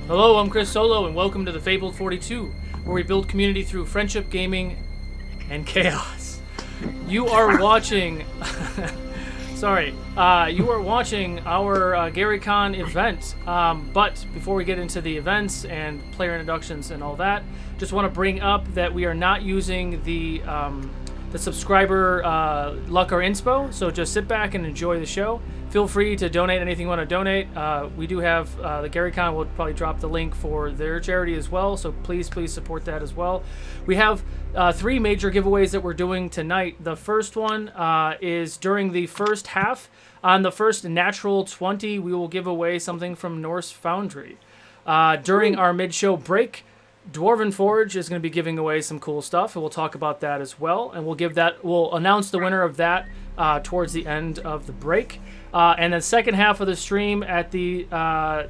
Hello, I'm Chris Solo, and welcome to the Fabled 42, where we build community through friendship, gaming, and chaos. You are watching... you are watching our GaryCon event. But before we get into the events and player introductions and all that, just want to bring up that we are not using the subscriber luck or inspo, so just sit back and enjoy the show. Feel free to donate anything you want to donate. We do have the GaryCon will probably drop the link for their charity as well, so please support that as well. We have 3 major giveaways that we're doing tonight. The first one is during the first half. On the first natural 20, we will give away something from Norse Foundry. During our mid-show break, Dwarven Forge is going to be giving away some cool stuff, and we'll talk about that as well. And we'll announce the winner of that towards the end of the break. And the second half of the stream at the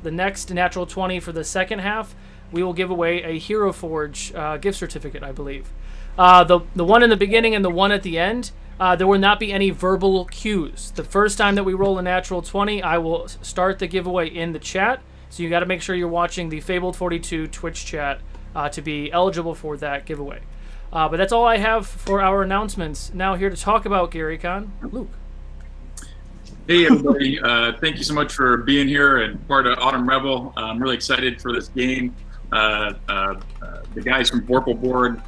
next natural 20 for the second half, we will give away a Hero Forge gift certificate, I believe. The one in the beginning and the one at the end, there will not be any verbal cues. The first time that we roll a natural 20, I will start the giveaway in the chat. So you got to make sure you're watching the Fabled 42 Twitch chat to be eligible for that giveaway. But that's all I have for our announcements. Now here to talk about GaryCon, Luke. Hey everybody, thank you so much for being here and part of Autumn Revel. I'm really excited for this game. The guys from Vorpal Board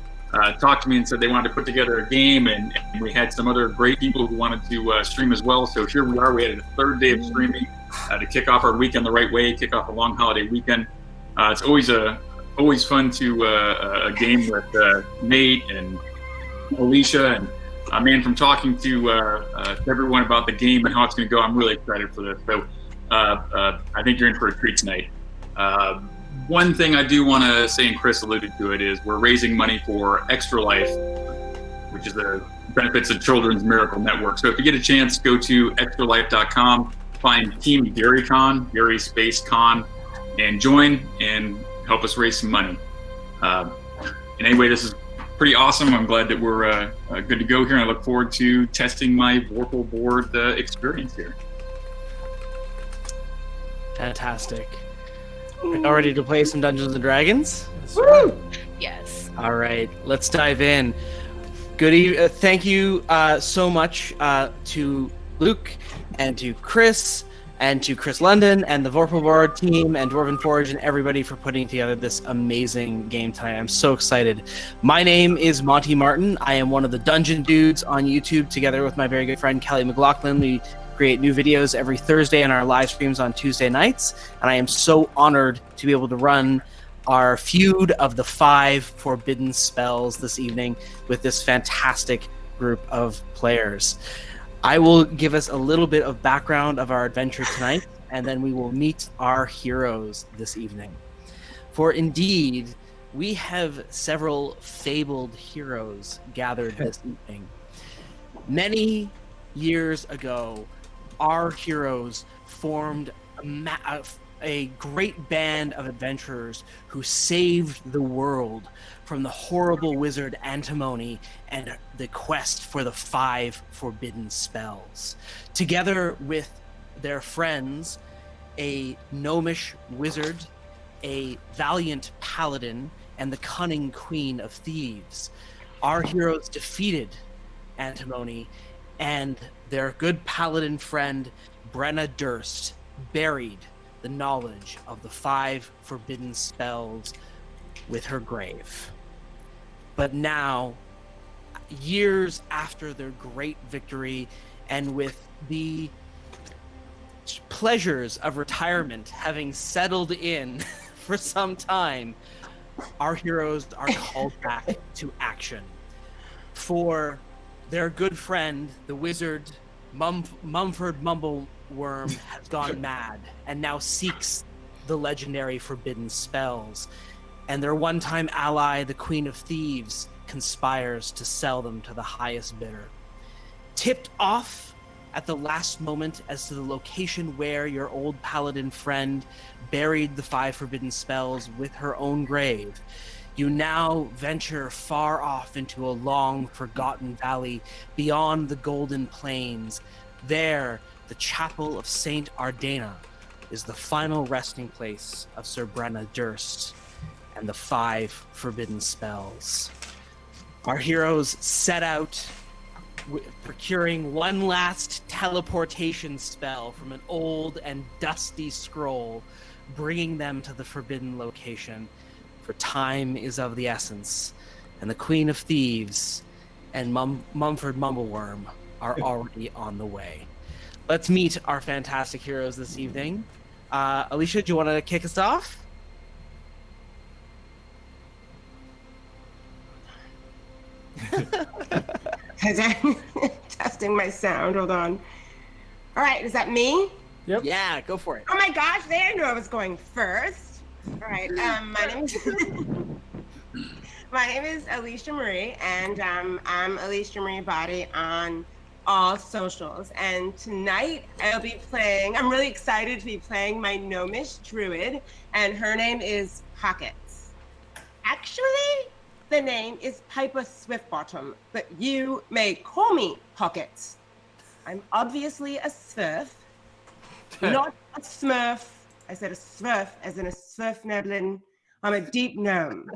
talked to me and said they wanted to put together a game, and we had some other great people who wanted to stream as well. So here we are, we had a third day of streaming to kick off our weekend the right way, kick off a long holiday weekend. It's always fun to game with Nate and Alicia, and from talking to everyone about the game and how it's going to go, I'm really excited for this. So I think you're in for a treat tonight. One thing I do want to say, and Chris alluded to it, is we're raising money for Extra Life, which is the benefits of Children's Miracle Network. So if you get a chance, go to extralife.com, find Team GaryCon, Gary Space Con, and join and help us raise some money. And anyway, this is pretty awesome. I'm glad that we're good to go here, and I look forward to testing my Vorpal Board experience here. Fantastic. All ready to play some Dungeons and Dragons? Woo! Yes. All right, let's dive in. Thank you so much to Luke and to Chris and to Chris London and the Vorpal Board team and Dwarven Forge and everybody for putting together this amazing game tonight. I'm so excited. My name is Monty Martin. I am one of the Dungeon Dudes on YouTube, together with my very good friend Kelly McLaughlin. We create new videos every Thursday and our live streams on Tuesday nights, and I am so honored to be able to run our Feud of the 5 Forbidden Spells this evening with this fantastic group of players. I will give us a little bit of background of our adventure tonight, and then we will meet our heroes this evening. For indeed, we have several fabled heroes gathered this evening. Many years ago, our heroes formed a great band of adventurers who saved the world from the horrible wizard Antimony and the quest for the 5 forbidden spells. Together with their friends, a gnomish wizard, a valiant paladin, and the cunning queen of thieves, our heroes defeated Antimony, and their good paladin friend Brenna Durst buried the knowledge of the 5 forbidden spells with her grave. But now, years after their great victory, and with the pleasures of retirement having settled in for some time, our heroes are called back to action. For their good friend, the wizard Mumford Mumbleworm, has gone mad and now seeks the legendary forbidden spells, and their one-time ally, the Queen of Thieves, conspires to sell them to the highest bidder. Tipped off at the last moment as to the location where your old paladin friend buried the 5 forbidden spells with her own grave, you now venture far off into a long-forgotten valley beyond the Golden Plains. There, the chapel of Saint Ardena is the final resting place of Sir Brenna Durst and the 5 forbidden spells. Our heroes set out procuring one last teleportation spell from an old and dusty scroll, bringing them to the forbidden location. For time is of the essence, and the Queen of Thieves and Mumford Mumbleworm are already on the way. Let's meet our fantastic heroes this evening. Alicia, do you want to kick us off? I'm testing my sound. Hold on. All right, is that me? Yep. Yeah, go for it. Oh my gosh, they didn't know I was going first. All right, my name is Alicia Marie, and I'm Alicia Marie Body on all socials. And tonight I'm really excited to be playing my gnomish druid, and her name is Pockets. Actually, the name is Piper Swiftbottom, but you may call me Pockets. I'm obviously a Smurf, not a Smurf. I said a Smurf, as in a Smurf Neblin. I'm a deep gnome.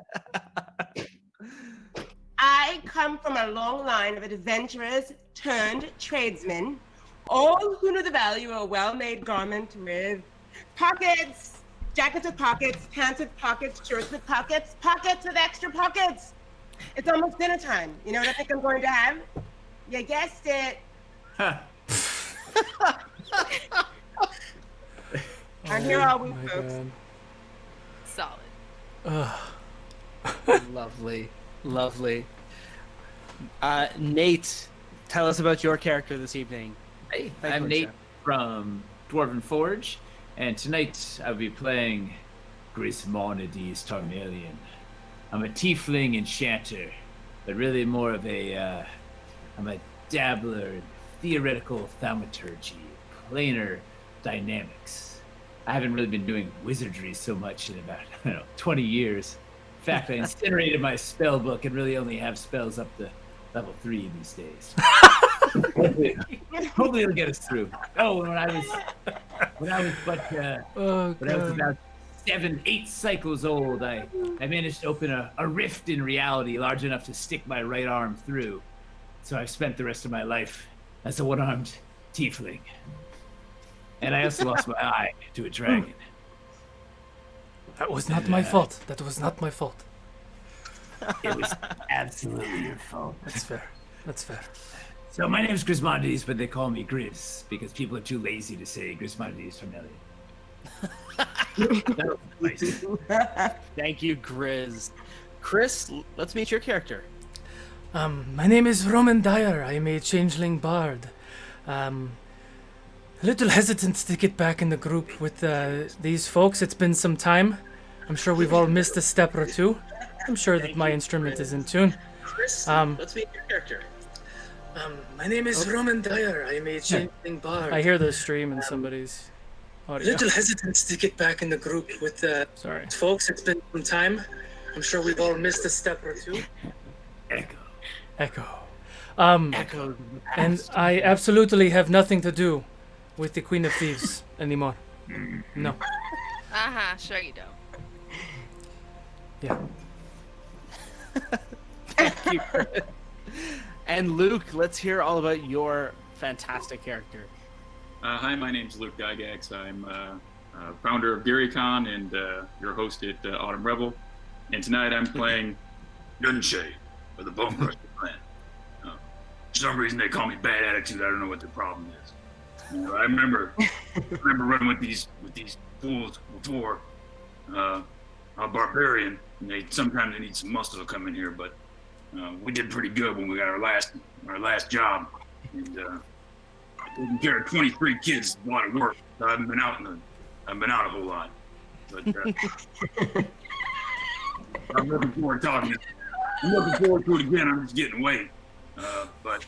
I come from a long line of adventurers turned tradesmen, all who know the value of a well-made garment with pockets. Jackets with pockets, pants with pockets, shirts with pockets, pockets with extra pockets. It's almost dinner time. You know what I think I'm going to have? You guessed it. I'm here all week, folks. Solid. Lovely, lovely. Nate, tell us about your character this evening. Hey, Thank I'm you, Nate Alicia. from Dwarven Forge, and tonight I'll be playing Grismonides Tarmelian. I'm a tiefling enchanter, but really more of I'm a dabbler in theoretical thaumaturgy, planar dynamics. I haven't really been doing wizardry so much in about, 20 years. In fact, I incinerated my spell book and really only have spells up to level 3 these days. Hopefully it'll get us through. Oh, when I was about 7-8 cycles old, I managed to open a rift in reality large enough to stick my right arm through. So I've spent the rest of my life as a one-armed tiefling. And I also lost my eye to a dragon. That was not my fault. That was not my fault. It was absolutely your fault. That's fair. That's fair. So my name is Grismonides, but they call me Grizz because people are too lazy to say Grismonides Tarmelian. Thank you, Grizz. Chris, let's meet your character. My name is Roman Dyer. I am a changeling bard. A little hesitant to get back in the group with these folks. It's been some time. I'm sure we've all missed a step or two. I'm sure that my instrument is in tune. Chris, let's meet your character. My name is Roman Dyer. I am a changeling bard. I hear the stream in somebody's audio. A little hesitant to get back in the group with Sorry. folks. It's been some time. I'm sure we've all missed a step or two. Echo. Echo. Echo of the past. And I absolutely have nothing to do with the Queen of Thieves anymore. No. Uh-huh, sure you don't. Yeah. Thank you, Chris. And Luke, let's hear all about your fantastic character. Hi, my name's Luke Gygax. I'm founder of GaryCon and your host at Autumn Revel. And tonight I'm playing Gunshay of the Bone Crusher clan. For some reason they call me Bad Attitude. I don't know what the problem is. You know, I remember running with these fools before. I'm a barbarian, and sometimes they need some muscle to come in here, but we did pretty good when we got our last job. And taking care of 23 kids is a lot of work. So I haven't been out a whole lot. But I'm looking forward to talking. I'm looking forward to it again. I'm just getting away. But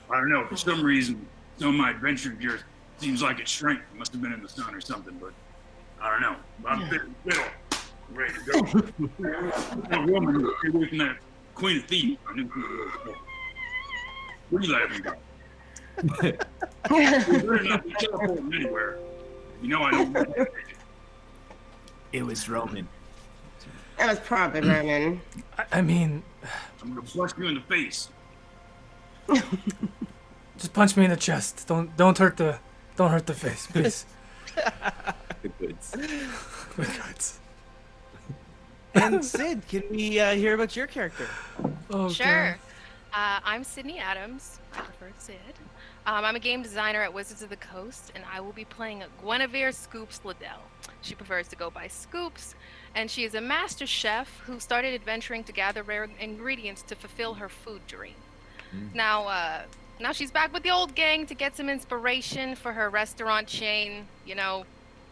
I don't know. For some reason, some of my adventure gear seems like it shrank. It must have been in the sun or something. But I don't know. I'm fit and fiddle, ready to go. That woman was away from that Queen of Thieves. I knew who it was. What are you laughing about? We're not teleporting anywhere. You know I don't. It was Roman. That was probably Roman. I mean, I'm gonna flush you in the face. just punch me in the chest. Don't hurt the face, please. The goods. The guts. And Sid, can we hear about your character? Oh, Sure. I'm Sydney Adams. I prefer Sid. I'm a game designer at Wizards of the Coast, and I will be playing Guinevere Scoops Liddell. She prefers to go by Scoops, and she is a master chef who started adventuring to gather rare ingredients to fulfill her food dream. Now she's back with the old gang to get some inspiration for her restaurant chain. You know,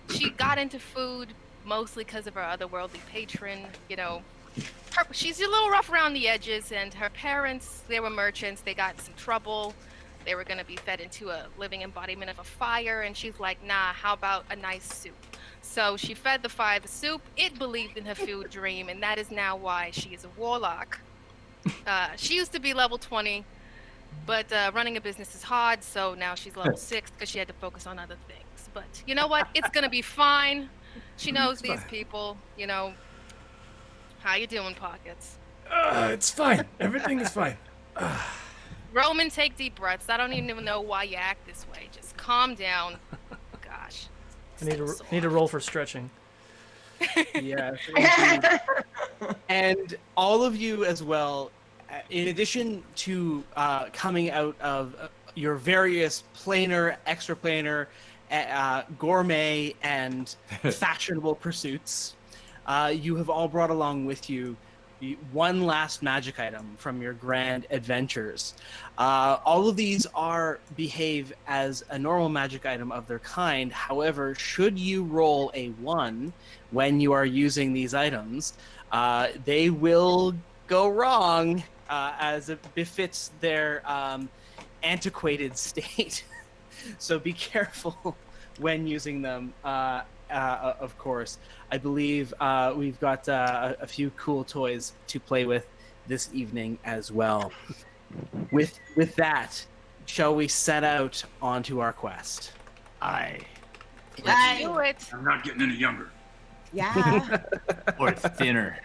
she got into food mostly because of her otherworldly patron. You know, she's a little rough around the edges, and her parents, they were merchants. They got in some trouble. They were going to be fed into a living embodiment of a fire, and she's like, nah, how about a nice soup? So she fed the fire the soup. It believed in her food dream, and that is now why she is a warlock. She used to be level 20, but running a business is hard, so now she's level 6 because she had to focus on other things. But you know what? It's going to be fine. She knows these people, you know. How you doing, Pockets? It's fine. Everything is fine. Roman, take deep breaths. I don't even know why you act this way. Just calm down. Gosh. I need to roll for stretching. Yes. And all of you as well, in addition to coming out of your various planar, extraplanar, gourmet, and fashionable pursuits, you have all brought along with you one last magic item from your grand adventures. All of these behave as a normal magic item of their kind. However, should you roll a 1 when you are using these items, they will go wrong, as it befits their antiquated state. So be careful when using them. Of course, I believe we've got a few cool toys to play with this evening as well. With that, shall we set out onto our quest? Aye. Let's do it. I'm not getting any younger. Yeah. Or thinner.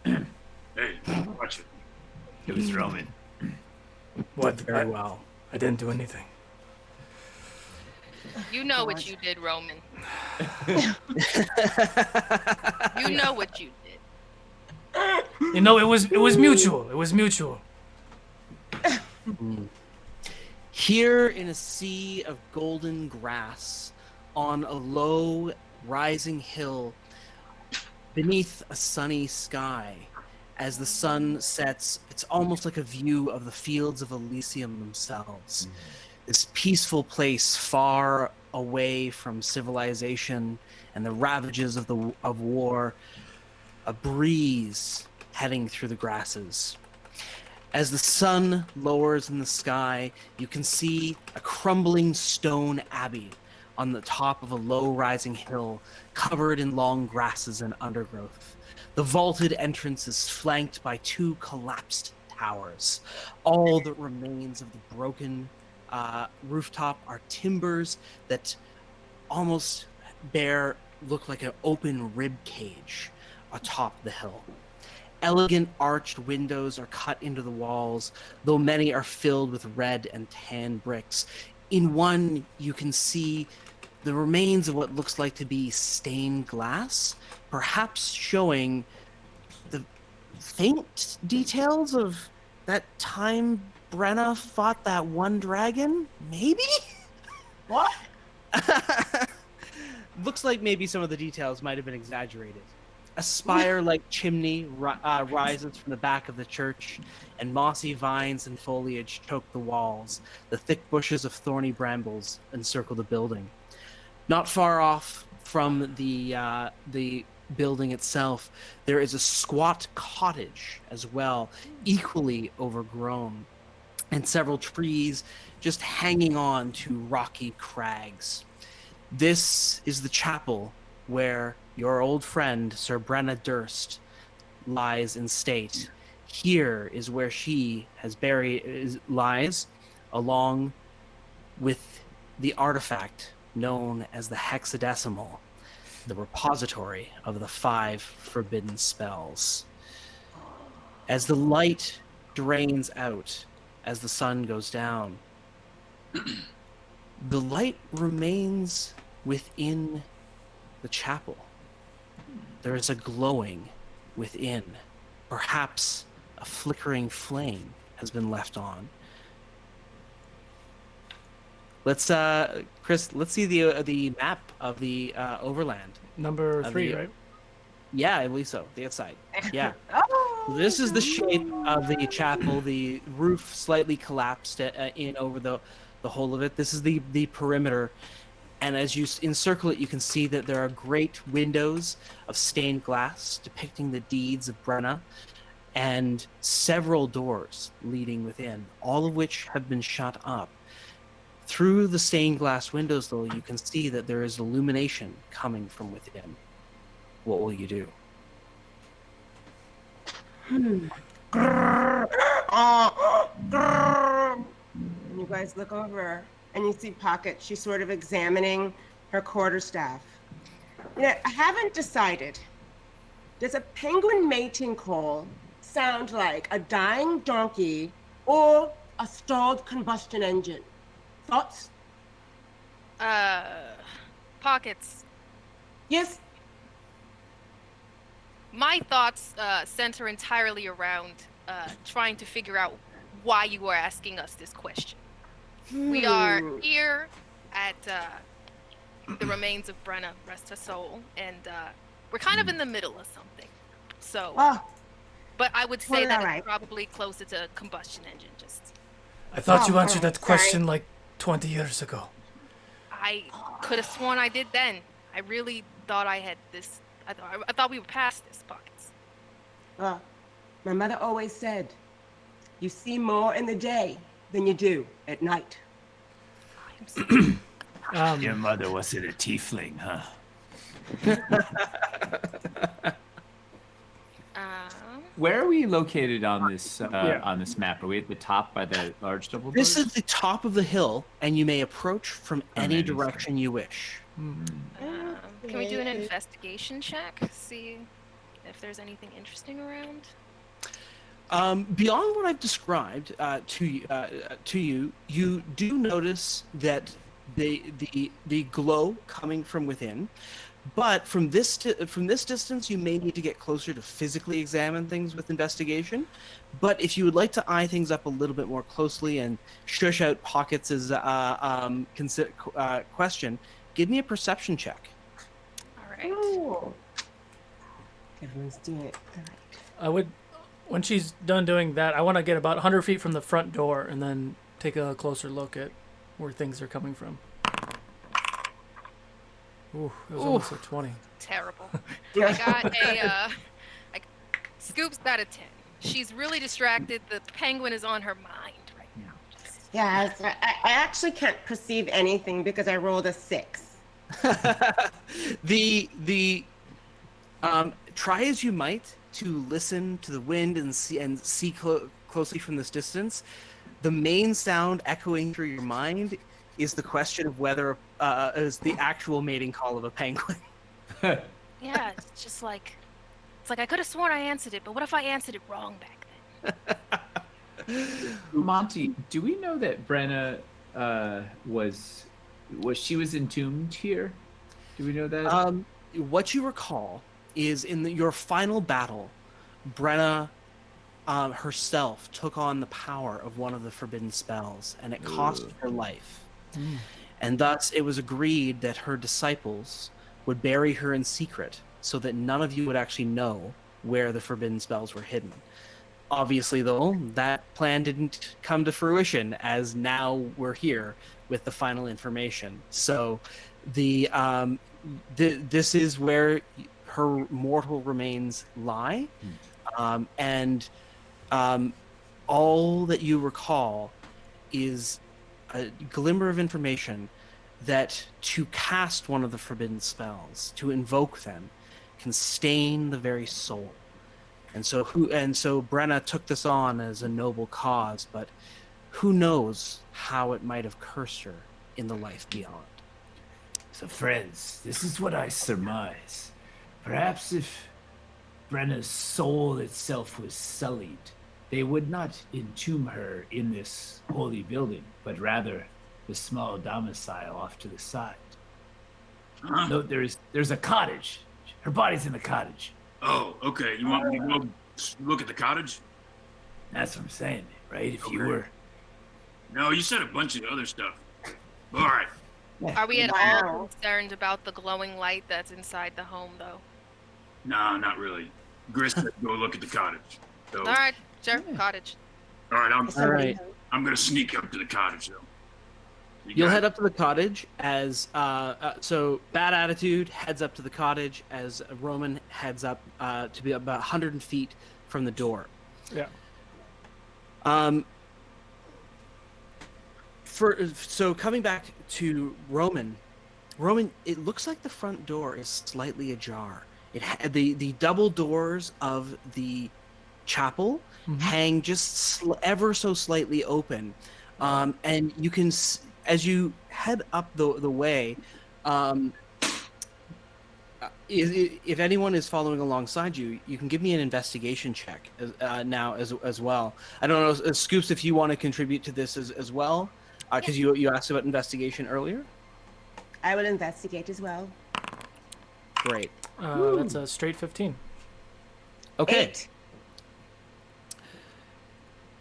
Hey, watch it. It was Roman. What? Very well. I didn't do anything. You know what you did, Roman. You know what you did. You know, it was mutual. It was mutual. Here in a sea of golden grass, on a low rising hill, beneath a sunny sky, as the sun sets, it's almost like a view of the fields of Elysium themselves. This peaceful place far away from civilization and the ravages of war, a breeze heading through the grasses. As the sun lowers in the sky, you can see a crumbling stone abbey on the top of a low-rising hill covered in long grasses and undergrowth. The vaulted entrance is flanked by 2 collapsed towers. All that remains of the broken rooftop are timbers that almost look like an open rib cage atop the hill. Elegant arched windows are cut into the walls, though many are filled with red and tan bricks. In one, you can see the remains of what looks like to be stained glass, perhaps showing the faint details of that time Brenna fought that one dragon? Maybe? What? Looks like maybe some of the details might have been exaggerated. A spire-like chimney rises from the back of the church, and mossy vines and foliage choke the walls. The thick bushes of thorny brambles encircle the building. Not far off from the building itself, there is a squat cottage as well, equally overgrown, and several trees just hanging on to rocky crags. This is the chapel where your old friend, Sir Brenna Durst, lies in state. Here is where she has lies, along with the artifact known as the hexadecimal, the repository of the 5 forbidden spells. As the light drains out, as the sun goes down, the light remains within the chapel. There is a glowing within. Perhaps a flickering flame has been left on. Let's, Chris, let's see the map of the overland. Number 3, right? Yeah, I believe so. The outside. Yeah. Oh, This is the shape of the chapel. The roof slightly collapsed in over the whole of it. This is the perimeter. And as you encircle it, you can see that there are great windows of stained glass depicting the deeds of Brenna, and several doors leading within, all of which have been shut up. Through the stained glass windows, though, you can see that there is illumination coming from within. What will you do? You guys look over and you see Pocket. She's sort of examining her quarterstaff. You know, I haven't decided. Does a penguin mating call sound like a dying donkey or a stalled combustion engine? Thoughts? Pockets. Yes? My thoughts center entirely around trying to figure out why you are asking us this question. We are here at the remains of Brenna, rest her soul, and we're kind of in the middle of something. So, but I would say that it's probably closer to combustion engine. I thought you answered that question like 20 years ago. I could have sworn I did then. I really thought I had this. I thought we were past this, Pockets. My mother always said, you see more in the day than you do at night. Your mother wasn't a tiefling, huh? Where are we located on this map? Are we at the top by the large double doors? This is the top of the hill, and you may approach from any direction you wish. Can we do an investigation check? See if there's anything interesting around? Beyond what I've described to you, you do notice that the glow coming from within. But from this distance, you may need to get closer to physically examine things with investigation. But if you would like to eye things up a little bit more closely and shush out Pockets' question, give me a perception check. All right. Ooh. Everyone's doing it. All right. I would, when she's done doing that, I want to get about 100 feet from the front door and then take a closer look at where things are coming from. Ooh, it was almost a 20. Terrible. I got a Scoops got a 10. She's really distracted. The penguin is on her mind right now. Yes, I actually can't perceive anything because I rolled a 6. Try as you might to listen to the wind and see closely from this distance. The main sound echoing through your mind is the question of whether is the actual mating call of a penguin. Yeah, it's just like, I could have sworn I answered it, but what if I answered it wrong back then? Monty, do we know that Brenna was entombed here? Do we know that? What you recall is in your final battle, Brenna herself took on the power of one of the forbidden spells, and it cost her life. And thus it was agreed that her disciples would bury her in secret so that none of you would actually know where the forbidden spells were hidden. Obviously, though, that plan didn't come to fruition, as now we're here with the final information. So this is where her mortal remains lie. And all that you recall is a glimmer of information that to cast one of the forbidden spells, to invoke them, can stain the very soul. And so Brenna took this on as a noble cause, but who knows how it might have cursed her in the life beyond. So, friends, this is what I surmise. Perhaps if Brenna's soul itself was sullied, they would not entomb her in this holy building, but rather the small domicile off to the side. Huh? No, there's a cottage. Her body's in the cottage. Oh, okay. You want me to go look at the cottage? That's what I'm saying, right? If you Okay. were... No, you said a bunch of other stuff. All right. Are we at all Wow. concerned about the glowing light that's inside the home, though? Nah, not really. Gris said go look at the cottage. So, All right, sure, cottage. all right, All right. I'm gonna sneak up to the cottage though. You'll head up to the cottage as so Bad Attitude heads up to the cottage as Roman heads up to be about 100 feet from the door. Yeah. So coming back to Roman, it looks like the front door is slightly ajar. The double doors of the chapel hang just ever so slightly open, and you can as you head up the way. If anyone is following alongside you, you can give me an investigation check now as well. I don't know, Scoops, if you want to contribute to this as well, because you asked about investigation earlier. I will investigate as well. Great. That's a straight 15. Okay. 8.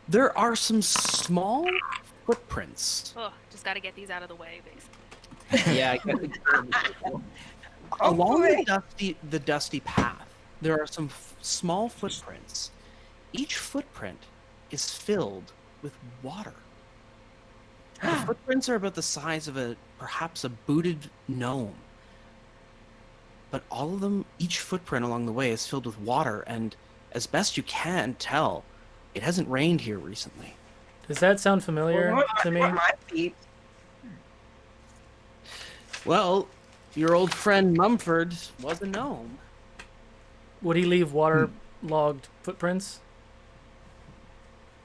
There are some small footprints. Oh, just got to get these out of the way, basically. Yeah. Along the dusty path, there are some small footprints. Each footprint is filled with water. The footprints are about the size of perhaps a booted gnome. But all of them, each footprint along the way is filled with water, and as best you can tell, it hasn't rained here recently. Does that sound familiar to me? My feet. Well, your old friend Mumford was a gnome. Would he leave waterlogged footprints?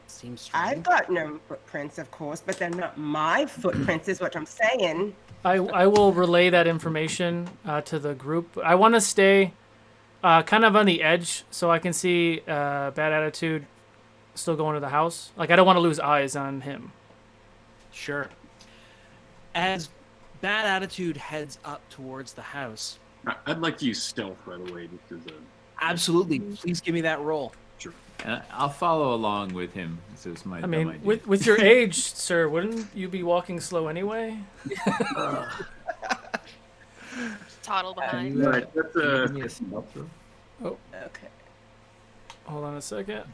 Seems strange. I've got no footprints, of course, but they're not my footprints, is what I'm saying. I will relay that information to the group. I want to stay kind of on the edge so I can see Bad Attitude still going to the house. Like, I don't want to lose eyes on him. Sure. As Bad Attitude heads up towards the house. I'd like to use stealth, by the way, just as a... Absolutely. Please give me that roll. Sure. I'll follow along with him. This is my I dumb mean, idea. with your age, sir, wouldn't you be walking slow anyway? Toddle behind. All right, that's Give me a stealth roll. Oh, Okay. hold on a second.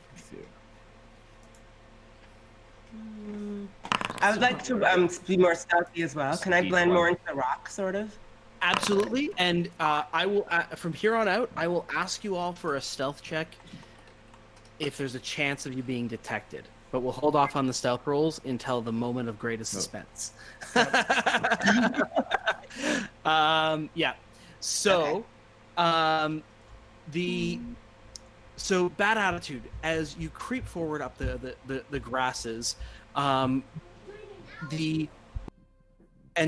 I would like to be more stealthy as well. Can I blend more into the rock, sort of? Absolutely. And I will, from here on out, I will ask you all for a stealth check if there's a chance of you being detected. But we'll hold off on the stealth rolls until the moment of greatest suspense. Yeah. So, so Bad Attitude, as you creep forward up the grasses, and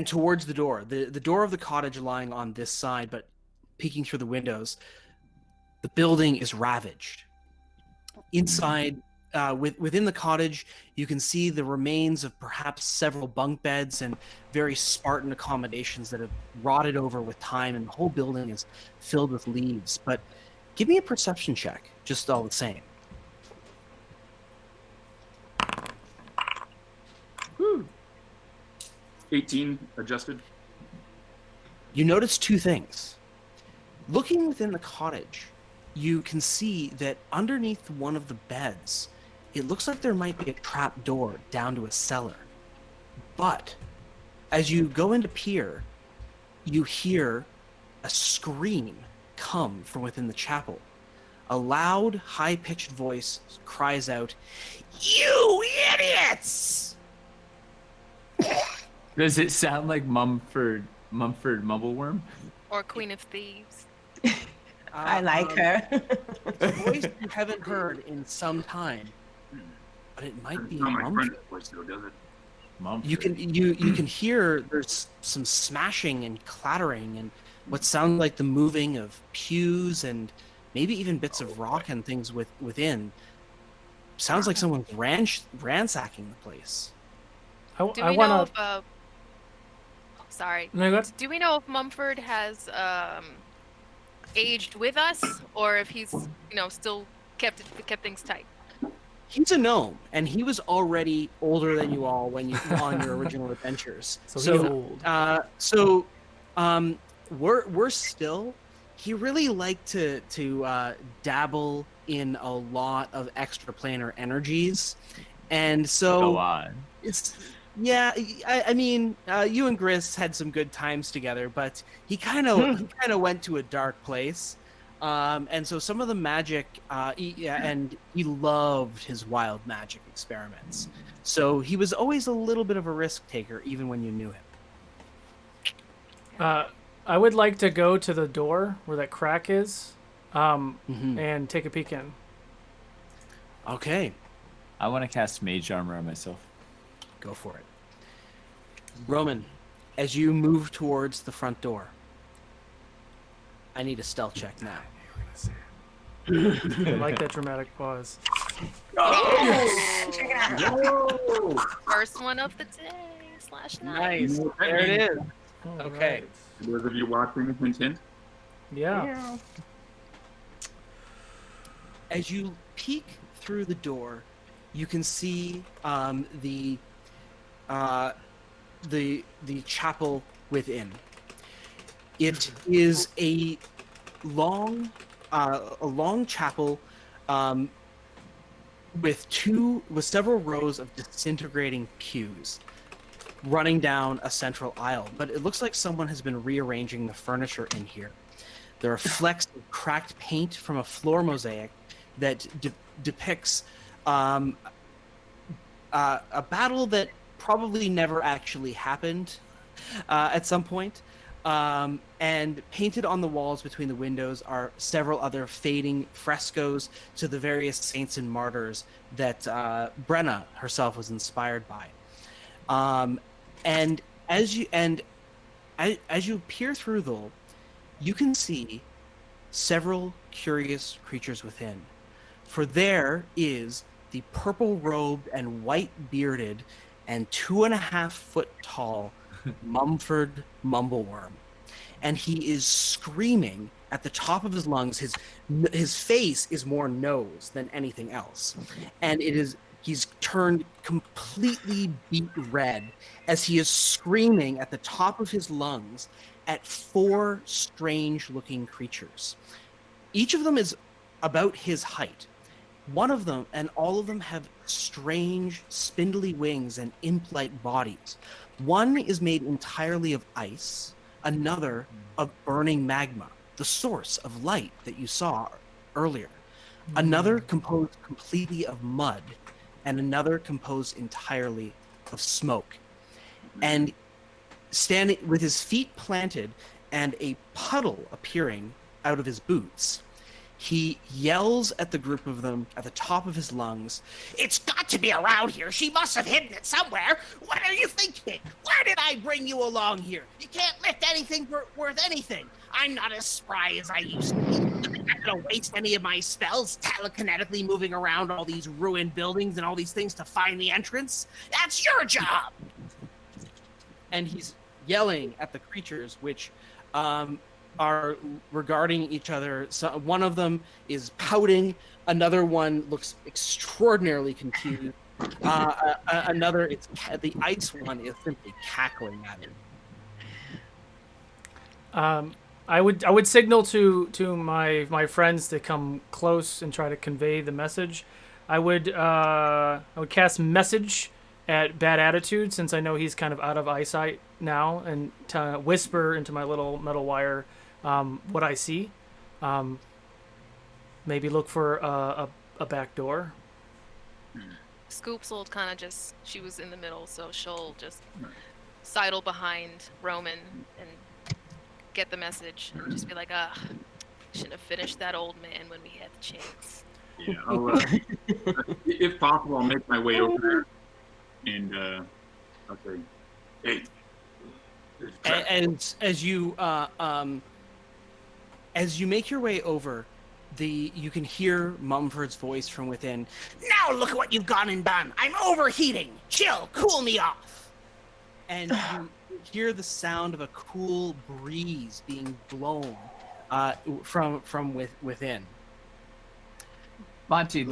towards the door, the door of the cottage lying on this side, but peeking through the windows, the building is ravaged. Inside, within the cottage, you can see the remains of perhaps several bunk beds and very Spartan accommodations that have rotted over with time, and the whole building is filled with leaves. But give me a perception check, just all the same. 18 adjusted. You notice two things. Looking within the cottage, you can see that underneath one of the beds, it looks like there might be a trap door down to a cellar. But as you go into peer, you hear a scream come from within the chapel. A loud, high-pitched voice cries out, "You idiots!" Does it sound like Mumford Mumbleworm? Or Queen of Thieves. I like her. It's a voice you haven't heard in some time, but it might be Not my Mumford. friend's voice, though, does it? Mumford. You can hear there's some smashing and clattering and what sounds like the moving of pews and maybe even bits of rock and things within. Sounds like someone's ransacking the place. Do I we want to. know if sorry. No, go ahead. Do we know if Mumford has aged with us, or if he's still kept things tight? He's a gnome, and he was already older than you all when you on your original adventures. So he's old. We're still. He really liked to dabble in a lot of extraplanar energies, and so Go on. it's yeah. I mean, you and Gris had some good times together, but he kind of went to a dark place. And so some of the magic, and he loved his wild magic experiments. So he was always a little bit of a risk taker, even when you knew him. I would like to go to the door where that crack is, and take a peek in. Okay, I want to cast Mage Armor on myself. go for it. Roman, as you move towards the front door, I need a stealth check now. I like that dramatic pause. Check it out. First one of the day /night. Nice. There it is. All Okay. right. For those of you watching, hint, hint. Yeah. As you peek through the door, you can see the chapel within. It is a long chapel with several rows of disintegrating pews running down a central aisle. But it looks like someone has been rearranging the furniture in here. There are flecks of cracked paint from a floor mosaic that depicts a battle that probably never actually happened at some point. And painted on the walls between the windows are several other fading frescoes to the various saints and martyrs that Brenna herself was inspired by. And as you peer through, though, you can see several curious creatures within. For there is the purple-robed and white-bearded and 2.5 foot tall Mumford Mumbleworm, and he is screaming at the top of his lungs. His face is more nose than anything else, and he's turned completely beet red as he is screaming at the top of his lungs at 4 strange-looking creatures. Each of them is about his height. One of them, and all of them, have strange, spindly wings and imp-like bodies. One is made entirely of ice, another of burning magma, the source of light that you saw earlier. Another composed completely of mud, and another composed entirely of smoke. And standing with his feet planted and a puddle appearing out of his boots, he yells at the group of them at the top of his lungs, "It's got to be around here. She must have hidden it somewhere. What are you thinking? Why did I bring you along here? You can't lift anything worth anything. I'm not as spry as I used to be. I'm not going to waste any of my spells telekinetically moving around all these ruined buildings and all these things to find the entrance. That's your job." And he's yelling at the creatures, which are regarding each other. So one of them is pouting. Another one looks extraordinarily confused. Another, the ice one, is simply cackling at him. I would signal to my friends to come close and try to convey the message. I would cast message at Bad Attitude, since I know he's kind of out of eyesight now, and to whisper into my little metal wire what I see. Maybe look for a back door. Scoops will kind of just, she was in the middle, so she'll just sidle behind Roman and get the message and just be like, shouldn't have finished that old man when we had the chance. Yeah, I'll, if possible, I'll make my way over there and Okay. Hey. As you make your way over, you can hear Mumford's voice from within. Now look at what you've gone and done. I'm overheating. Chill, cool me off. And you hear the sound of a cool breeze being blown from within. Monty,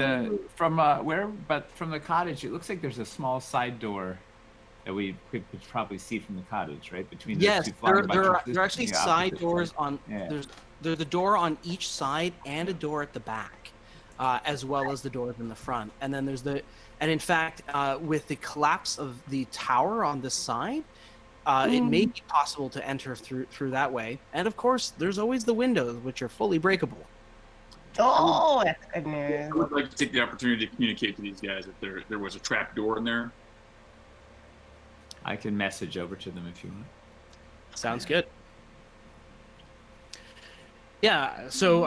from the cottage, it looks like there's a small side door that we could probably see from the cottage, right? Between those two flying there buttresses, are actually side doors on. Yeah. There's a door on each side and a door at the back, as well as the doors in the front. And then in fact, with the collapse of the tower on this side, it may be possible to enter through that way. And of course, there's always the windows, which are fully breakable. Oh, that's good news. I would like to take the opportunity to communicate to these guys if there was a trap door in there. I can message over to them if you want. Sounds good. Yeah, so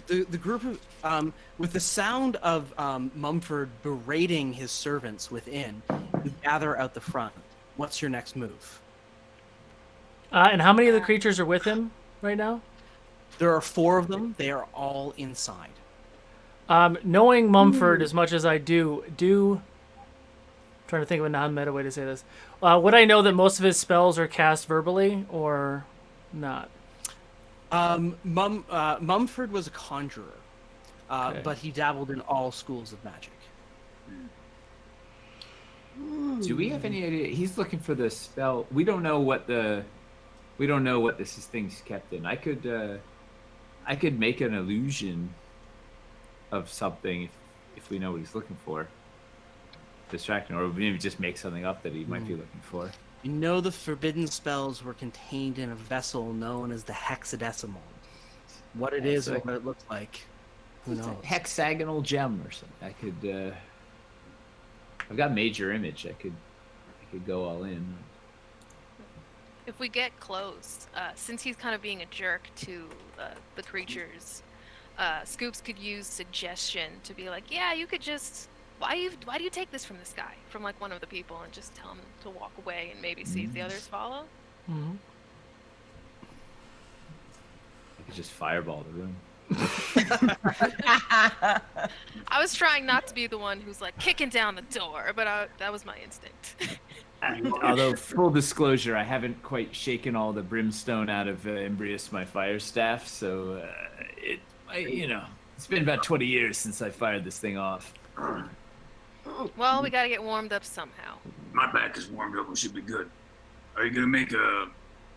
the group of with the sound of Mumford berating his servants within, you gather out the front. What's your next move? And how many of the creatures are with him right now? There are 4 of them. They are all inside. Knowing Mumford as much as I do, trying to think of a non-meta way to say this. Would I know that most of his spells are cast verbally or not? Mumford was a conjurer, Okay. but he dabbled in all schools of magic. Do we have any idea? He's looking for the spell. We don't know what this thing's kept in. I could make an illusion of something if we know what he's looking for. Distracting, or maybe just make something up that he might be looking for. You know the forbidden spells were contained in a vessel known as the hexadecimal. What it is or what it looks like, who It's a knows? hexagonal gem or something. I could. I've got major image. I could go all in. If we get close, since he's kind of being a jerk to the creatures, Scoops could use suggestion to be like, yeah, you could just. Why do you take this from this guy, from like one of the people, and just tell him to walk away and maybe see if the others follow? Mm-hmm. I could just fireball the room. I was trying not to be the one who's like kicking down the door, but that was my instinct. Although, full disclosure, I haven't quite shaken all the brimstone out of Embrius, my fire staff, so it's been about 20 years since I fired this thing off. Well, we gotta get warmed up somehow. My back is warmed up. We should be good. Are you gonna make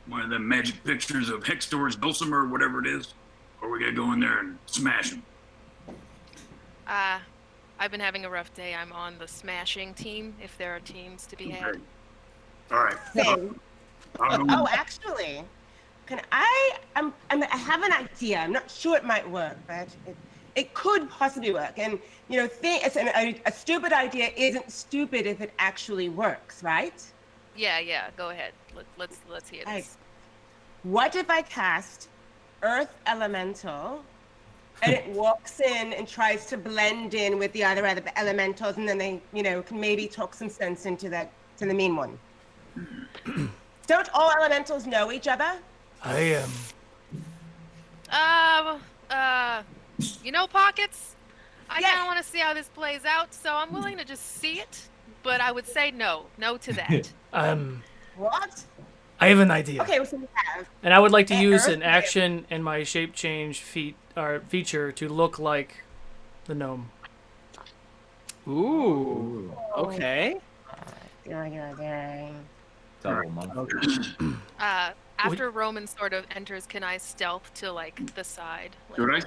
one of them magic pictures of Hextor's dulcimer or whatever it is, or we gotta go in there and smash him? I've been having a rough day. I'm on the smashing team, if there are teams to be had. Okay. All right. Same. Oh, actually, I have an idea. I'm not sure it might work, but it could possibly work. And it's a stupid idea isn't stupid if it actually works, right? Yeah. Go ahead. Let's hear this. What if I cast Earth Elemental, and it walks in and tries to blend in with the other elementals, and then they, can maybe talk some sense into the mean one. Don't all elementals know each other? I am. Pockets? I Yes. kind of want to see how this plays out, so I'm willing to just see it, but I would say no to that. What? I have an idea. Okay, so we have. And I would like to use Earth an action and my shape change feature to look like the gnome. Ooh. Okay. Double monk. After Roman sort of enters, can I stealth to like the side? Do I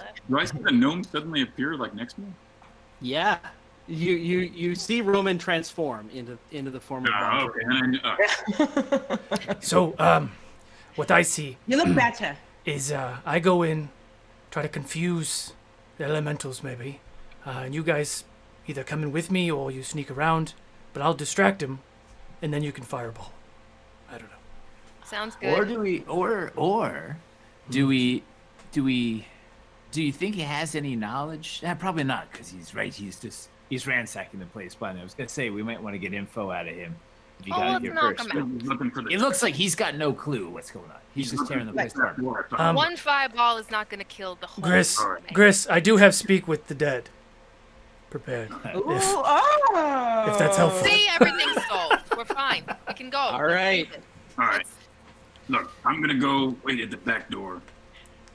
see the gnome suddenly appear like next to me? Yeah. You see Roman transform into the form of Mumford. Okay. So, what I see You look better. is I go in, try to confuse the elementals maybe, and you guys either come in with me or you sneak around, but I'll distract him, and then you can fireball. I don't know. Sounds good. Or do you think he has any knowledge? Probably not, because he's right. He's ransacking the place by now. I was gonna say we might want to get info out of him. If you Oh, got let's here knock first. him out. Looking for the It looks like he's got no clue what's going on. He's just tearing the place apart. One fireball is not going to kill the whole. Gris, army. Gris, I do have speak with the dead prepared. Ooh, oh. If that's helpful. See, everything's solved. We're fine. We can go. All right. All right. Look, I'm gonna go wait at the back door.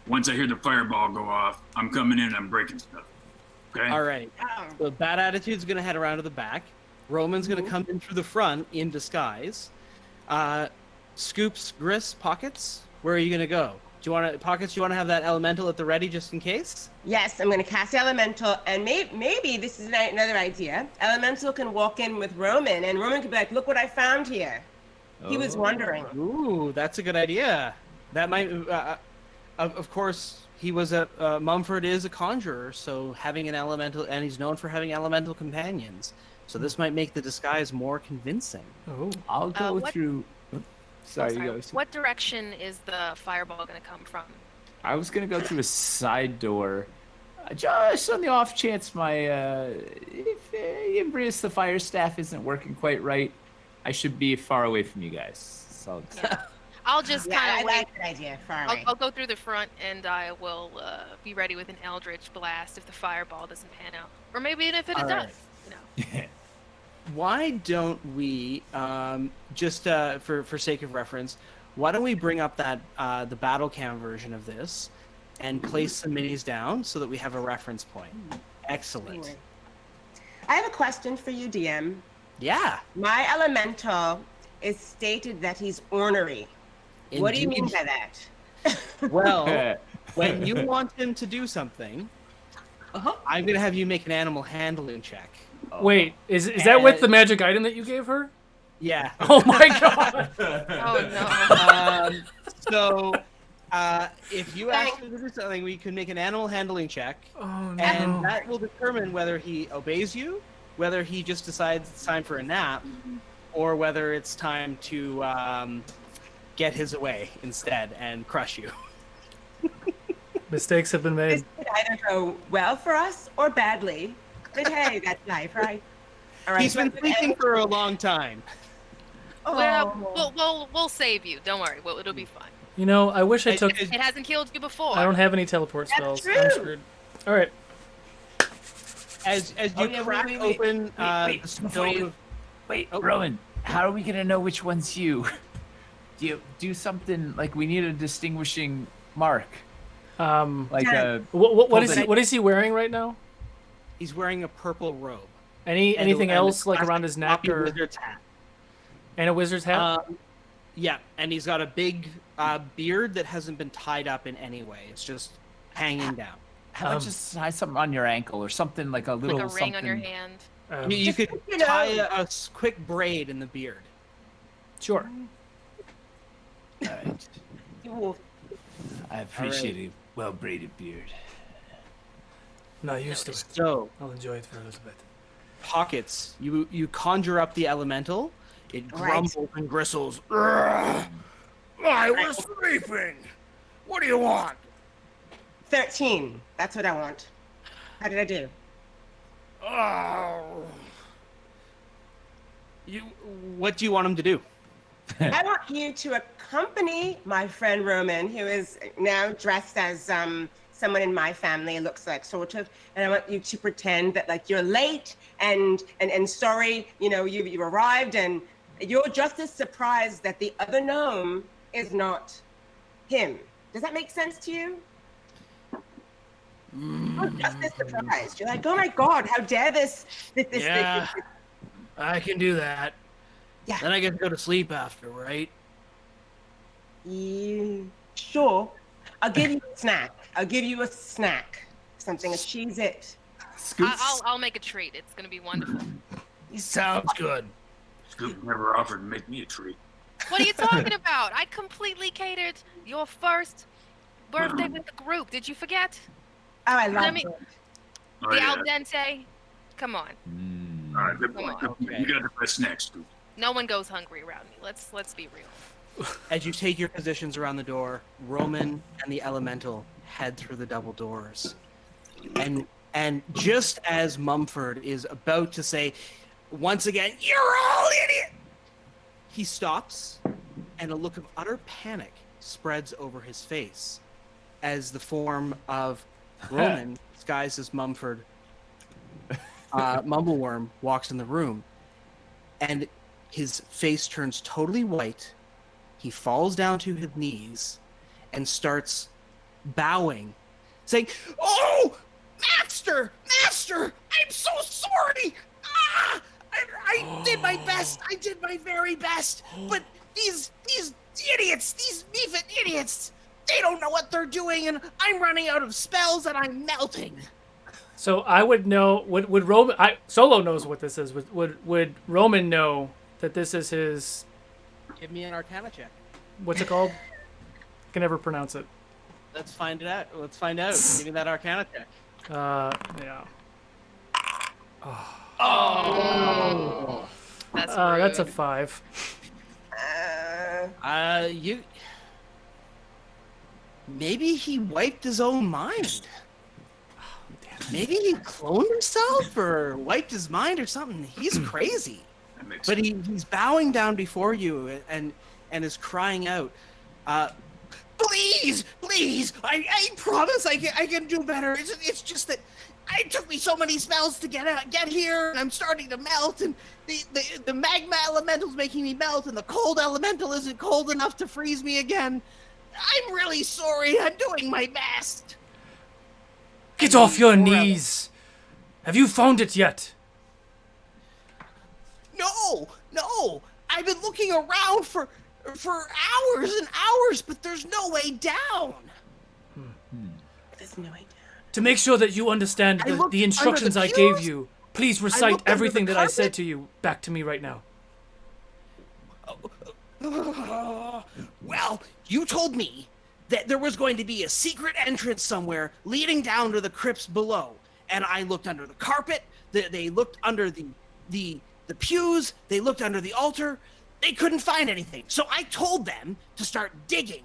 Once I hear the fireball go off, I'm coming in and I'm breaking stuff. Okay? All right. Oh. So Bad Attitude's gonna head around to the back. Roman's gonna come in through the front in disguise. Scoops, Gris, Pockets. Where are you gonna go? Do you want to Pockets? You want to have that elemental at the ready just in case? Yes, I'm going to cast Elemental, and maybe this is another idea. Elemental can walk in with Roman, and Roman could be like, "Look what I found here." He was wondering. Ooh, that's a good idea. That might. Of course, he was Mumford is a conjurer, so having an elemental, and he's known for having elemental companions. So this might make the disguise more convincing. Oh. I'll go what- through. Sorry, you guys. What direction is the fireball going to come from? I was gonna go through a side door, just on the off chance my if Imbrius the fire staff isn't working quite right, I should be far away from you guys. So I'll just Yeah, I kind of wait. like that idea. Far away. I'll go through the front, and I will be ready with an Eldritch Blast if the fireball doesn't pan out, or maybe even if it All does. right. You know. Why don't we just for sake of reference? Why don't we bring up that the battle cam version of this and place some minis down so that we have a reference point? Excellent. Anyway. I have a question for you, DM. Yeah. My elemental is stated that he's ornery. What do you mean Indeed. by that? Well, when you want him to do something, Uh-huh. I'm gonna have you make an animal handling check. Wait, is that with the magic item that you gave her? Yeah. Oh my god! Oh no. So, if you ask him to do something, we can make an animal handling check, Oh no! and that will determine whether he obeys you, whether he just decides it's time for a nap, or whether it's time to get his way instead and crush you. Mistakes have been This made. could either go well for us or badly. But hey, that's life, right? All right. He's been sleeping for a long time. Oh. We'll save you. Don't worry. It'll be fine. You know, I wish I took. It hasn't killed you before. I don't have any teleport That's spells. I'm true. screwed. All right. As you yeah, crack wait. open Wait, the before stone you- of Wait, Oh. Rowan, how are we gonna know which one's you? Do you do something like we need a distinguishing mark, like Yeah. What is he wearing right now? he's wearing a purple robe. Anything And else a like classic around his neck floppy or wizard's hat. and a wizard's hat? Yeah, and he's got a big beard that hasn't been tied up in any way. It's just hanging down. how about just tie something on your ankle or something like a little Like a ring on your something- hand. You could you know- tie a quick braid in the beard. Sure. All right. Ooh. I appreciate a well braided beard. Not used to it. So, I'll enjoy it for a little bit. Pockets, you conjure up the elemental. It Right. grumbles and bristles. I was sleeping. What do you want? 13. That's what I want. How did I do? Oh. What do you want him to do? I want you to accompany my friend Roman, who is now dressed as someone in my family, looks like sort of, and I want you to pretend that like you're late and sorry, you arrived and you're just as surprised that the other gnome is not him. Does that make sense to you? You're just as surprised. You're like, oh my god, how dare this Yeah. I can do that. Yeah. Then I get to go to sleep after, right? Sure. I'll give you a snack. Something, a Cheez-It. Scoops. I'll make a treat. It's gonna be wonderful. Sounds good. Scoop never offered to make me a treat. What are you talking about? I completely catered your first birthday with the group. Did you forget? Oh, I love me- it. Oh, The yeah. al dente. Come on. All right, good Come point. on. Good point. You got the best snack, Scoop. No one goes hungry around me. Let's be real. As you take your positions around the door, Roman and the elemental head through the double doors. And just as Mumford is about to say, once again, "You're all idiot," He stops, and a look of utter panic spreads over his face as the form of Roman, disguised as Mumford, Mumbleworm, walks in the room. And his face turns totally white. He falls down to his knees and starts bowing, saying, "Oh, Master! Master! I'm so sorry! Ah! I did my best! I did my very best! But these idiots, these Mephit idiots, they don't know what they're doing, and I'm running out of spells and I'm melting." So I would know. Would Roman? Solo knows what this is. Would Roman know that this is his? Give me an Arcana check. What's it called? I can never pronounce it. Let's find it out. Let's find out. Give me that Arcana check. Yeah. Oh. That's That's a rude. 5. You. Maybe he wiped his own mind. Maybe he cloned himself or wiped his mind or something. He's crazy. That makes But he's bowing down before you and is crying out, "Please, please! I promise I can do better. It's just that it took me so many spells to get here, and I'm starting to melt, and the magma elemental's making me melt, and the cold elemental isn't cold enough to freeze me again. I'm really sorry. I'm doing my best." Get off your knees! Have you found it yet? No. I've been looking around for hours and hours, but there's no way down. There's no way down. To make sure that you understand I looked the instructions under I the gave pews. you, please looked recite under everything the that I said carpet. to you back to me right now. Well, you told me that there was going to be a secret entrance somewhere leading down to the crypts below, and I looked under the carpet. They looked under the pews. They looked under the altar. They couldn't find anything. So I told them to start digging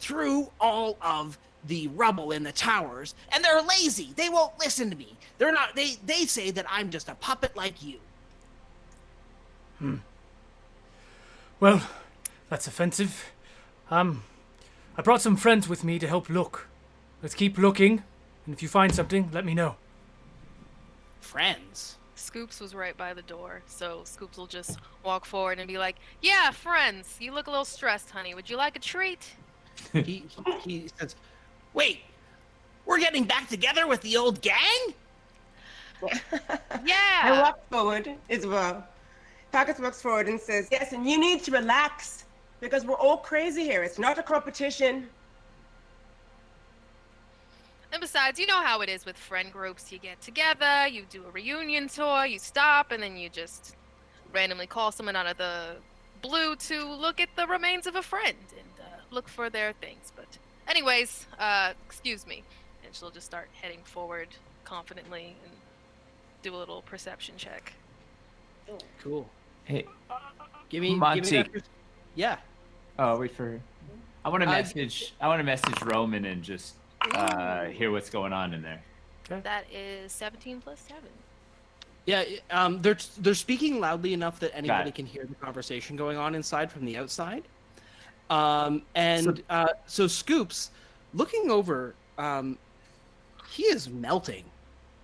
through all of the rubble in the towers, and they're lazy. They won't listen to me. They're not. They say that I'm just a puppet like you. Well, that's offensive. I brought some friends with me to help look. Let's keep looking, and if you find something, let me know. Friends. Scoops was right by the door, so Scoops will just walk forward and be like, "Yeah, friends, you look a little stressed, honey. Would you like a treat?" He says, "Wait, we're getting back together with the old gang?" Yeah. I walk forward as well. Pockets walks forward and says, "Yes, and you need to relax because we're all crazy here. It's not a competition." And besides, you know how it is with friend groups. You get together, you do a reunion tour, you stop, and then you just randomly call someone out of the blue to look at the remains of a friend and look for their things. But anyways, excuse me. And she'll just start heading forward confidently and do a little perception check. Cool. Hey, Give me Monty. that. Yeah. oh, wait for her. I want to Uh, message. I want to message Roman and just hear what's going on in there. That is 17 plus 7. Yeah. They're speaking loudly enough that anybody it. can hear the conversation going on inside from the outside. So Scoops, looking over, he is melting.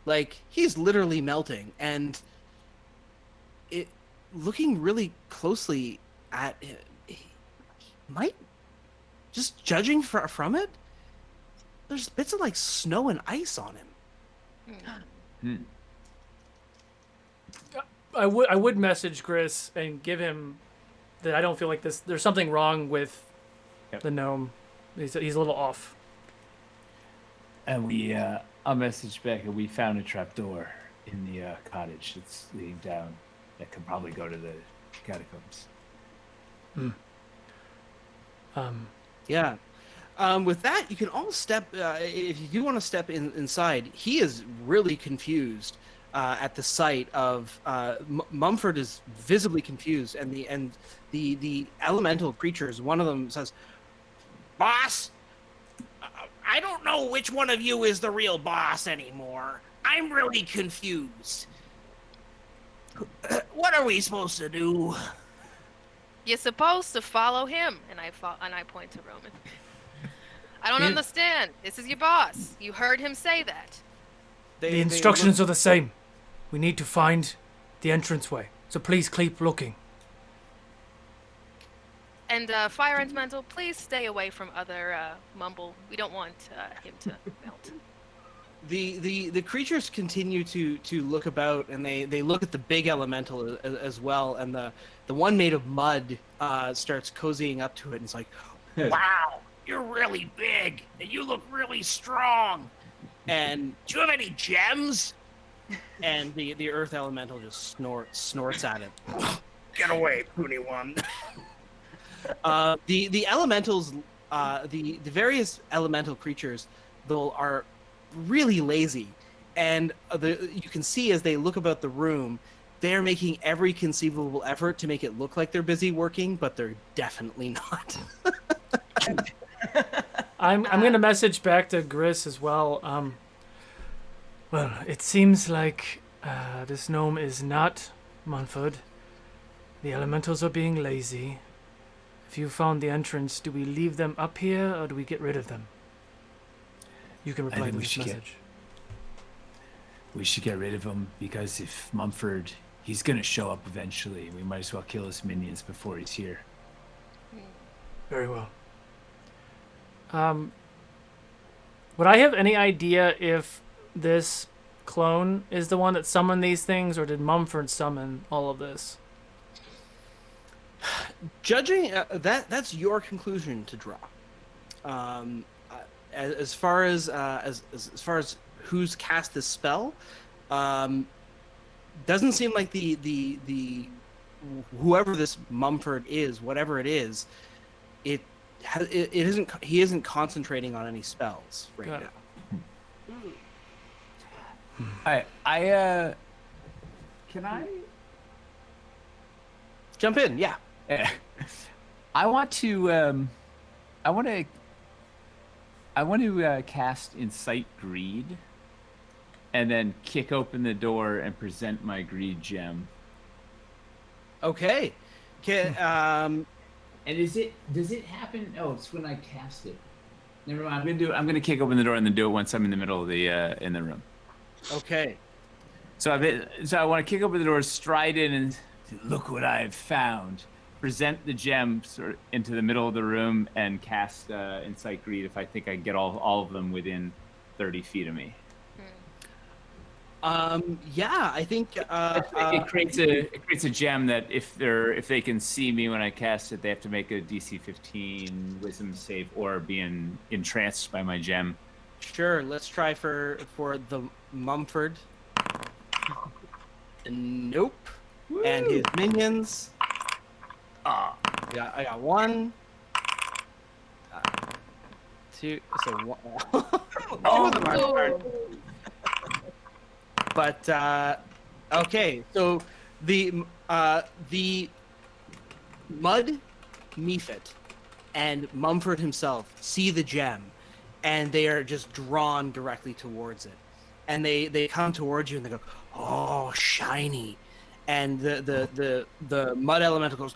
Like, he's literally melting, and looking really closely at it, he might, just judging from it, there's bits of like snow and ice on him. I would message Chris and give him that I don't feel like this. There's something wrong with the gnome. He's a little off. And I'll message back, and we found a trapdoor in the cottage that's leading down that could probably go to the catacombs. Yeah. With that, you can all step. If you do want to step inside, he is really confused at the sight of Mumford is visibly confused, and the elemental creatures. One of them says, "Boss, I don't know which one of you is the real boss anymore. I'm really confused. What are we supposed to do?" You're supposed to follow him, and I point to Roman. I don't understand. This is your boss. You heard him say that. The instructions are the same. We need to find the entranceway. So please keep looking. And Fire Elemental, please stay away from other mumble. We don't want him to melt. The creatures continue to look about, and they look at the big elemental as well, and the one made of mud starts cozying up to it, and it's like, wow, you're really big, and you look really strong. And do you have any gems? And the earth elemental just snorts at it. Get away, puny one. The elementals, the various elemental creatures, though, are really lazy, and you can see as they look about the room, they're making every conceivable effort to make it look like they're busy working, but they're definitely not. I'm going to message back to Gris as well. Well, it seems like this gnome is not Munford. The elementals are being lazy. If you found the entrance, do we leave them up here or do we get rid of them? You can reply to this message. We should get rid of him, because if Mumford, he's going to show up eventually. We might as well kill his minions before he's here. Very well. Would I have any idea if this clone is the one that summoned these things, or did Mumford summon all of this? Judging that's your conclusion to draw. As far as who's cast this spell, doesn't seem like the whoever this Mumford is, whatever it is, it isn't. He isn't concentrating on any spells right now. I can I jump in? Yeah. I want to cast Incite Greed, and then kick open the door and present my greed gem. Okay. And does it happen? Oh, it's when I cast it. Never mind. I'm gonna kick open the door and then do it once I'm in the middle of the in the room. Okay. So I want to kick open the door, stride in, and say, look what I've found. Present the gem sort of into the middle of the room and cast Incite Greed if I think I can get all of them within 30 feet of me. Yeah, I think it creates a gem that if they can see me when I cast it, they have to make a DC 15 Wisdom save or be entranced by my gem. Sure, let's try for the Mumford. Nope. Woo. And his minions. Yeah, I got one. Two. So one. Oh. But okay, so the Mud, Mephit, and Mumford himself see the gem, and they are just drawn directly towards it, and they come towards you and they go, "Oh, shiny," and the Mud Elemental goes,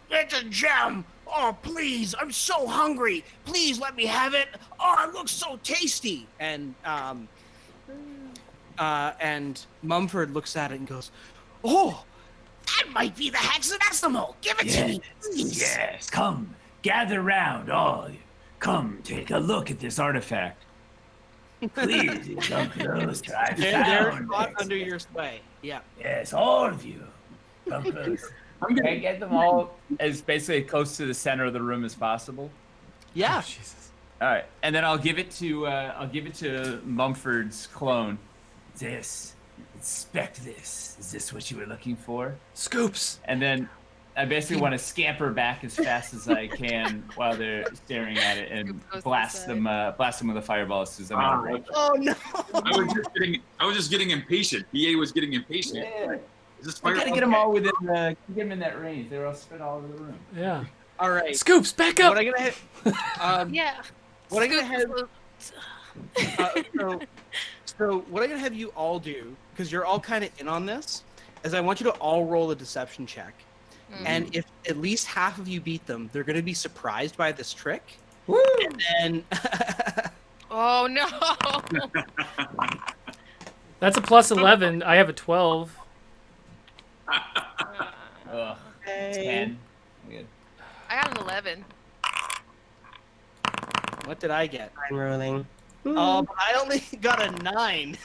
"It's a gem! Oh, please, I'm so hungry! Please let me have it! Oh, it looks so tasty!" And Mumford looks at it and goes, "Oh, that might be the hexadecimal. Give it to me, please." Yes, come, gather round, all. Come, take a look at this artifact. Please, come close. They're caught under your sway. Yeah. Yes, all of you. Come close. I'm gonna get them all as basically close to the center of the room as possible. Yeah. Oh, Jesus. All right, and then I'll give it to Mumford's clone. Inspect this. Is this what you were looking for? Scoops. And then I basically want to scamper back as fast as I can while they're staring at it and blast them with a fireball as soon as I'm out of range. Oh no! I was just getting impatient. BA was getting impatient. Yeah. Is this I gotta get them all within get them in that range. They're all spread all over the room. Yeah. All right. Scoops, back up. What I'm gonna have? Yeah. What I'm gonna have? So what I'm gonna have you all do, because you're all kind of in on this, is I want you to all roll a deception check, and at least half of you beat them, they're going to be surprised by this trick. Woo! And then Oh no! That's a plus 11. I have a 12. Ugh. Okay. 10. Good. I got an 11. what did I get? I'm rolling. I only got a 9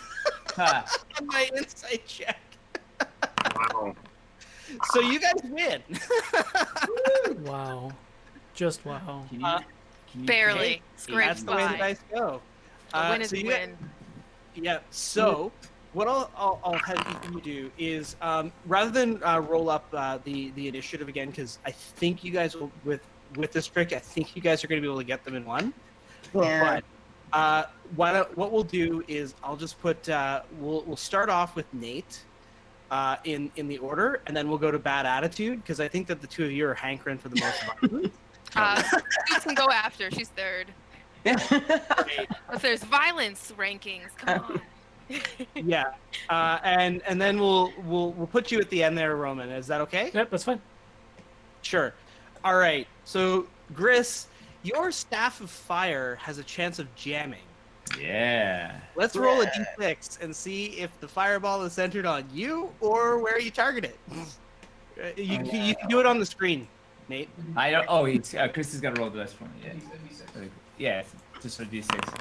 Ha. on my insight check. Wow. So you guys win. Wow. Just wow. Can Uh, can you Barely. Scraped That's the way the by. dice go. A win is so a you win. Yeah. So what I'll have you do is rather than roll up the initiative again, because I think you guys will with this trick, I think you guys are going to be able to get them in one. Yeah. But what we'll do is I'll just put we'll start off with Nate in the order, and then we'll go to bad attitude because I think that the two of you are hankering for the most violence. She can go after. She's third. If there's violence rankings, come on. Yeah, and then we'll put you at the end there, Roman. Is that okay? Yep, that's fine. Sure. All right. So, Gris, your staff of fire has a chance of jamming. Yeah. Let's roll a d6 and see if the fireball is centered on you or where you target it. You can do it on the screen, Nate. I don't. Oh, Chris is gonna roll the rest for me. Yeah. Yeah. Just for d6.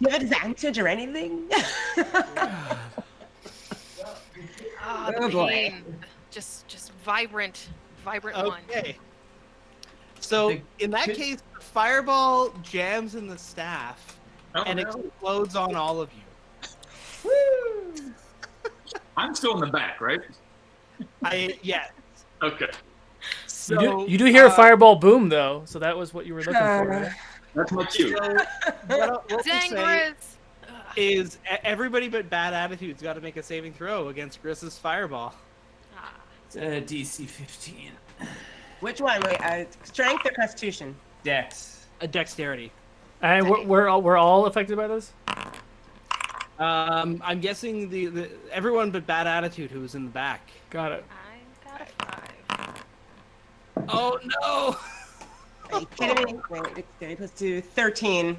You have advantage or anything? Ah, Oh, the boy. pain. Just vibrant one. Okay. So in that case, the fireball jams in the staff and explodes on all of you. I'm still in the back, right? Yeah. Okay. So You do hear a fireball boom though, so that was what you were looking for. Right? That's my cue. So what we'll Dang, say Grizz! is everybody but bad attitude's got to make a saving throw against Gris's fireball. Ah, It's a DC 15. Which one? Wait, strength or constitution? Dex. A dexterity. And we're all affected by this. I'm guessing the everyone but bad attitude who was in the back. Got it. I got a 5. Oh no! Are you kidding me? Wait, dexterity plus 2, 13.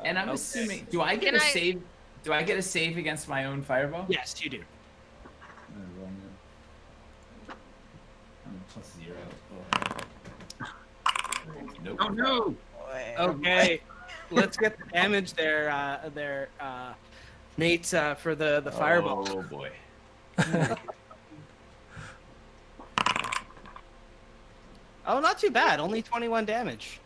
And I'm assuming. Do I get Can a I- save? Do I get a save against my own fireball? Yes, you do. I'm plus 0. Nope. Oh no! Okay, let's get the damage there, Nate, for the fireball. Oh boy. Oh, not too bad. Only 21 damage.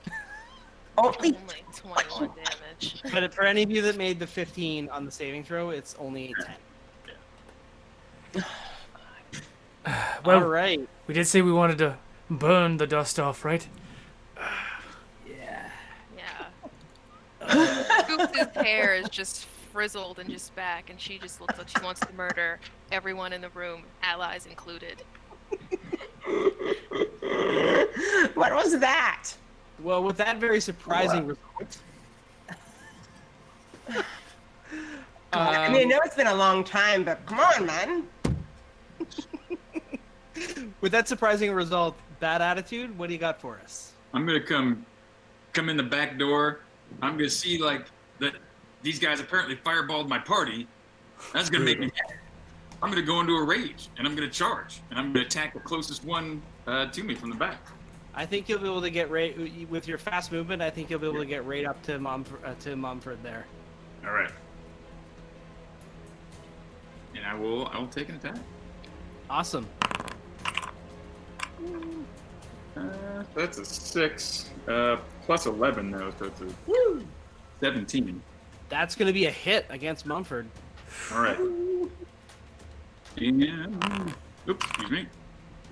Only. Only 21 damage. But for any of you that made the 15 on the saving throw, it's only 10. Well, All right. we did say we wanted to burn the dust off, right? Yeah. Yeah. Scoops' hair is just frizzled and just back, and she just looks like she wants to murder everyone in the room, allies included. What was that? Well, with that very surprising result. I mean, I know it's been a long time, but come on, man. With that surprising result, bad attitude, what do you got for us? I'm gonna come in the back door. I'm gonna see like that these guys apparently fireballed my party. That's gonna make me mad. I'm gonna go into a rage and I'm gonna charge and I'm gonna attack the closest one to me from the back. I think you'll be able to get right with your fast movement. I think you'll be able to get right up to Mumford there. All right. And I will take an attack. Awesome. That's a 6 plus 11 though, so it's a 17. That's going to be a hit against Mumford. All right. And oops, excuse me.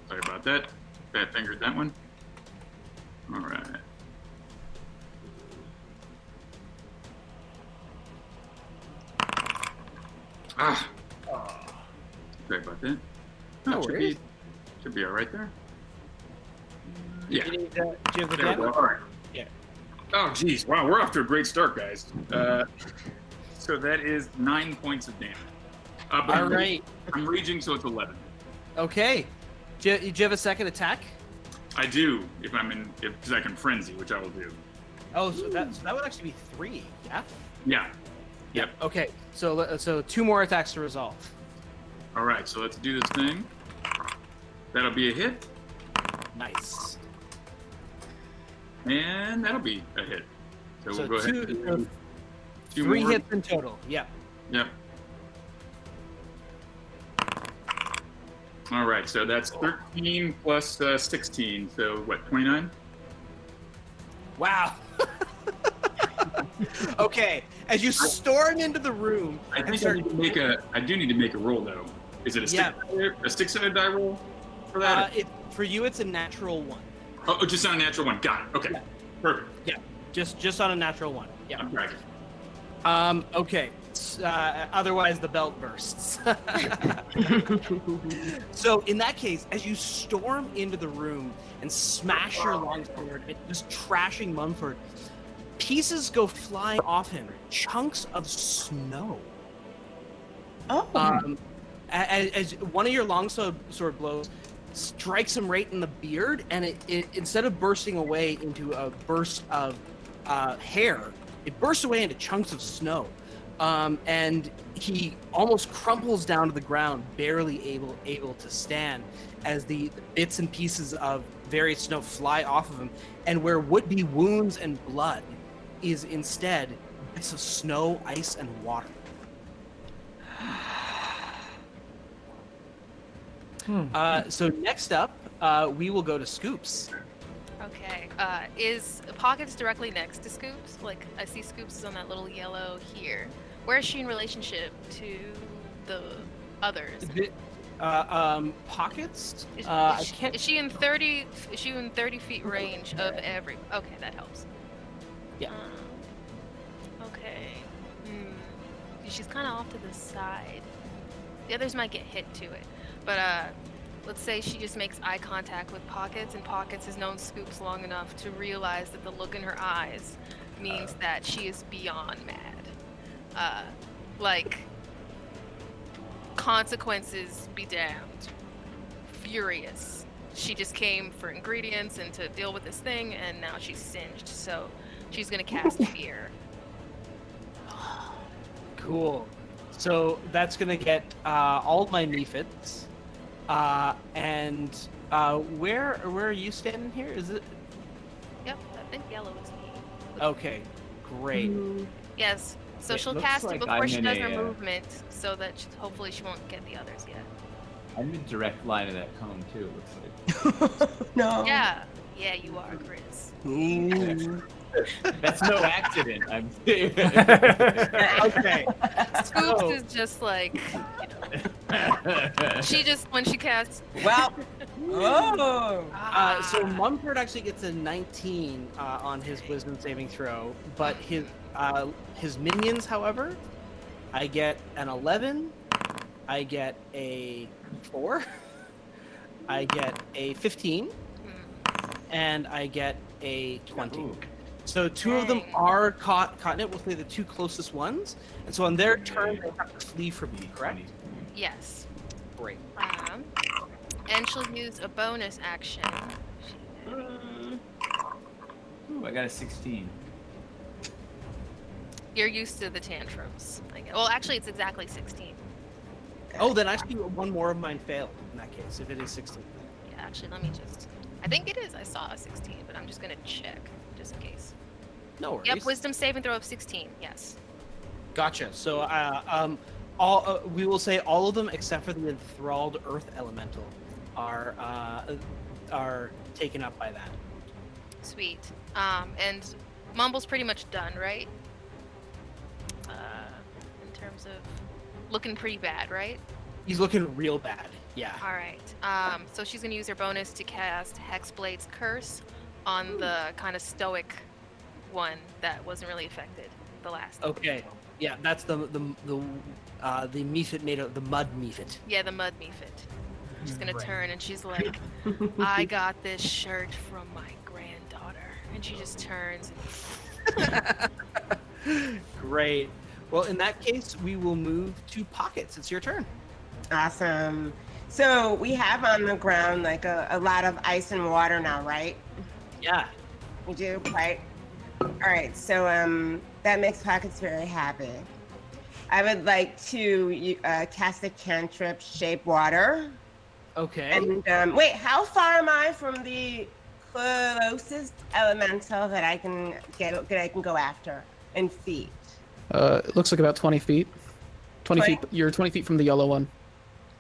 Sorry about that. Bad fingered that one. All right. Ah. Sorry about that. No Should worries. be all right there. Yeah. Do you have the There we go. damage? All right. Yeah. Oh, geez. Wow, we're off to a great start, guys. So that is 9 points of damage. But All right. I'm raging, so it's 11. Okay. Do you have a second attack? I do, because I can frenzy, which I will do. Oh, so that would actually be 3, yeah? Yeah. Yep. Okay, so 2 more attacks to resolve. All right, so let's do this thing. That'll be a hit, Nice. and that'll be a hit. So we'll go ahead and do 2 3 more. hits in total. Yeah. Yep. All right, so that's 13 plus 16, so what, 29? Wow. Okay, as you storm into the room, I think I do need to make a roll though. Is it a six-sided die roll for that? for you, it's a natural 1. Oh, just on a natural one. Got it. Okay. Yeah. Perfect. Yeah, just on a natural 1. Yeah. I'm tracking. Okay. Otherwise, the belt bursts. So, in that case, as you storm into the room and smash your longsword, just trashing Mumford, pieces go flying off him, chunks of snow. Oh. As one of your longsword blows strikes him right in the beard, and it instead of bursting away into a burst of hair, it bursts away into chunks of snow. And he almost crumples down to the ground, barely able to stand, as the bits and pieces of various snow fly off of him, and where would be wounds and blood is instead bits of snow, ice, and water. So next up, we will go to Scoops. Okay. Is Pockets directly next to Scoops? Like, I see Scoops is on that little yellow here. Where is she in relationship to the others? Pockets? I can't. Is she in 30 feet range of every? Okay, that helps. Yeah. Okay. She's kind of off to the side. The others might get hit to it, but let's say she just makes eye contact with Pockets, and Pockets has known Scoops long enough to realize that the look in her eyes means that she is beyond mad. Like, consequences be damned. Furious. She just came for ingredients and to deal with this thing, and now she's singed, so she's gonna cast fear. Cool. So that's gonna get all of my mephits. And where are you standing here? Is it? Yep, I think yellow is me. Okay, great. Yes. So It she'll looks cast like it before I'm she in does her a, movement, so that hopefully she won't get the others yet. I'm in direct line of that cone too, it looks like. No. Yeah, you are, Chris. That's no accident. I'm Okay. Scoops is just like, she just, when she casts, Well, Oh. so Mumford actually gets a 19 on his wisdom saving throw, but his minions, however, I get an 11, I get a 4, I get a 15, and I get a 20. Ooh. So 2 of them are caught in it. We'll say the 2 closest ones, and so on their turn they have to flee from you, correct? yes. Great. And she'll use a bonus action. Ooh, I got a 16. You're used to the tantrums. I guess. Well, actually, it's exactly 16. Oh, then actually one more of mine failed in that case, if it is 16. Yeah, actually, let me just. I think it is. I saw a 16, but I'm just gonna check just in case. No worries. Yep, wisdom saving throw of 16. Yes. Gotcha. So, we will say all of them except for the enthralled earth elemental are taken up by that. Sweet. And Mumble's pretty much done, right? In terms of looking pretty bad, right? He's looking real bad. Yeah. All right. So she's gonna use her bonus to cast Hexblade's Curse on the kind of stoic one that wasn't really affected the last. Okay. Yeah, that's the mephit made of the mud mephit. Yeah, the mud mephit. She's gonna turn and she's like, "I got this shirt from my granddaughter," and she just turns. Great. Well, in that case, we will move to Pockets. It's your turn. Awesome. So we have on the ground like a lot of ice and water now, right? Yeah. We do, right? All right. So that makes Pockets very happy. I would like to cast a cantrip, Shape Water. Okay. And wait, how far am I from the closest elemental that I can go after in feet? It looks like about 20 feet. 20 feet. You're 20 feet from the yellow one,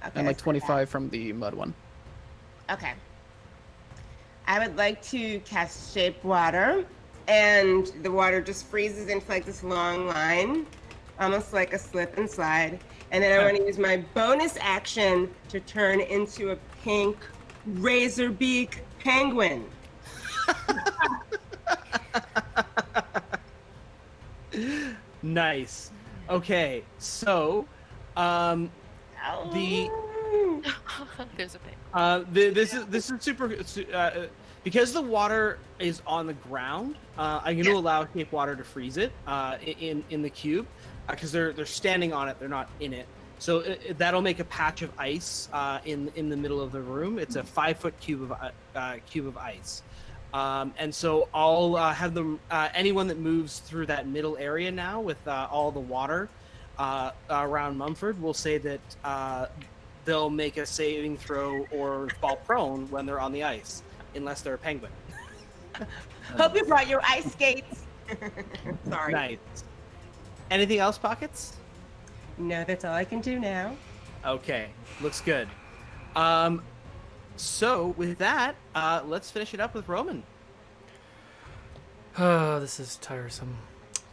Okay, and like that's not 25 from the mud one. bad. Okay. I would like to cast Shape Water, and the water just freezes into like this long line, almost like a slip and slide. And then I want to use my bonus action to turn into a pink razor beak penguin. Nice. Okay, so the There's a pig. this is super because the water is on the ground. I'm going to allow Cape Water to freeze it in the cube because they're standing on it. They're not in it. So that'll make a patch of ice in the middle of the room. It's a 5-foot cube of ice. And so I'll have them. Anyone that moves through that middle area now with all the water around Mumford will say that they'll make a saving throw or fall prone when they're on the ice, unless they're a penguin. Hope you brought your ice skates. Sorry. Nice. Anything else, Pockets? No, that's all I can do now. Okay, looks good. So with that, let's finish it up with Roman. Oh, this is tiresome.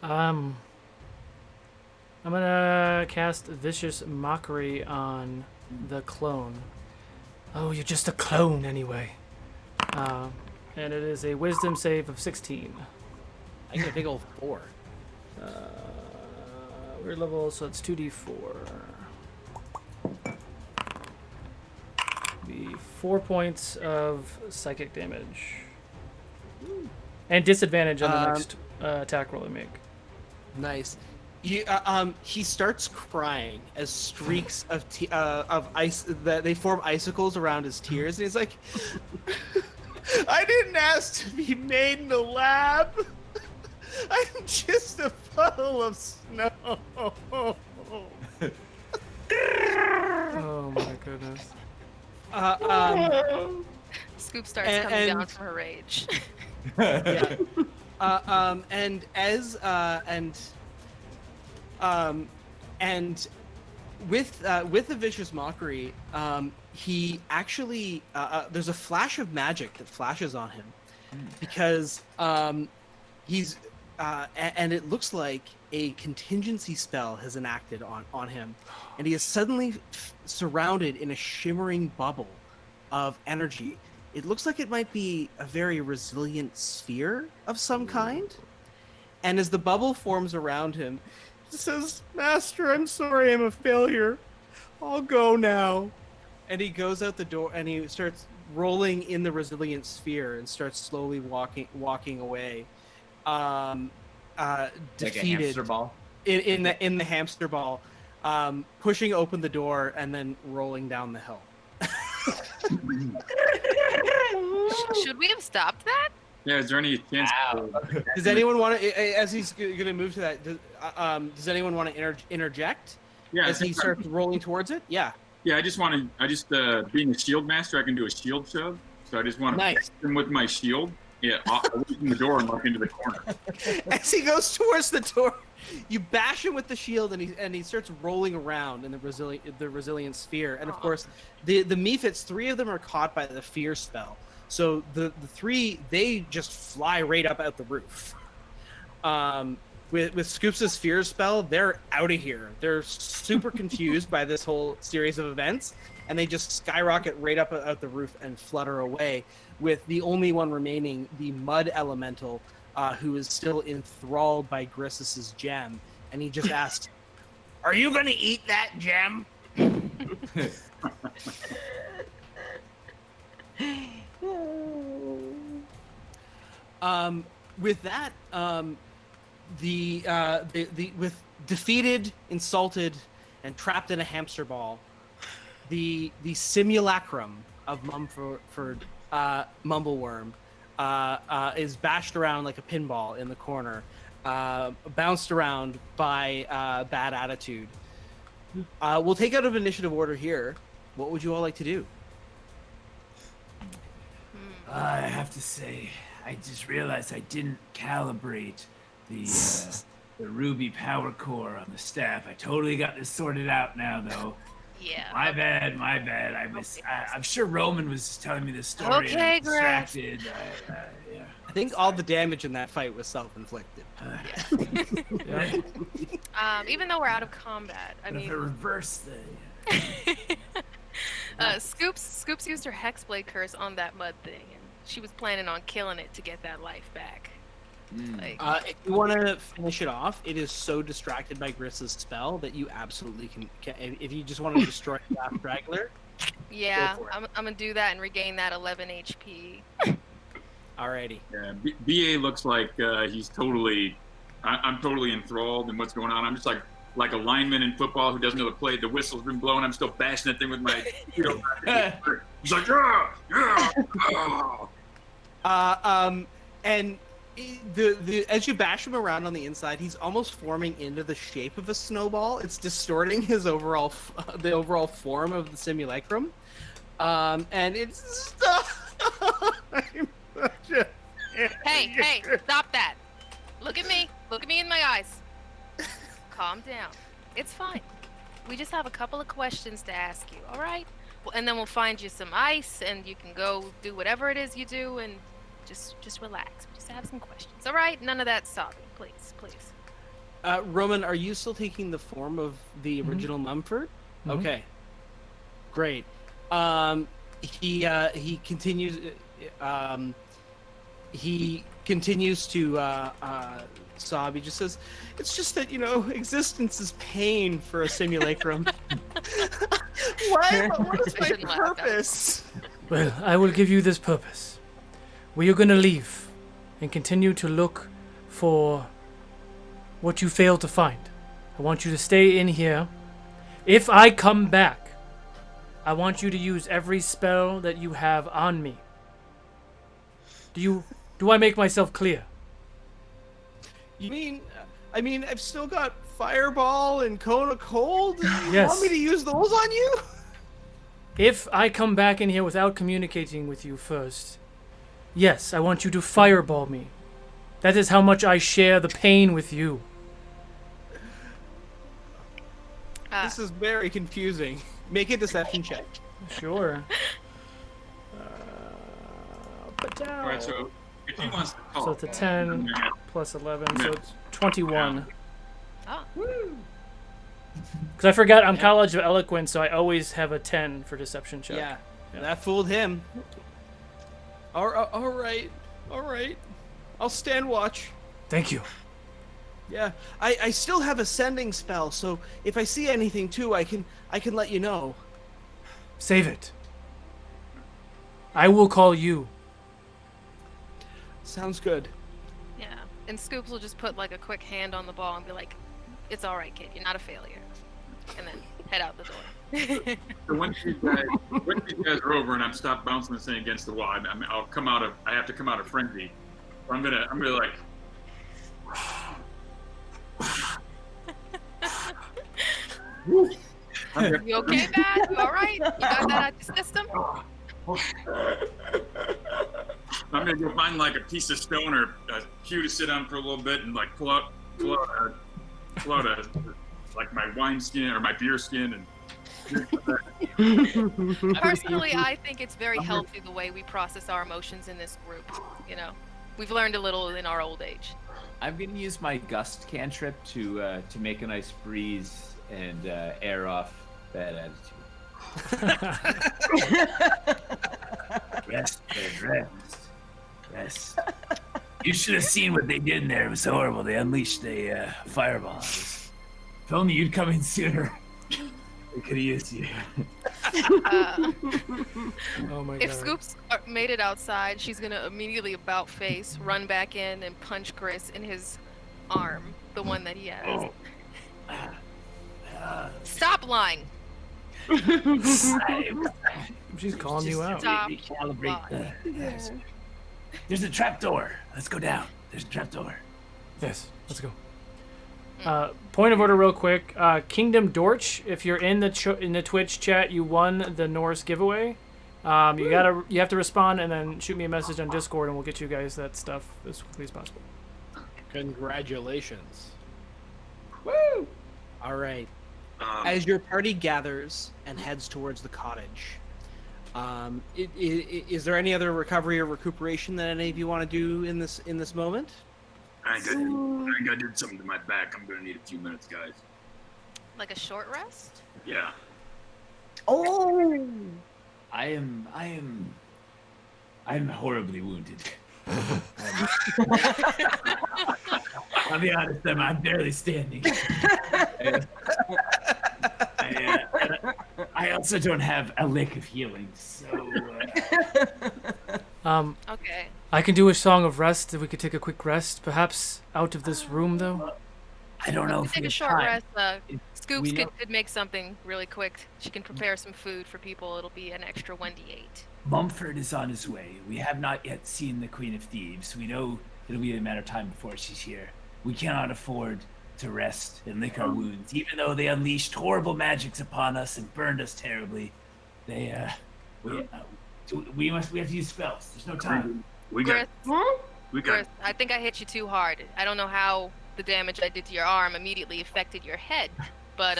I'm gonna cast Vicious Mockery on the clone. Oh, you're just a clone anyway. And it is a Wisdom save of 16. I get a big old 4. Weird level, so it's 2d4. Be 4 points of psychic damage. And disadvantage on the next attack roll I make. Nice. He starts crying as streaks of ice that they form icicles around his tears, and he's like, "I didn't ask to be made in the lab. I'm just a puddle of snow." Oh my goodness. Scoop starts coming down from her rage. Yeah. And with the Vicious Mockery, he actually there's a flash of magic that flashes on him because he's and it looks like a contingency spell has enacted on him, and he is suddenly surrounded in a shimmering bubble of energy. It looks like it might be a very resilient sphere of some kind. And as the bubble forms around him, he says, "Master, I'm sorry I'm a failure. I'll go now." And he goes out the door and he starts rolling in the resilient sphere and starts slowly walking away. Defeated. Like a hamster ball. In the hamster ball, pushing open the door and then rolling down the hill. Should we have stopped that? Yeah, is there any chance? Does anyone want to, as he's going to move to that, does anyone want to interject? Yeah, as he starts rolling towards it? Yeah. Yeah, I just being a shield master, I can do a shield shove. So I just want to Nice. him with my shield. Yeah, away from the door and walk into the corner. As he goes towards the door, you bash him with the shield, and he starts rolling around in the resilient sphere. And of course, the Mephits, 3 of them are caught by the fear spell. So the 3, they just fly right up out the roof. With Scoops' fear spell, they're out of here. They're super confused by this whole series of events, and they just skyrocket right up out the roof and flutter away, with the only one remaining, the mud elemental, who is still enthralled by Grissus's gem. And he just asks, "Are you going to eat that gem?" With that, with defeated, insulted, and trapped in a hamster ball, the simulacrum of Mumbleworm is bashed around like a pinball in the corner, bounced around by bad attitude. We'll take out of initiative order here. What would you all like to do? I have to say, I just realized I didn't calibrate the ruby power core on the staff. I totally got this sorted out now, though. Yeah. My bad. I'm sure Roman was telling me this story. Okay, I was distracted. Yeah. I think all the damage in that fight was self-inflicted. Even though we're out of combat, I But if mean, I reverse Scoops used her Hexblade curse on that mud thing, and she was planning on killing it to get that life back. Like, If you want to finish it off, it is so distracted by Griss's spell that you absolutely can. If you just want to destroy the last straggler, yeah, go for it. I'm gonna do that and regain that 11 HP. Alrighty. Yeah, BA looks like he's totally. I'm totally enthralled in what's going on. I'm just like a lineman in football who doesn't know the play. The whistle's been blowing. I'm still bashing that thing with my. He's like, And the as you bash him around on the inside, he's almost forming into the shape of a snowball. It's distorting his overall the overall form of the simulacrum, and it's. Hey, stop that! Look at me in my eyes. Calm down. It's fine. We just have a couple of questions to ask you, all right? Well, and then we'll find you some ice, and you can go do whatever it is you do, and just relax. We just have some questions, all right? None of that sobbing, please. Roman, are you still taking the form of the original Mumford? Mhm. Okay, great. He continues. He continues to sob. He just says, "It's just that existence is pain for a simulacrum. What is I my shouldn't laugh, that was purpose?" Well, I will give you this purpose. We are gonna leave and continue to look for what you failed to find. I want you to stay in here. If I come back, I want you to use every spell that you have on me. Do I make myself clear? You mean? I mean, I've still got Fireball and Cone of Cold. You Yes. want me to use those on you? If I come back in here without communicating with you first, yes, I want you to fireball me. That is how much I share the pain with you. This is very confusing. Make a deception check. Sure. all right, so if he wants to call, So it's a 10 plus 11, so it's 21. Oh, Because I forgot I'm College of Eloquence, so I always have a 10 for deception check. Yeah, that fooled him. All right. I'll stand watch. Thank you. Yeah, I still have ascending spell, so if I see anything too, I can let you know. Save it. I will call you. Sounds good. yeah. And Scoops will just put like a quick hand on the ball and be like, "It's all right, kid. You're not a failure." And then head out the door. So once these guys are over and I'm stopped bouncing this thing against the wall, I'll come out of. I have to come out of frenzy. Or I'm gonna like. You okay, Bad? You all right? You got that out your system? I'm gonna go find like a piece of stone or a pew to sit on for a little bit and like pull out like my wine skin or my beer skin and. Personally, I think it's very healthy the way we process our emotions in this group. You know, we've learned a little in our old age. I'm gonna use my gust cantrip to make a nice breeze and air off bad attitude. Rest. You should have seen what they did in there. It was horrible. They unleashed a fireball. If only you'd come in sooner. We could have used you. Oh my god. If Scoops made it outside, she's gonna immediately about face, run back in, and punch Chris in his arm, the one that he has. Oh. Stop lying. She's calling you out. Stop Recalibrate lying. There's a trapdoor. Let's go down. There's a trapdoor. Yes, let's go. Point of order, real quick. Kingdom Dorch, if you're in the Twitch chat, you won the Norse giveaway. You have to respond and then shoot me a message on Discord, and we'll get you guys that stuff as quickly as possible. Congratulations. Woo! All right. As your party gathers and heads towards the cottage, is there any other recovery or recuperation that any of you want to do in this moment? I think I did something to my back. I'm gonna need a few minutes, guys. Like a short rest? Yeah. Oh. I'm horribly wounded. I'll be honest, I'm barely standing. I also don't have a lick of healing, so. Okay. I can do a song of rest. If we could take a quick rest, perhaps out of this room, though. I don't know if Take we a have short time. rest. Scoops we know- could make something really quick. She can prepare some food for people. It'll be an extra 1d8. Mumford is on his way. We have not yet seen the Queen of Thieves. We know it'll be a matter of time before she's here. We cannot afford to rest and lick our wounds, even though they unleashed horrible magics upon us and burned us terribly. We have to use spells. There's no time. We got. Chris, I think I hit you too hard. I don't know how the damage I did to your arm immediately affected your head, but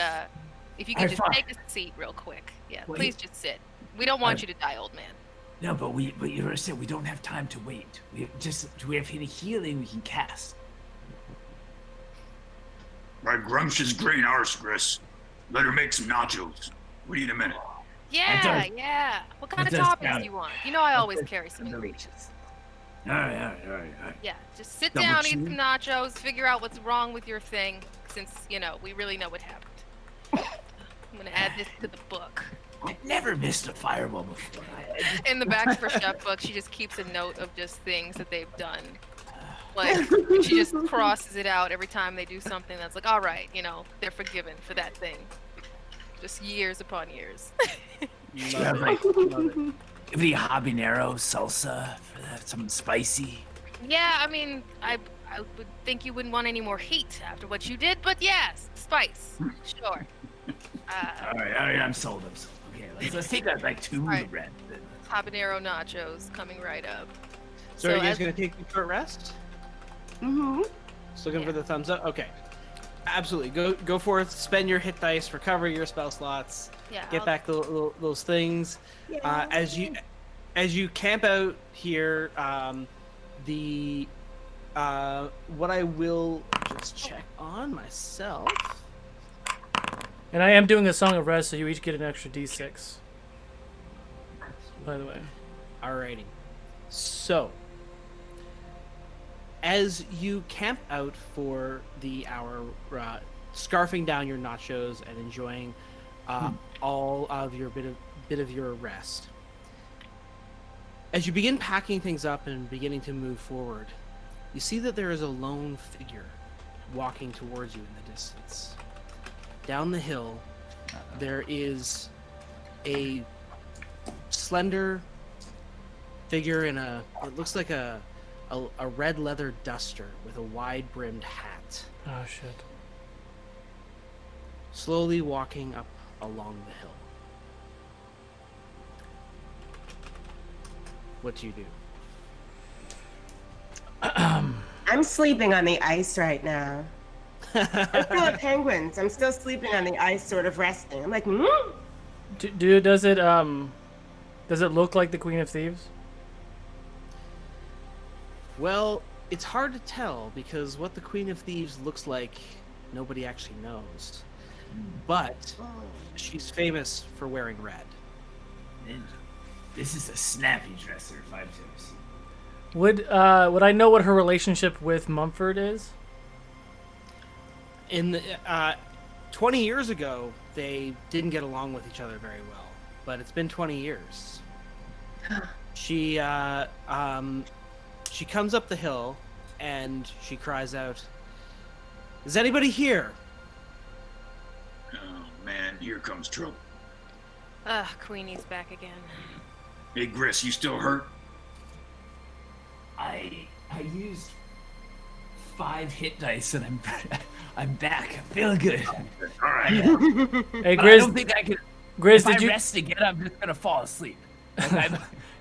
if you could just take a seat real quick. Yeah, Well, please just sit. We don't want you to die, old man. No, but you understand, we don't have time to wait. Do we have any healing we can cast? My Grumptious green arse, Chris. Let her make some nachos. We need a minute. Yeah. What kind of toppings do you want? You know I always carry some ingredients. All right. Yeah, just sit down, eat some nachos, figure out what's wrong with your thing, since, we really know what happened. I'm gonna add this to the book. I never missed a fireball before. In the back of her chef book, she just keeps a note of just things that they've done. Like, she just crosses it out every time they do something that's like, all right, they're forgiven for that thing. Just years upon years. Love it. Any habanero salsa for that? Something spicy? Yeah, I mean, I would think you wouldn't want any more heat after what you did, but yes, spice. Sure. All right, I'm sold. Okay, let's take that back to the red. Habanero nachos coming right up. So are you guys going to take a short rest? Mm-hmm. Just looking for the thumbs up? Okay. Absolutely. Go forth, spend your hit dice, recover your spell slots, get back those things. Yeah. As you camp out here, what I will just check on myself. And I am doing a song of rest, so you each get an extra d6. By the way. Alrighty. So, as you camp out for the hour, scarfing down your nachos and enjoying all of your bit of your rest, as you begin packing things up and beginning to move forward, you see that there is a lone figure walking towards you in the distance. Down the hill, there is a slender figure in it looks like a red leather duster with a wide-brimmed hat. Oh, shit. Slowly walking up along the hill. What do you do? I'm sleeping on the ice right now. I'm still at Penguins. I'm still sleeping on the ice, sort of resting. I'm like, Does it look like the Queen of Thieves? Well, it's hard to tell because what the Queen of Thieves looks like, nobody actually knows. But she's famous for wearing red. This is a snappy dresser if I've ever seen. Would I know what her relationship with Mumford is? In the 20 years ago, they didn't get along with each other very well, but it's been 20 years. She comes up the hill and she cries out, Is anybody here? Oh man, here comes trouble. Ugh, Queenie's back again. Hey, Gris, you still hurt? I used 5 hit dice and I'm back. I'm feeling good. All right. Hey, But I Grizz. don't think I can. Grizz, If I did you rest again, I'm just gonna fall asleep. Like,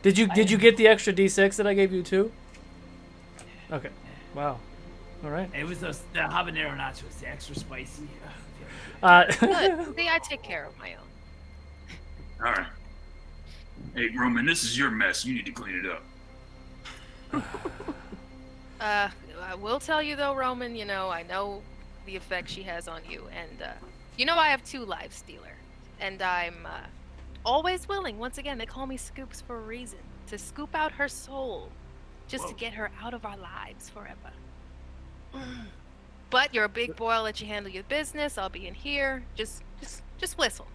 did you get the extra D6 that I gave you too? Okay. Wow. All right. It was the habanero nachos, the extra spicy. Good. See, I take care of my own. All right. Hey, Roman, this is your mess. You need to clean it up. I will tell you though, Roman, you know, I know the effect she has on you, and you know I have 2 lives, Stealer, and I'm always willing. Once again, they call me Scoops for a reason, to scoop out her soul, just to get her out of our lives forever. But you're a big boy. I'll let you handle your business. I'll be in here. Just whistle.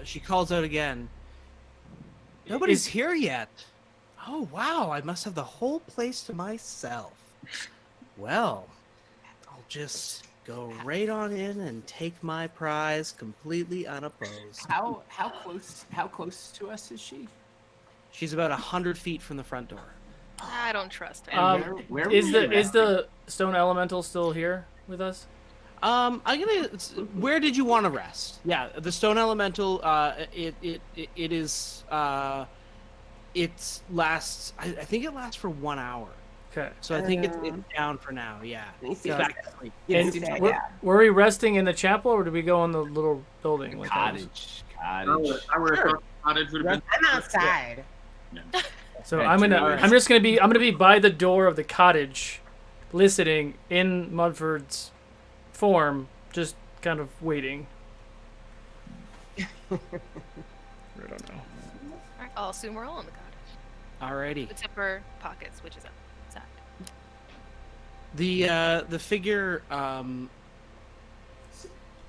She calls out again. Nobody's here yet. Oh wow, I must have the whole place to myself. Well, I'll just go right on in and take my prize completely unopposed. How close to us is she? She's about 100 feet from the front door. I don't trust her. Where Is were you the at? stone elemental still here with us? I'm gonna. Where did you want to rest? Yeah, the stone elemental. It is. It lasts. I think it lasts for 1 hour. Okay. So I think it's down for now. Yeah. Let me see. Back to sleep. And were we resting in the chapel, or did we go in the little building? Like that? Cottage. I would have thought cottage would have been. I'm outside. So Okay, I'm 2 gonna. hours. I'm just gonna be. I'm gonna be by the door of the cottage, listening in Mudford's form, just kind of waiting. I don't know. Alright, I'll assume we're all in the cottage, Alrighty. except for Pockets, which is outside. The figure,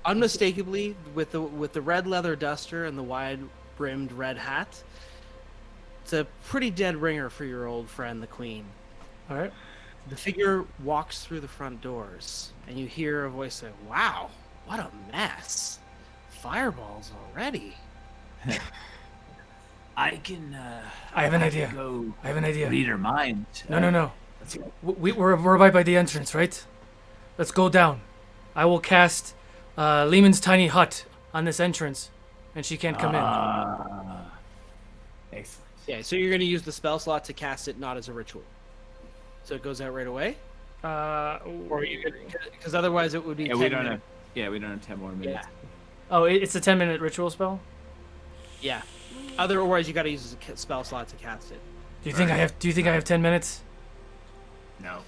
unmistakably with the red leather duster and the wide-brimmed red hat, it's a pretty dead ringer for your old friend, the Queen. All right. The figure walks through the front doors, and you hear a voice say, "Wow, what a mess! Fireballs already." I can. I have an I idea. can Go I have an idea. read her mind. No. Let's go. We're right by the entrance, right? Let's go down. I will cast Lehman's tiny hut on this entrance, and she can't come in. Excellent. Yeah, so you're going to use the spell slot to cast it, not as a ritual. So it goes out right away, or you because otherwise it would be. Yeah, 10 we don't have. minutes. Yeah, we don't have 10 more minutes. Oh, it's a 10-minute ritual spell. Yeah. Otherwise, you got to use a spell slot to cast it. Do you think I have? Do you think I have 10 minutes? No.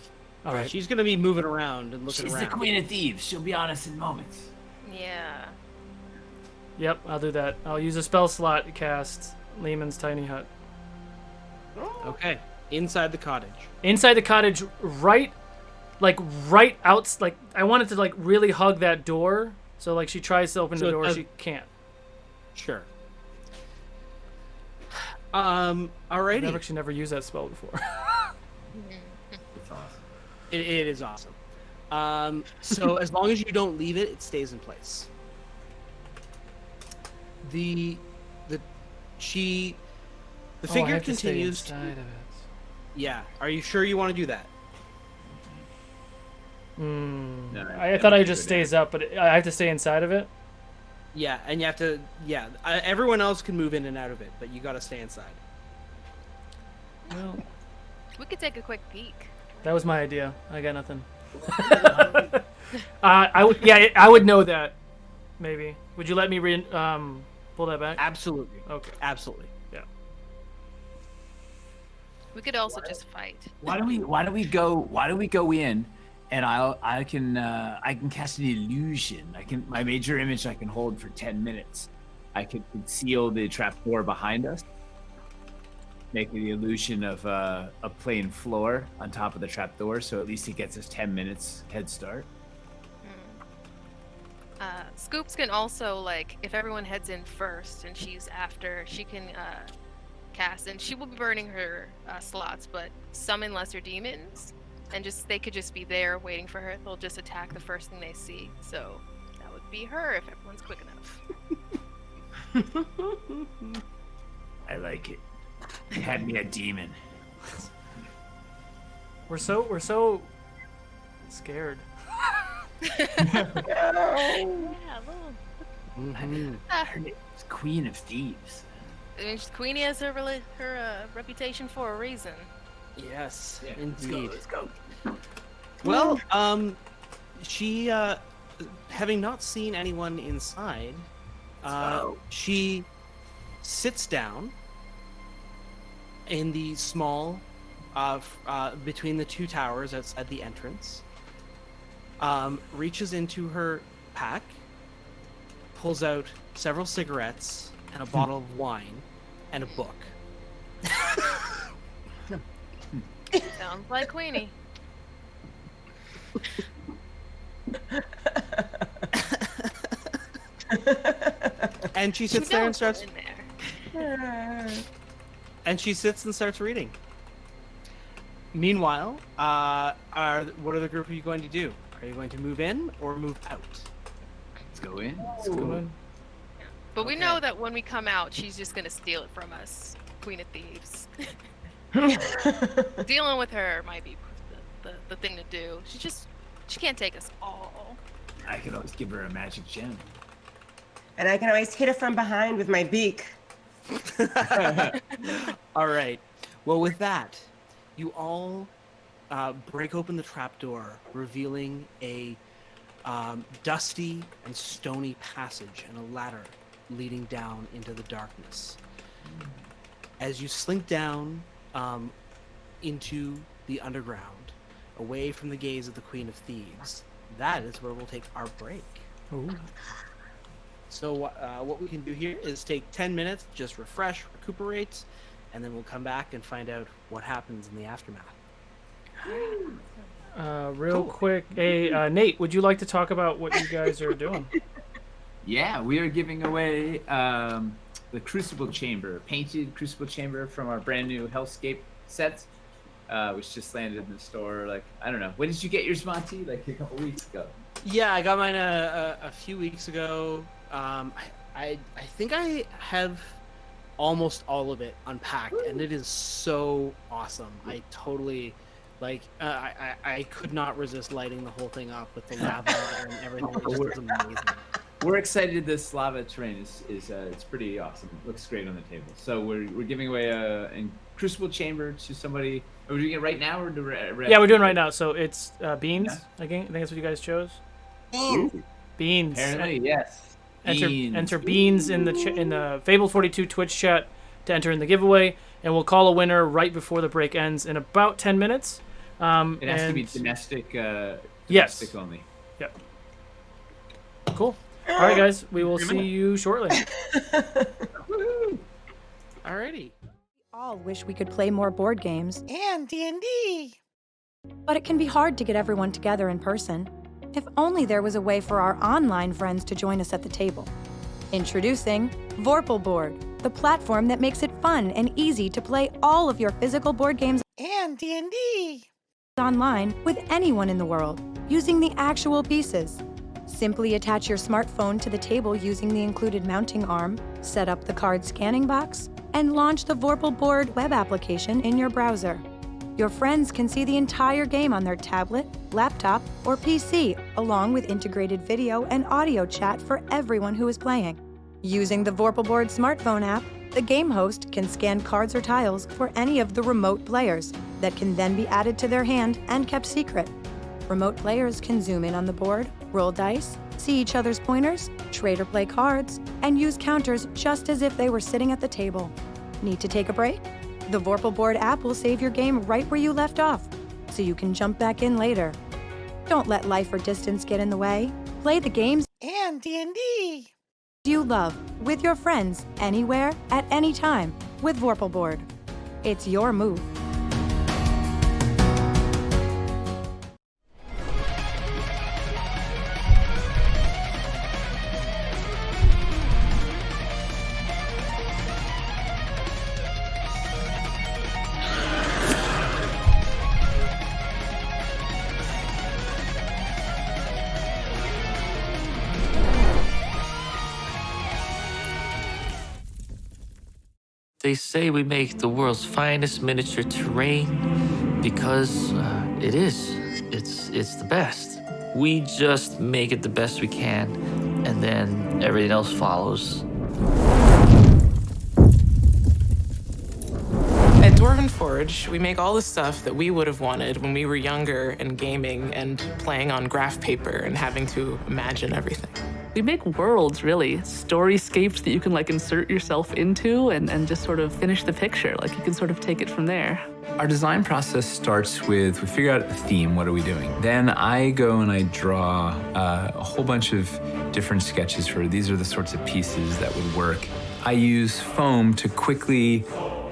All right. She's going to be moving around and looking She's around. the queen of thieves. She'll be on us in moments. Yeah. Yep, I'll do that. I'll use a spell slot to cast Lehman's tiny hut. Okay. Inside the cottage. Inside the cottage, right out. Like I want it to like really hug that door. So like she tries to open So the it door, does- she can't. Sure. Alrighty. I've actually never used that spell before. It's awesome. It is awesome. So as long as you don't leave it, it stays in place. The figure continues to. Inside of it. Yeah. Are you sure you want to do that? No, I thought it just stays up, but I have to stay inside of it. Yeah, and you have to. Yeah, everyone else can move in and out of it, but you got to stay inside. Well, We could take a quick peek. that was my idea. I got nothing. I would know that. Maybe. Would you let me pull that back? Absolutely. Okay. Absolutely. Yeah. We could also just fight. Why don't we go in, and I can cast an illusion. My major image I can hold for 10 minutes. I can conceal the trapdoor behind us, make the illusion of a plain floor on top of the trapdoor, so at least it gets us 10 minutes head start. Scoops can also, like, if everyone heads in first and she's after, she can cast, and she will be burning her slots, but summon lesser demons. and they could just be there waiting for her. They'll just attack the first thing they see. So that would be her if everyone's quick enough. I like it. Had me a demon. We're so scared. Yeah, Her name is Queen of Thieves. I mean, Queenie has her reputation for a reason. Yes, Yeah, indeed. Let's go. Well, she, having not seen anyone inside, she sits down in the small, between the two towers outside the entrance, reaches into her pack, pulls out several cigarettes and a bottle of wine and a book. Sounds like Queenie. And she sits there and starts. In there. And she sits and starts reading. Meanwhile, what are the group of you going to do? Are you going to move in or move out? Let's go in. Let's go in. But we know that when we come out, she's just gonna steal it from us. Queen of Thieves. Dealing with her might be the thing to do. She can't take us all. I could always give her a magic gem. And I can always hit it from behind with my beak. All right. Well, with that, you all break open the trapdoor, revealing a dusty and stony passage and a ladder leading down into the darkness. As you slink down into the underground, away from the gaze of the Queen of Thieves, that is where we'll take our break. Ooh. So what we can do here is take 10 minutes, just refresh, recuperate, and then we'll come back and find out what happens in the aftermath. Real quick, Nate, would you like to talk about what you guys are doing? Yeah, we are giving away the Crucible Chamber, painted Crucible Chamber from our brand new Hellscape set, which just landed in the store. Like, I don't know. When did you get yours, Monty? Like a couple weeks ago. Yeah, I got mine a few weeks ago. I think I have almost all of it unpacked, and it is so awesome. I totally I could not resist lighting the whole thing up with the lava and everything. It just was amazing. We're excited. This lava terrain is it's pretty awesome. It looks great on the table. So we're giving away a Crucible Chamber to somebody. Are we doing it right now or Yeah, we're doing it right now. So it's beans. I think that's what you guys chose. Ooh. Beans. Apparently, yes. Enter beans in the Fable 42 Twitch chat to enter in the giveaway, and we'll call a winner right before the break ends in about 10 minutes. It has to be domestic. Yes. Domestic only. Yep. Cool. All right, guys. We will see you shortly. Alrighty. All wish we could play more board games and D&D. But it can be hard to get everyone together in person. If only there was a way for our online friends to join us at the table. Introducing Vorpal Board, the platform that makes it fun and easy to play all of your physical board games and D&D online with anyone in the world, using the actual pieces. Simply attach your smartphone to the table using the included mounting arm, set up the card scanning box, and launch the Vorpal Board web application in your browser. Your friends can see the entire game on their tablet, laptop, or PC, along with integrated video and audio chat for everyone who is playing. Using the Vorpal Board smartphone app, the game host can scan cards or tiles for any of the remote players that can then be added to their hand and kept secret. Remote players can zoom in on the board, roll dice, see each other's pointers, trade or play cards, and use counters just as if they were sitting at the table. Need to take a break? The Vorpal Board app will save your game right where you left off, so you can jump back in later. Don't let life or distance get in the way. Play the games and D&D you love with your friends anywhere at any time with Vorpal Board. It's your move. They say we make the world's finest miniature terrain because it is. It's the best. We just make it the best we can, and then everything else follows. At Dwarven Forge, we make all the stuff that we would have wanted when we were younger and gaming and playing on graph paper and having to imagine everything. We make worlds, really, storyscapes that you can like insert yourself into and just sort of finish the picture. Like you can sort of take it from there. Our design process starts with, we figure out a theme, what are we doing? Then I go and I draw a whole bunch of different sketches for, these are the sorts of pieces that would work. I use foam to quickly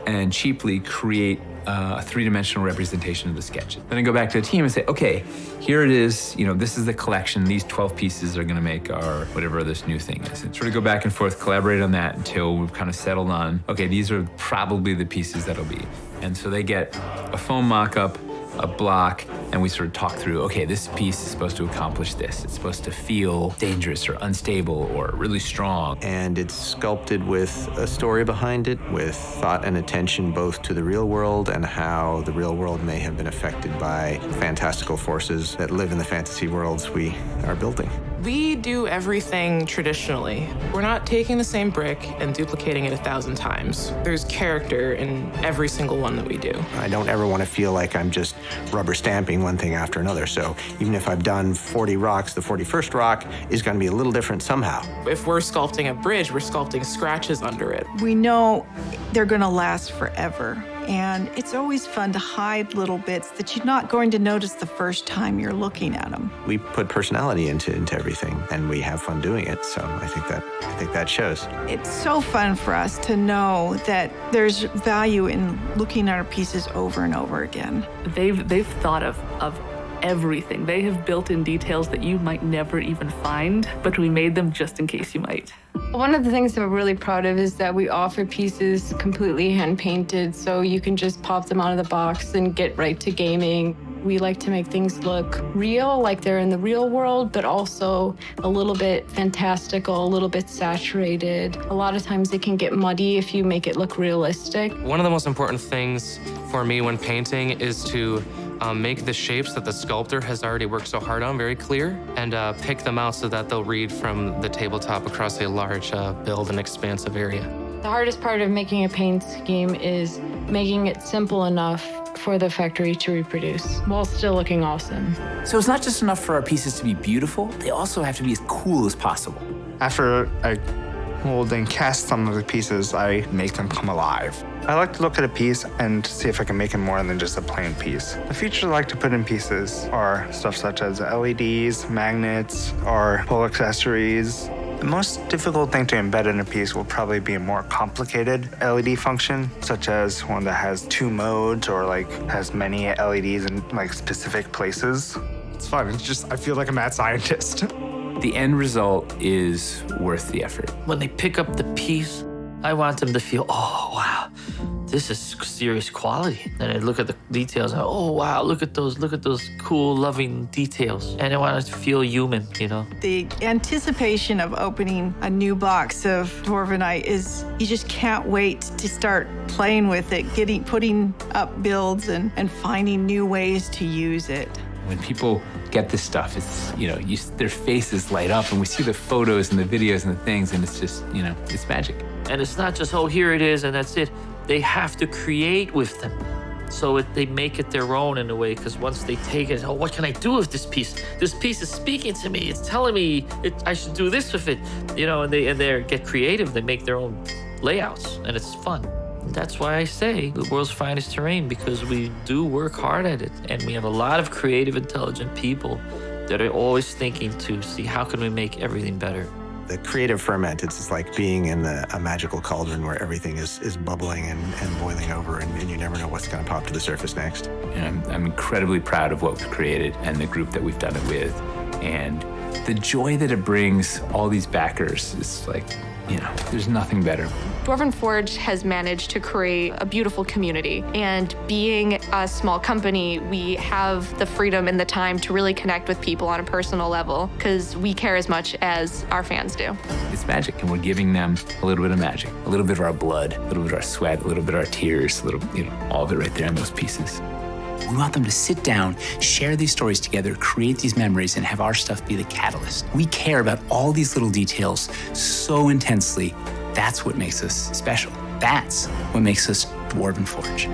and cheaply create a three-dimensional representation of the sketch. Then I go back to the team and say, okay, here it is, this is the collection, these 12 pieces are gonna make our whatever this new thing is. And sort of go back and forth, collaborate on that until we've kind of settled on, okay, these are probably the pieces that'll be. And so they get a foam mock-up, a block, and we sort of talk through, okay, this piece is supposed to accomplish this. It's supposed to feel dangerous or unstable or really strong. And it's sculpted with a story behind it, with thought and attention both to the real world and how the real world may have been affected by fantastical forces that live in the fantasy worlds we are building. We do everything traditionally. We're not taking the same brick and duplicating it 1,000 times. There's character in every single one that we do. I don't ever want to feel like I'm just rubber stamping one thing after another. So even if I've done 40 rocks, the 41st rock is going to be a little different somehow. If we're sculpting a bridge, we're sculpting scratches under it. We know they're going to last forever. And it's always fun to hide little bits that you're not going to notice the first time you're looking at them. We put personality into everything, and we have fun doing it. So I think that shows. It's so fun for us to know that there's value in looking at our pieces over and over again. They've thought of everything. They have built in details that you might never even find, but we made them just in case you might. One of the things that we're really proud of is that we offer pieces completely hand-painted, so you can just pop them out of the box and get right to gaming. We like to make things look real, like they're in the real world, but also a little bit fantastical, a little bit saturated. A lot of times it can get muddy if you make it look realistic. One of the most important things for me when painting is to make the shapes that the sculptor has already worked so hard on very clear and pick them out so that they'll read from the tabletop across a large build and expansive area. The hardest part of making a paint scheme is making it simple enough for the factory to reproduce while still looking awesome. So it's not just enough for our pieces to be beautiful, they also have to be as cool as possible. After I mold and cast some of the pieces, I make them come alive. I like to look at a piece and see if I can make it more than just a plain piece. The features I like to put in pieces are stuff such as LEDs, magnets, or pull accessories. The most difficult thing to embed in a piece will probably be a more complicated LED function, such as one that has 2 modes or has many LEDs in specific places. It's fun. It's just, I feel like a mad scientist. The end result is worth the effort. When they pick up the piece, I want them to feel, oh, wow, this is serious quality. And I look at the details, and oh, wow, look at those cool, loving details. And I want it to feel human, The anticipation of opening a new box of Dwarvenite is, you just can't wait to start playing with it, putting up builds and finding new ways to use it. When people get this stuff, it's, their faces light up, and we see the photos and the videos and the things, and it's just, it's magic. And it's not just, oh, here it is, and that's it. They have to create with them. So they make it their own in a way, because once they take it, oh, what can I do with this piece? This piece is speaking to me. It's telling me I should do this with it. And they get creative. They make their own layouts, and it's fun. That's why I say the world's finest terrain, because we do work hard at it, and we have a lot of creative, intelligent people that are always thinking to see how can we make everything better. The creative ferment, it's just like being in a magical cauldron where everything is bubbling and boiling over, and you never know what's going to pop to the surface next. I'm incredibly proud of what we've created and the group that we've done it with, and the joy that it brings all these backers is there's nothing better. Dwarven Forge has managed to create a beautiful community. And being a small company, we have the freedom and the time to really connect with people on a personal level because we care as much as our fans do. It's magic, and we're giving them a little bit of magic, a little bit of our blood, a little bit of our sweat, a little bit of our tears, a little, all of it right there in those pieces. We want them to sit down, share these stories together, create these memories, and have our stuff be the catalyst. We care about all these little details so intensely. That's what makes us special. That's what makes us Dwarven Forge.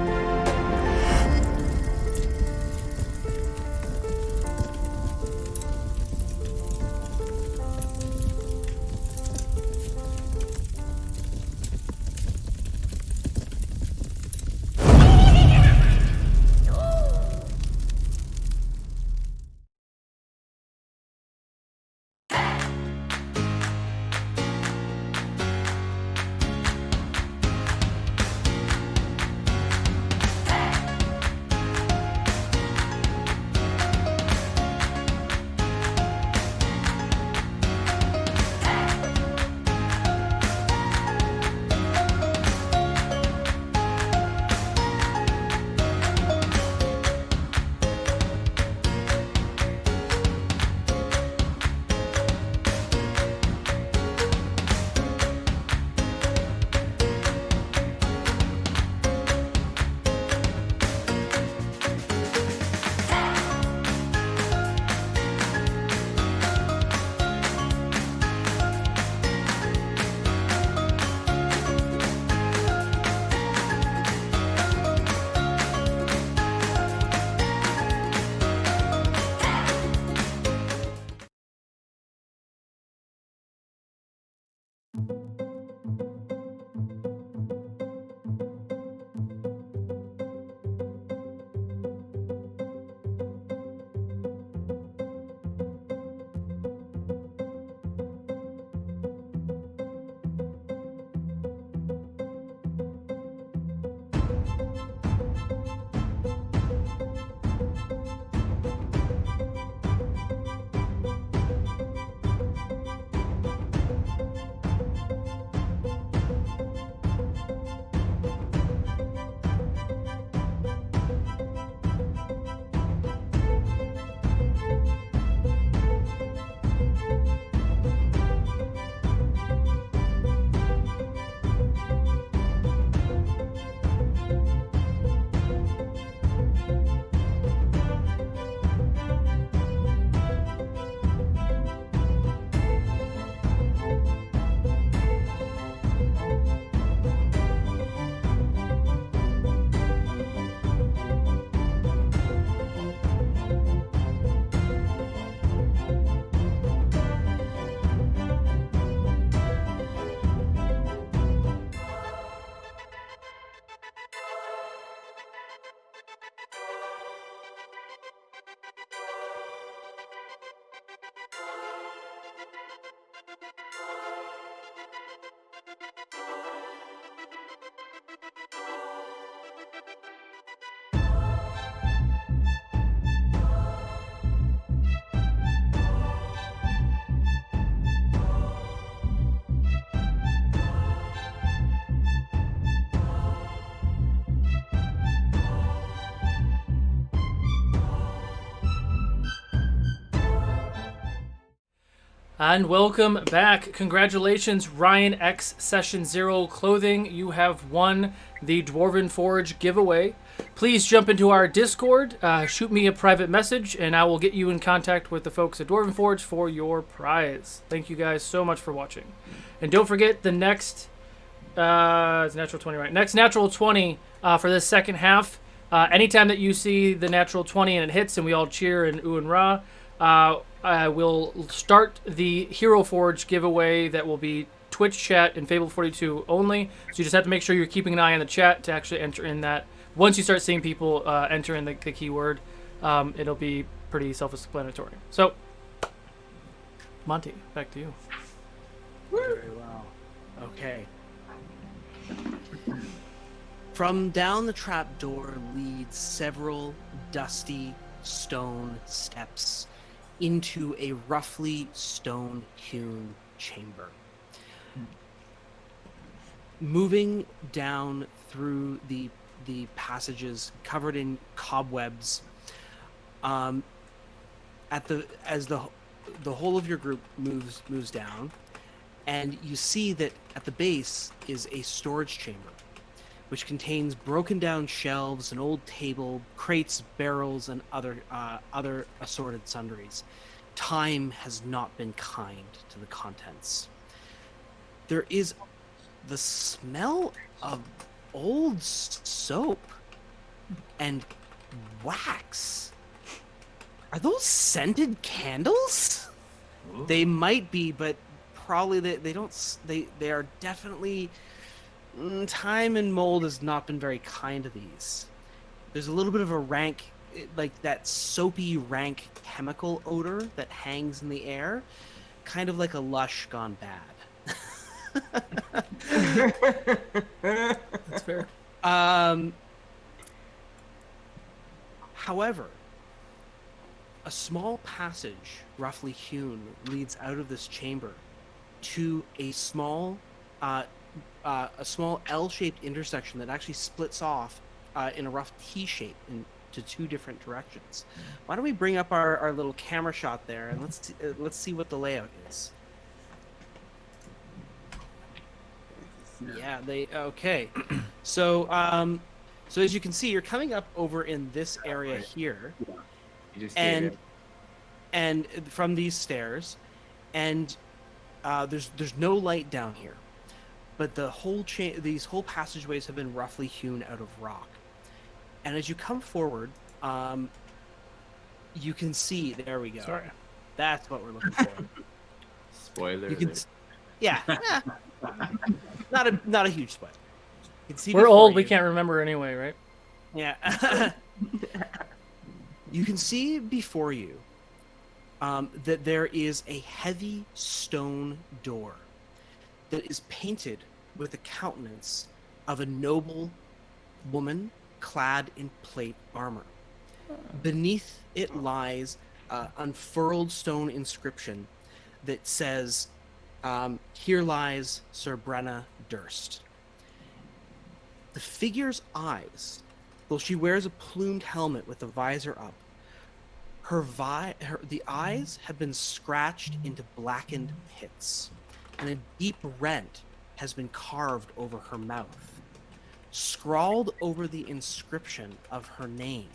And welcome back. Congratulations, Ryan X Session 0 Clothing. You have won the Dwarven Forge giveaway. Please jump into our Discord, shoot me a private message, and I will get you in contact with the folks at Dwarven Forge for your prize. Thank you guys so much for watching. And don't forget the next, it's natural 20, right? Next natural 20 for this second half. Anytime that you see the natural 20 and it hits and we all cheer and ooh and rah, we'll start the Hero Forge giveaway that will be Twitch chat and Fable 42 only. So you just have to make sure you're keeping an eye on the chat to actually enter in that. Once you start seeing people enter in the keyword, it'll be pretty self-explanatory. So, Monty, back to you. Very well. Okay. From down the trapdoor leads several dusty stone steps into a roughly stone-hewn chamber. moving down through the passages covered in cobwebs, as the whole of your group moves down, and you see that at the base is a storage chamber, which contains broken down shelves, an old table, crates, barrels, and other assorted sundries. Time has not been kind to the contents. There is the smell of old soap and wax. Are those scented candles? Ooh. They might be, but probably they don't. They are definitely. Time and mold has not been very kind to these. There's a little bit of a rank, like that soapy, rank chemical odor that hangs in the air, kind of like a lush gone bad. That's fair. However, a small passage, roughly hewn, leads out of this chamber to a small L-shaped intersection that actually splits off in a rough T shape into two different directions. Why don't we bring up our little camera shot there and let's see what the layout is. Yeah, okay. So as you can see, you're coming up over in this area here, You just and from these stairs, and there's no light down here, but the whole these whole passageways have been roughly hewn out of rock. And as you come forward, you can see. There we go. Sorry. That's what we're looking for. Spoiler. You can, yeah. Not a huge spoiler. You can see We're before old. We you. can't remember anyway, right? Yeah. You can see before you that there is a heavy stone door that is painted with the countenance of a noble woman clad in plate armor. Beneath it lies an unfurled stone inscription that says, "Here lies Sir Brenna Durst." The figure's eyes, though she wears a plumed helmet with the visor up, the eyes have been scratched into blackened pits, and a deep rent has been carved over her mouth. Scrawled over the inscription of her name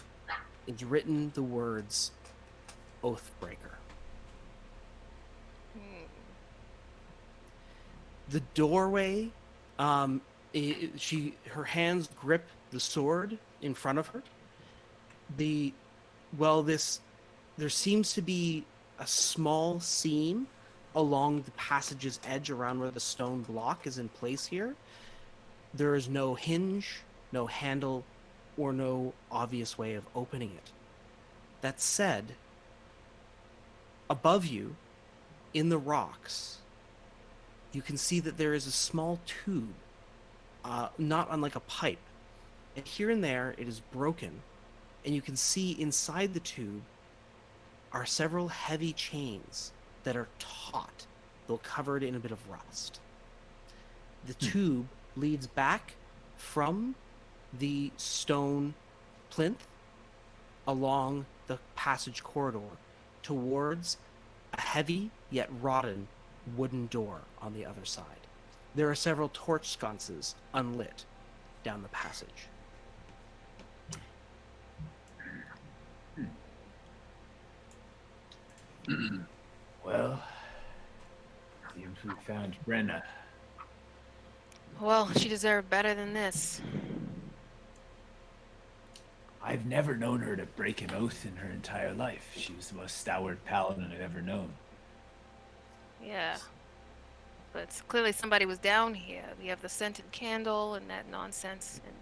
is written the words, Oathbreaker. The doorway, her hands grip the sword in front of her. There seems to be a small seam along the passage's edge around where the stone block is in place here. There is no hinge, no handle, or no obvious way of opening it. That said, above you, in the rocks, you can see that there is a small tube, not unlike a pipe. And here and there, it is broken, and you can see inside the tube are several heavy chains that are taut, though covered in a bit of rust. The tube leads back from the stone plinth along the passage corridor towards a heavy yet rotten wooden door on the other side. There are several torch sconces unlit down the passage. Well, seems we found Brenna. Well, she deserved better than this. I've never known her to break an oath in her entire life. She was the most stalwart paladin I've ever known. Yeah. But clearly somebody was down here. We have the scented candle and that nonsense, and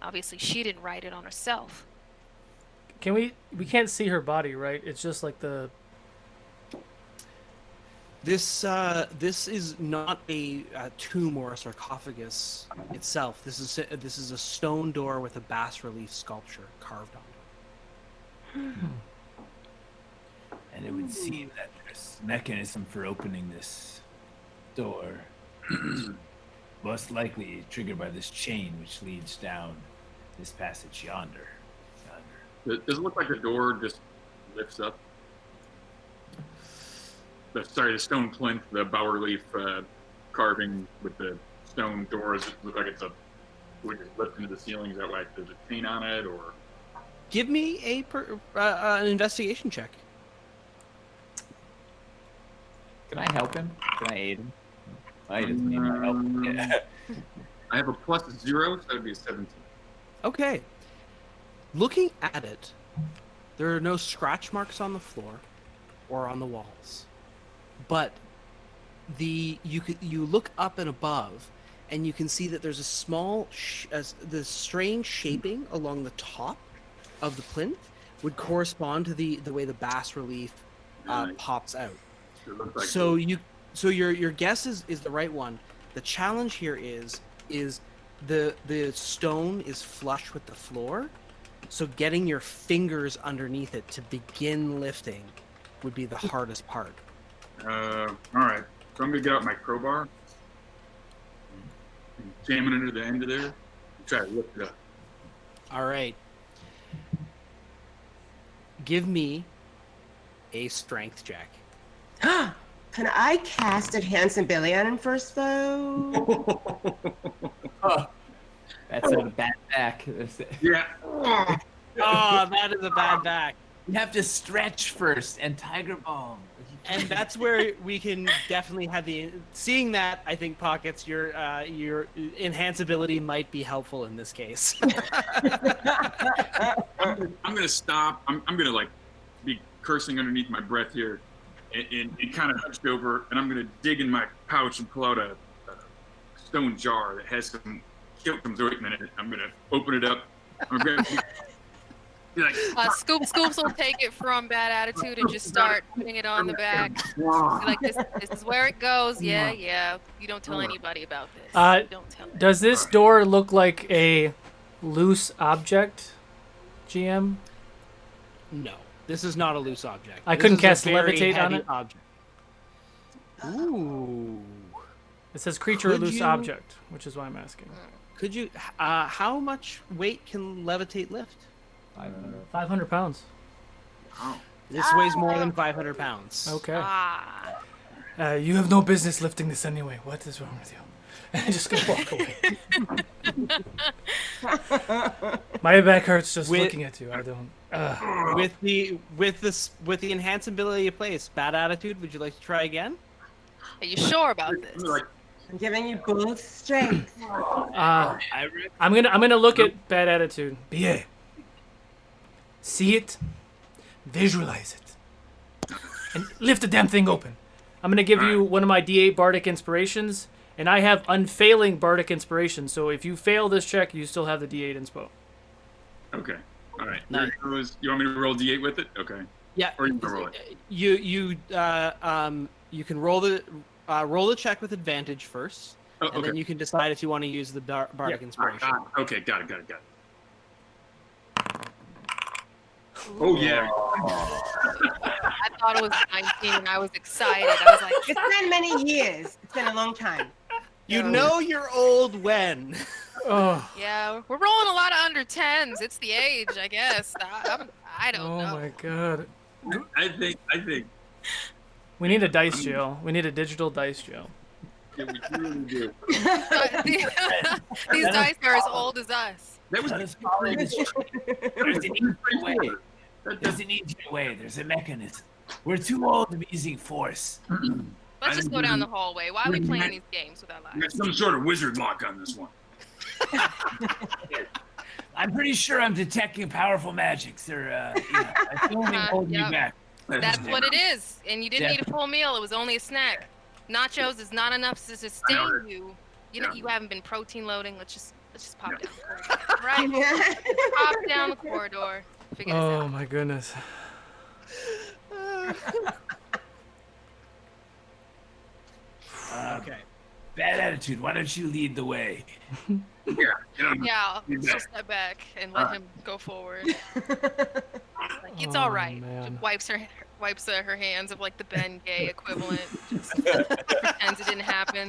obviously she didn't write it on herself. We can't see her body, right? It's just like the... This is not a tomb or a sarcophagus itself. This is a stone door with a bas-relief sculpture carved onto it. And it would seem that there's a mechanism for opening this door Most likely triggered by this chain which leads down this passage yonder. Does it look like the door just lifts up? The stone plinth, the bas relief carving with the stone doors. It look like it's would just lift into the ceiling. Is that like there's a chain on it, or? Give me an investigation check. Can I help him? Can I aid him? I doesn't need my help. Yeah. I have a +0, so that would be a 17. Okay. Looking at it, there are no scratch marks on the floor or on the walls, but you look up and above, and you can see that there's a small the strange shaping along the top of the plinth would correspond to the way the bas relief pops out. Like So your guess is the right one. The challenge here is the stone is flush with the floor, so getting your fingers underneath it to begin lifting would be the hardest part. All right, so I'm gonna get out my crowbar, and jam it under the end of there, and try to lift it up. All right. Give me a strength check. Can I cast Enhance Ability on him first, though? That's a bad back. Yeah. Oh, that is a bad back. You have to stretch first and Tiger Balm. And that's where we can definitely have seeing that. I think Pockets, your enhance ability might be helpful in this case. I'm gonna stop. I'm gonna like be cursing underneath my breath here, and kind of hunched over, and I'm gonna dig in my pouch and pull out a stone jar that has some ointment in it. I'm gonna open it up. I'm gonna Scoops will take it from Bad Attitude and just start putting it on the back. Be like, this is where it goes. Yeah. You don't tell anybody about this. Don't tell. Does this door look like a loose object, GM? No, this is not a loose object. I This couldn't is a cast very levitate on heavy it. Object. Ooh. It says creature or Could loose you- object, which is why I'm asking. Could you? How much weight can levitate lift? 500 pounds. This weighs more than 500 pounds. Okay. You have no business lifting this anyway. What is wrong with you? And I just gonna walk away. My back hurts just looking at you. I don't. With the enhanced ability in place, Bad Attitude. Would you like to try again? Are you sure about this? I'm giving you both strength. I'm gonna look at Bad Attitude. BA. See it, visualize it, and lift the damn thing open. I'm gonna give you one of my D8 Bardic Inspirations, and I have unfailing Bardic Inspiration. So if you fail this check, you still have the D8 inspo. Okay. All right. Nice. You want me to roll D8 with it? Okay. Yeah. Or you can roll it. You can roll the check with advantage first, Oh, and then okay. you can decide if you want to use the Bardic Inspiration. Okay, got it. Oh yeah. I thought it was 19 and I was excited. I was like, It's been many years. It's been a long time. You know you're old when. Oh. yeah, we're rolling a lot of under 10s. It's the age, I guess. I don't know. Oh my god. I think. We need a dice jail. We need a digital dice jail. Yeah, we really do. These dice are as old as us. That was There's an easier way. There's an easier way. There's a mechanism. We're too old to be using force. Let's just go down the hallway. Why are we playing these games with our We got lives? some sort of wizard lock on this one. I'm pretty sure I'm detecting powerful magics. They're, I feel them holding you back. That's what it is. And you didn't Yeah. eat a full meal. It was only a snack. Nachos is not enough to sustain you. You know, you haven't been protein loading. Let's just pop down the corridor. Right? Pop down the corridor. Figure this out. Oh my goodness. Okay. Bad Attitude, why don't you lead the way? Yeah, she'll step back and let him go forward. Like, it's all right. man. She wipes her Wipes her hands of like the Ben Gay equivalent. Just pretends it didn't happen.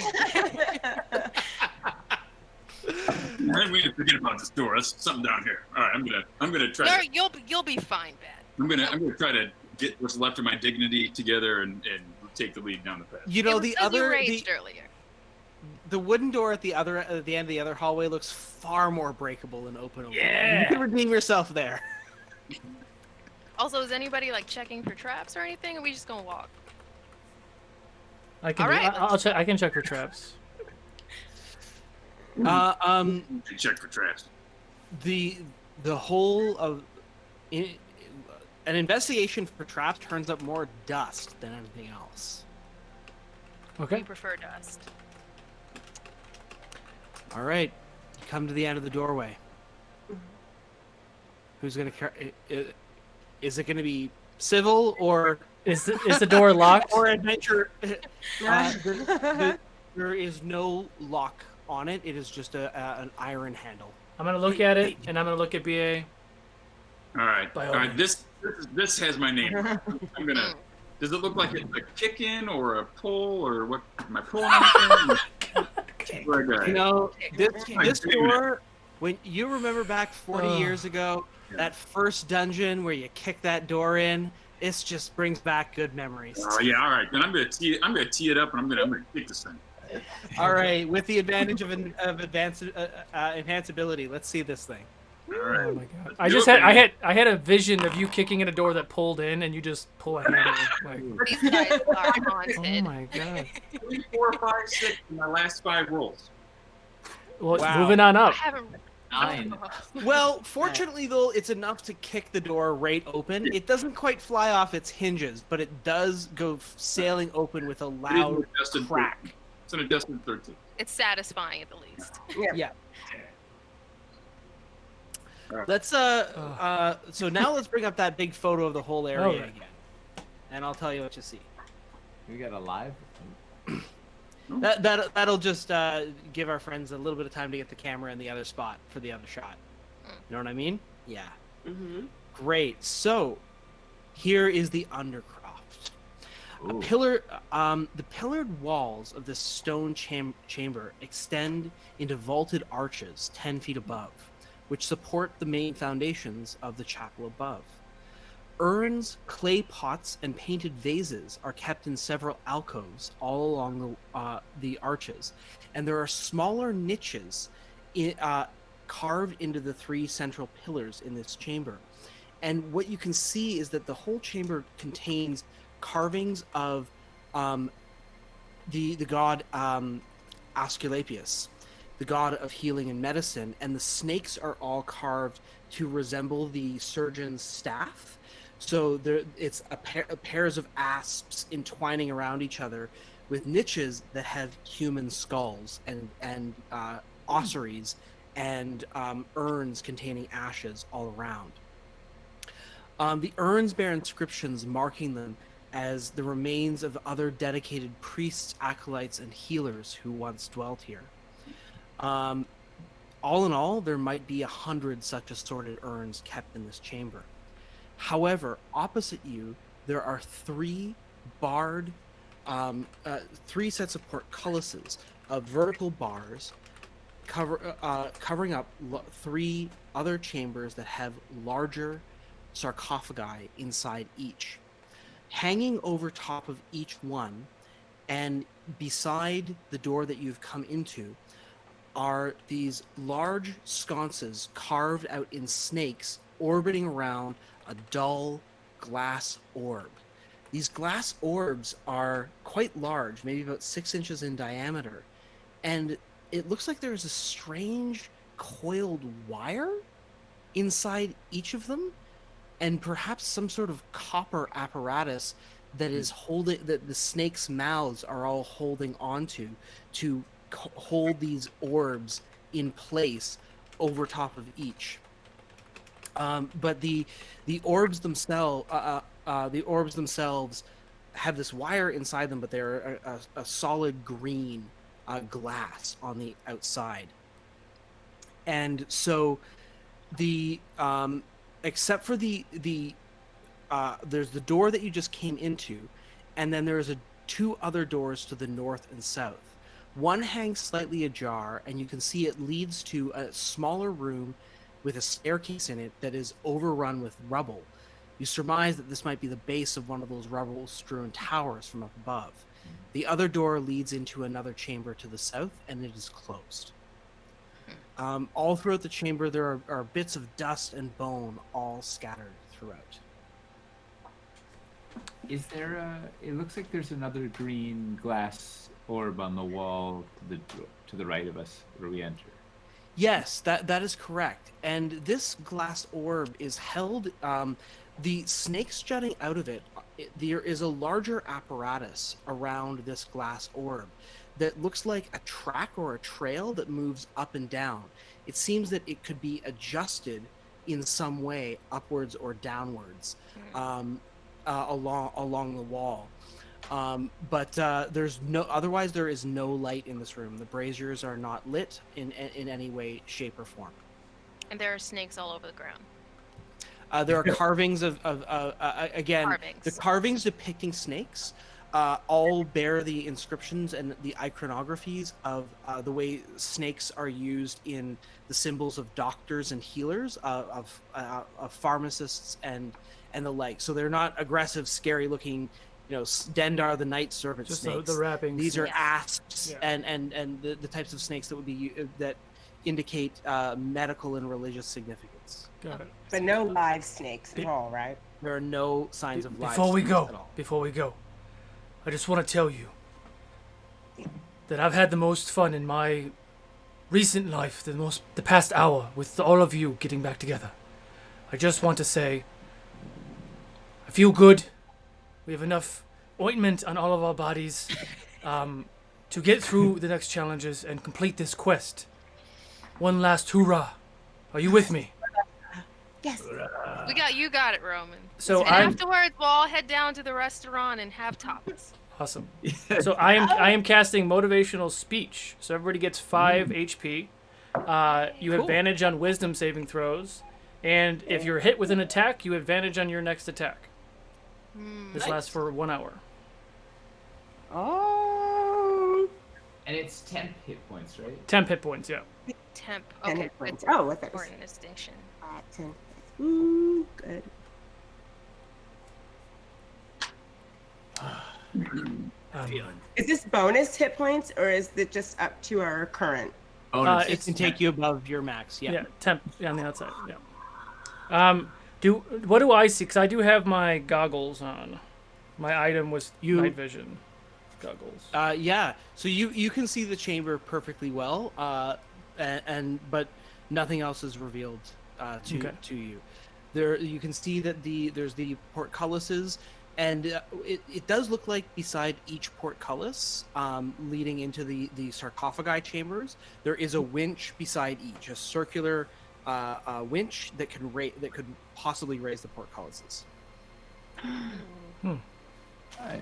I think we need to forget about this door. That's something down here. All right, I'm gonna try. No, you'll be fine, Ben. I'm gonna try to get what's left of my dignity together and take the lead down the path. You know, It was the as you other raged earlier. the wooden door at the end of the other hallway looks far more breakable and open. Yeah. You can redeem yourself there. Also, is anybody like checking for traps or anything? Or are we just gonna walk? I can. All right, I'll check. I can check for traps. Check for traps. The whole of an investigation for traps turns up more dust than anything else. Okay. We prefer dust. All right, you come to the end of the doorway. Who's gonna? Is it gonna be civil or is the door locked? Or adventure? There is no lock on it. It is just an iron handle. I'm gonna look at it, and I'm gonna look at BA. All right. By All all right. This has my name. I'm gonna. Does it look like it's a kick in or a pull or what? Am I pulling anything? You know, this door. When you remember back 40 years ago, that first dungeon where you kick that door in, this just brings back good memories. Oh yeah. All right. Then I'm gonna tee it up, and I'm gonna kick this thing. All right, with the advantage of advanced enhanceability, let's see this thing. All right. Oh my god! I had a vision of you kicking in a door that pulled in, and you just pull a handle. Like, These guys are haunted. oh my god! 3, 4, 5, 6 in my last 5 rolls. Well, Wow. moving on up. I haven't. 9. Well, fortunately though, it's enough to kick the door right open. It doesn't quite fly off its hinges, but it does go sailing open with a loud crack. It's an adjusted 13. It's satisfying at the least. Yeah. Let's so now let's bring up that big photo of the whole area Alright. again, and I'll tell you what you see. We got a live. That'll just give our friends a little bit of time to get the camera in the other spot for the other shot. You know what I mean? Yeah. Mm-hmm. Great. So here is the undercroft. The pillared walls of this stone chamber extend into vaulted arches 10 feet above, which support the main foundations of the chapel above. Urns, clay pots, and painted vases are kept in several alcoves all along the arches, and there are smaller niches carved into the 3 central pillars in this chamber. And what you can see is that the whole chamber contains carvings of the god Asclepius, the god of healing and medicine, and the snakes are all carved to resemble the surgeon's staff. So it's pairs of asps entwining around each other with niches that have human skulls and ossuaries and urns containing ashes all around. The urns bear inscriptions marking them as the remains of other dedicated priests, acolytes, and healers who once dwelt here. All in all, there might be 100 such assorted urns kept in this chamber. However, opposite you, there are 3 barred, 3 sets of portcullises of vertical bars covering up 3 other chambers that have larger sarcophagi inside each. Hanging over top of each one, and beside the door that you've come into, are these large sconces carved out in snakes orbiting around a dull glass orb. These glass orbs are quite large, maybe about 6 inches in diameter, and it looks like there's a strange coiled wire inside each of them, and perhaps some sort of copper apparatus that is holding, that the snakes' mouths are all holding onto to hold these orbs in place over top of each. But the orbs themselves, have this wire inside them, but they're a solid green glass on the outside. And so the except for the there's the door that you just came into, and then there's two other doors to the north and south. One hangs slightly ajar, and you can see it leads to a smaller room with a staircase in it that is overrun with rubble. You surmise that this might be the base of one of those rubble-strewn towers from up above. The other door leads into another chamber to the south, and it is closed. All throughout the chamber, there are bits of dust and bone all scattered throughout. Is there it looks like there's another green glass orb on the wall to the right of us where we enter. Yes, that is correct. And this glass orb is held, the snakes jutting out of it, there is a larger apparatus around this glass orb that looks like a track or a trail that moves up and down. It seems that it could be adjusted in some way, upwards or downwards, along the wall. But there's otherwise there is no light in this room. The braziers are not lit in any way, shape, or form. And there are snakes all over the ground. There are carvings of the carvings depicting snakes all bear the inscriptions and the iconographies of the way snakes are used in the symbols of doctors and healers, of pharmacists and the like. So they're not aggressive, scary looking, Dendar the night serpent Just snakes. the wrappings. These are asps and the types of snakes that would be that indicate medical and religious significance. Got it. But no live snakes at all, right? There are no signs of live Before we snakes go, at all. I just want to tell you that I've had the most fun in my recent life, the past hour, with all of you getting back together. I just want to say, I feel good. We have enough ointment on all of our bodies to get through the next challenges and complete this quest. One last hoorah. Are you with me? Yes. You got it, Roman. So and afterwards, we'll all head down to the restaurant and have tapas. Awesome. So I am casting motivational speech. So everybody gets 5 HP. You have advantage on wisdom saving throws, and if you're hit with an attack, you have advantage on your next attack. This lasts for 1 hour. Oh. And it's 10 hit points, right? 10 hit points, yeah. Temp. 10 Okay. hit points. That's Oh, what that is. important distinction. 10. Ooh, good. Is this bonus hit points, or is it just up to our current? It can take you above your max. Yeah. Yeah, temp on the outside. Yeah. What do I see? Because I do have my goggles on. My item was night vision goggles. Yeah. So you can see the chamber perfectly well, but nothing else is revealed to you. There you can see that there's the portcullises, and it does look like beside each portcullis, leading into the sarcophagi chambers, there is a winch beside each, a circular winch that could possibly raise the portcullises. All right.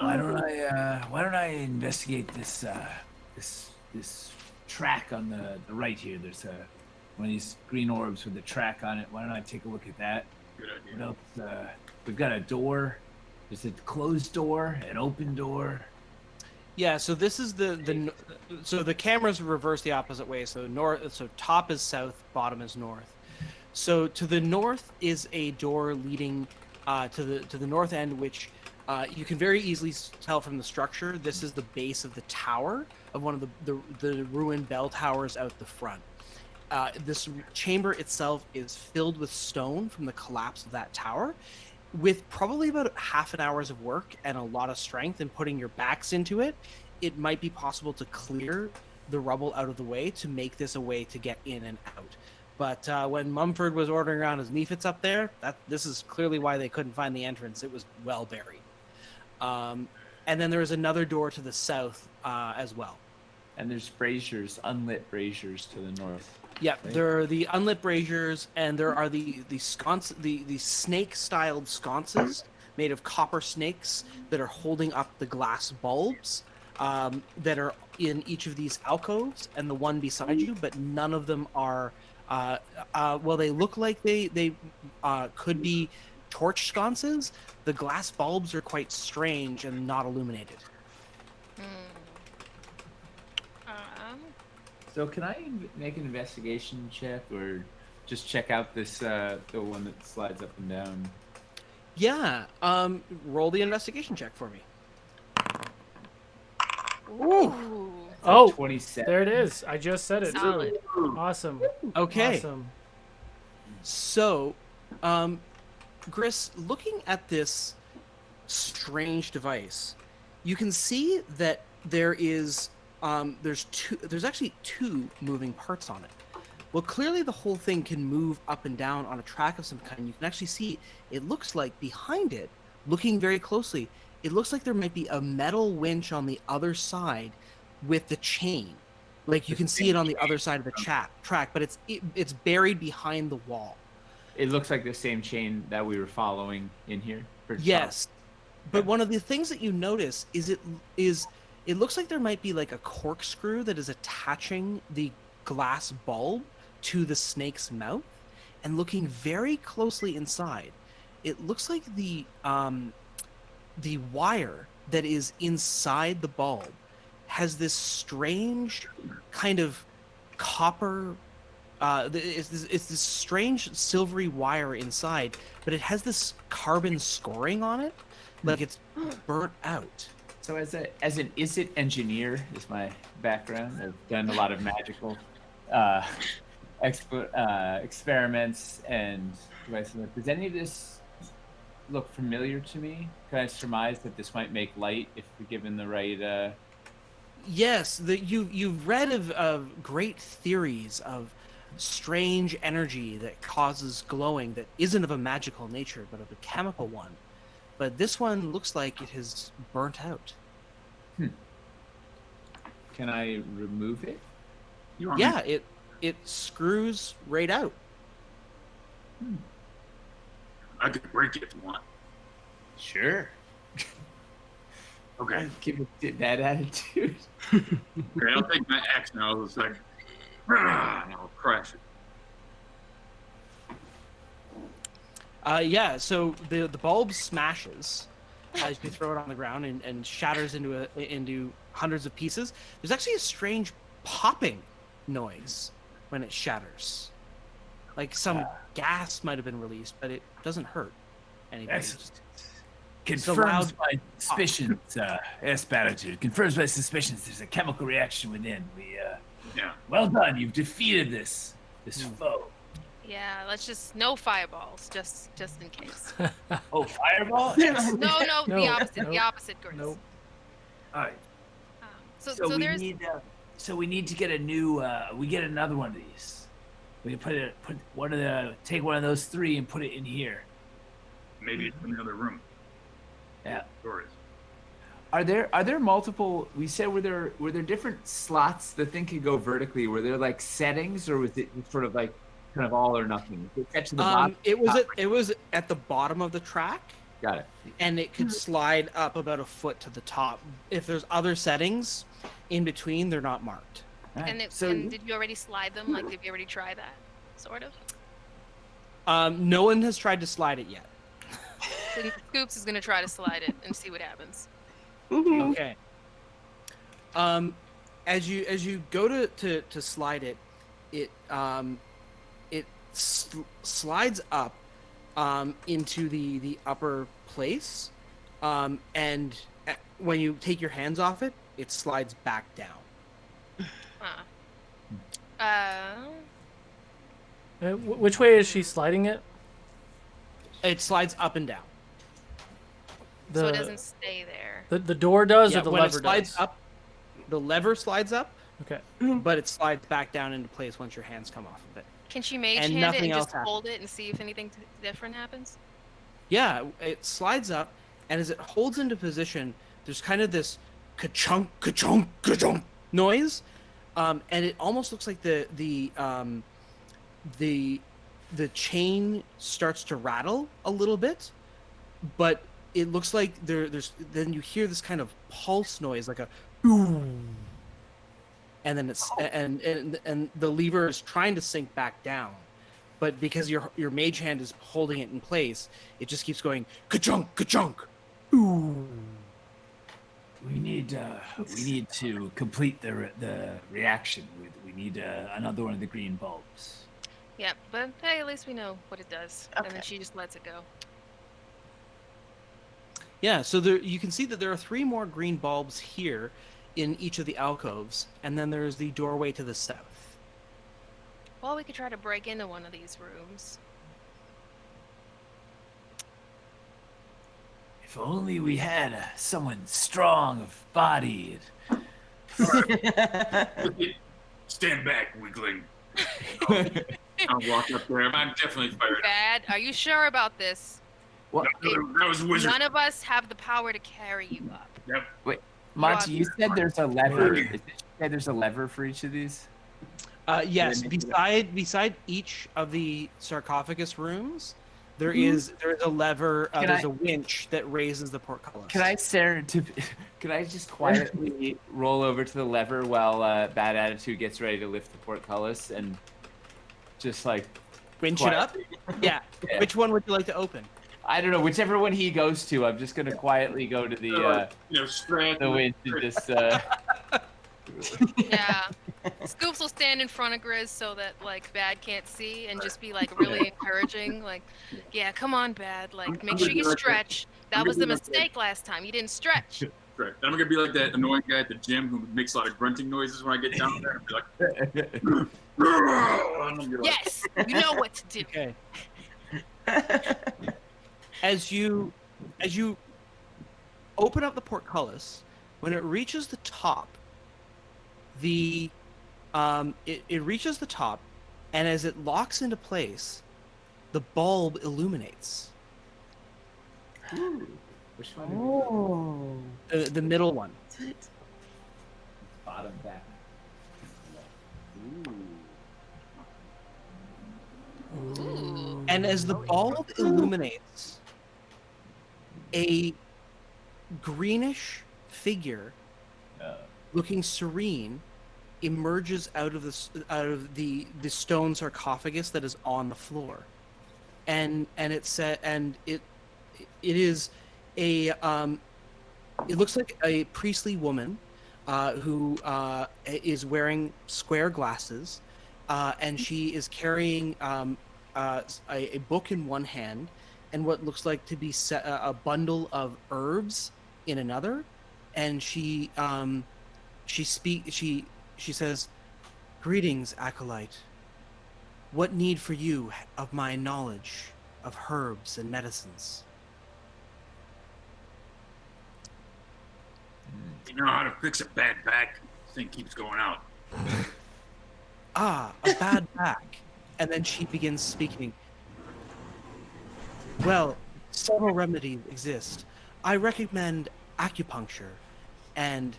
Why don't I investigate this this track on the right here? There's one of these green orbs with the track on it. Why don't I take a look at that? Good idea. What else? We've got a door. There's a closed door, an open door. Yeah, so this is so the cameras reverse the opposite way. So top is south, bottom is north. So to the north is a door leading to the north end, which you can very easily tell from the structure. This is the base of the tower of one of the ruined bell towers out the front. This chamber itself is filled with stone from the collapse of that tower. With probably about half an hour's of work and a lot of strength and putting your backs into it, it might be possible to clear the rubble out of the way to make this a way to get in and out. But when Mumford was ordering around his mephits up there, this is clearly why they couldn't find the entrance. It was well buried. And then there is another door to the south as well. And there's braziers, unlit braziers to the north. Yeah, right? there are the unlit braziers, and there are the snake-styled sconces made of copper snakes that are holding up the glass bulbs that are in each of these alcoves and the one beside you, but none of them are. Well, they look like they could be torch sconces, the glass bulbs are quite strange and not illuminated. So can I make an investigation check, or just check out this the one that slides up and down? Yeah. Roll the investigation check for me. Ooh. Oh, 27. there it is. I just said it. Solid. Too. Awesome. Okay. Awesome. So, Gris, looking at this strange device, you can see that there's actually two moving parts on it. Well, clearly the whole thing can move up and down on a track of some kind. You can actually see it looks like behind it, looking very closely, it looks like there might be a metal winch on the other side with the chain. Like you can see it on the other side of the track, but it's buried behind the wall. It looks like the same chain that we were following in here. Yes, but one of the things that you notice is it looks like there might be like a corkscrew that is attaching the glass bulb to the snake's mouth, and looking very closely inside, it looks like the wire that is inside the bulb has this strange kind of copper. It's this strange silvery wire inside, but it has this carbon scoring on it, like it's burnt out. So as an ISIT engineer is my background. I've done a lot of magical experiments and devices. Does any of this look familiar to me? Can I surmise that this might make light if we're given the right? Yes, you've read of great theories of strange energy that causes glowing that isn't of a magical nature but of a chemical one. But this one looks like it has burnt out. Can I remove it? Yeah, it screws right out. I could break it if you want. Sure. Okay. Give it that attitude. Okay, I'll take my axe now. It's like, and I'll crush it. Yeah, so the bulb smashes as you throw it on the ground and shatters into hundreds of pieces. There's actually a strange popping noise when it shatters. Like some gas might have been released, but it doesn't hurt anybody. Confirms my suspicions, Espanager. Confirms my suspicions. There's a chemical reaction within. Yeah. Well done. You've defeated this foe. Yeah, let's just no fireballs, just in case. Oh, fireball? No, the opposite. The opposite, Grace. Nope. All right. So we there's. we need to get a new. We get another one of these. We can take one of those three and put it in here. Maybe it's in another room. Yeah. Stories. Are there multiple? We said were there different slots the thing could go vertically? Were there like settings, or was it sort of like kind of all or nothing? Get to the bottom. It was at the bottom of the track. Got it. And it could slide up about a foot to the top. If there's other settings in between, they're not marked. And did you already slide them? Like, did you already try that? Sort of. No one has tried to slide it yet. Then Scoops is gonna try to slide it and see what happens. Okay. As you go to slide it, it slides up into the upper place, and when you take your hands off it, it slides back down. Which way is she sliding it? It slides up and down. So it doesn't stay there. The door does, or the when lever it slides does? up, the lever slides up. Okay. But it slides back down into place once your hands come off of it. Can she mage And hand it nothing and else just happens. hold it and see if anything different happens? Yeah, it slides up, and as it holds into position, there's kind of this ka-chunk, ka-chunk, ka-chunk noise, and it almost looks like the chain starts to rattle a little bit, but it looks like there's then you hear this kind of pulse noise, like a boom, and then it's and the lever is trying to sink back down, but because your mage hand is holding it in place, it just keeps going ka-chunk, ka-chunk. Ooh. We need to complete the reaction. We need another one of the green bulbs. Yeah, but hey, at least we know what it does. And then she just lets it go. Yeah, so there you can see that there are 3 more green bulbs here in each of the alcoves, and then there's the doorway to the south. Well, we could try to break into one of these rooms. If only we had someone strong of body. Stand back, weakling. I'll walk up there. I'm definitely fired. Bad. Are you sure about this? What? That was wizard. None of us have the power to carry you up. Yep. Wait, Monty, you said there's a lever. You said there's a lever for each of these? Yes, beside each of the sarcophagus rooms, there is a lever. There's a winch that raises the portcullis. Can I just quietly roll over to the lever while Bad Attitude gets ready to lift the portcullis and just like winch it up? Yeah. Which one would you like to open? I don't know. Whichever one he goes to, I'm just gonna quietly go to the winch and just. Yeah. Scoops will stand in front of Grizz so that like Bad can't see and just be like really encouraging, like, yeah, come on, Bad, like make sure you stretch. That was the mistake last time. You didn't stretch. Right. I'm gonna be like that annoying guy at the gym who makes a lot of grunting noises when I get down there. And be like, yes, you know what to do. Okay. As you open up the portcullis, when it reaches the top, it reaches the top, and as it locks into place, the bulb illuminates. Ooh. Which one? Oh. The middle one. Bottom back. Ooh. And as the bulb illuminates, a greenish figure, looking serene, emerges out of the stone sarcophagus that is on the floor, and it is a it looks like a priestly woman who is wearing square glasses, and she is carrying a book in one hand and what looks like to be a bundle of herbs in another, and she says, "Greetings, acolyte. What need for you of my knowledge of herbs and medicines?" You know how to fix a bad back? This thing keeps going out. Ah, a bad back. And then she begins speaking. Well, several remedies exist. I recommend acupuncture and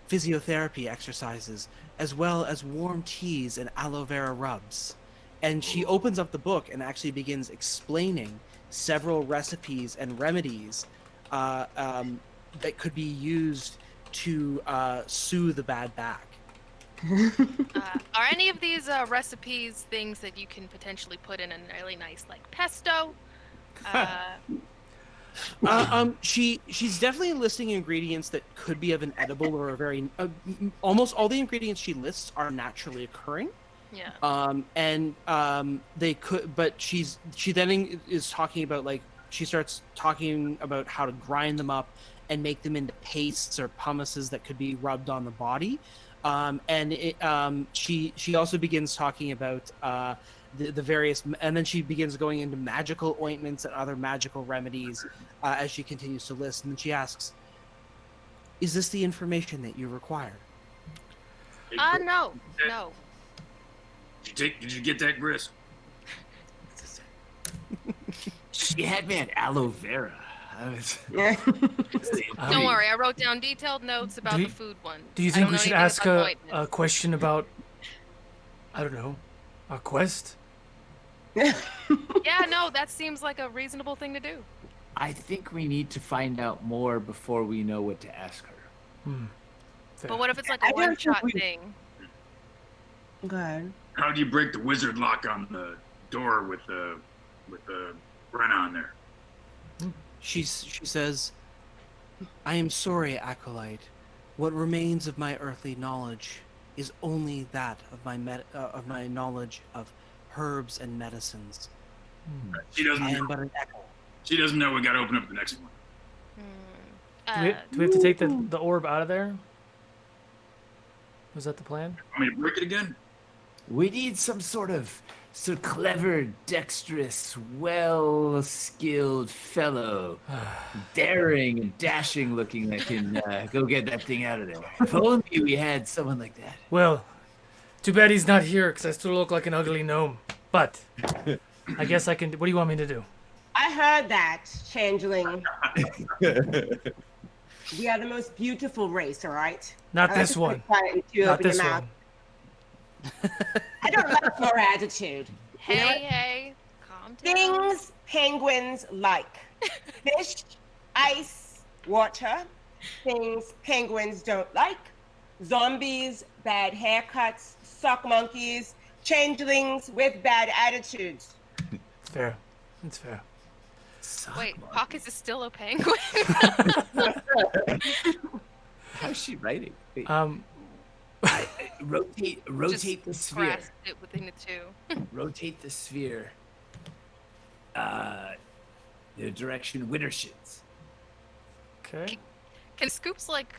physiotherapy exercises, as well as warm teas and aloe vera rubs. And she opens up the book and actually begins explaining several recipes and remedies that could be used to soothe the bad back. Are any of these recipes things that you can potentially put in a really nice like pesto? She's definitely listing ingredients that could be of an edible or a very almost all the ingredients she lists are naturally occurring. Yeah. They could, but she then is talking about like she starts talking about how to grind them up and make them into pastes or pummices that could be rubbed on the body. She also begins talking about the various, and then she begins going into magical ointments and other magical remedies as she continues to list. And then she asks, "Is this the information that you require?" No. Did you get that, Gris? She had me at aloe vera. Don't worry, I wrote down detailed notes about the food one. Do you think we should ask a question about, I don't know, a quest? Yeah, no, that seems like a reasonable thing to do. I think we need to find out more before we know what to ask her. But what if it's like a one-shot thing? Go ahead. How do you break the wizard lock on the door with the run on there. She says, "I am sorry, Acolyte. What remains of my earthly knowledge is only that of my knowledge of herbs and medicines. She doesn't. I am but an echo." She doesn't know we got to open up the next one. Do we have to take the orb out of there? Was that the plan? Want me to break it again? We need some sort of clever, dexterous, well-skilled fellow, daring and dashing looking that can go get that thing out of there. If only we had someone like that. Well, too bad he's not here because I still look like an ugly gnome. But I guess I can. What do you want me to do? I heard that, changeling. We are the most beautiful race, all right? Not this one. Not this one. I don't like your attitude. Hey, calm down. Things penguins like. Fish, ice, water. Things penguins don't like. Zombies, bad haircuts, sock monkeys, changelings with bad attitudes. It's fair. It's fair. Wait, Pockets is still a penguin? How's she writing? Wait. Rotate Just the sphere. pressed it within the two. Rotate the sphere. The direction winter shits. Okay. Can scoops like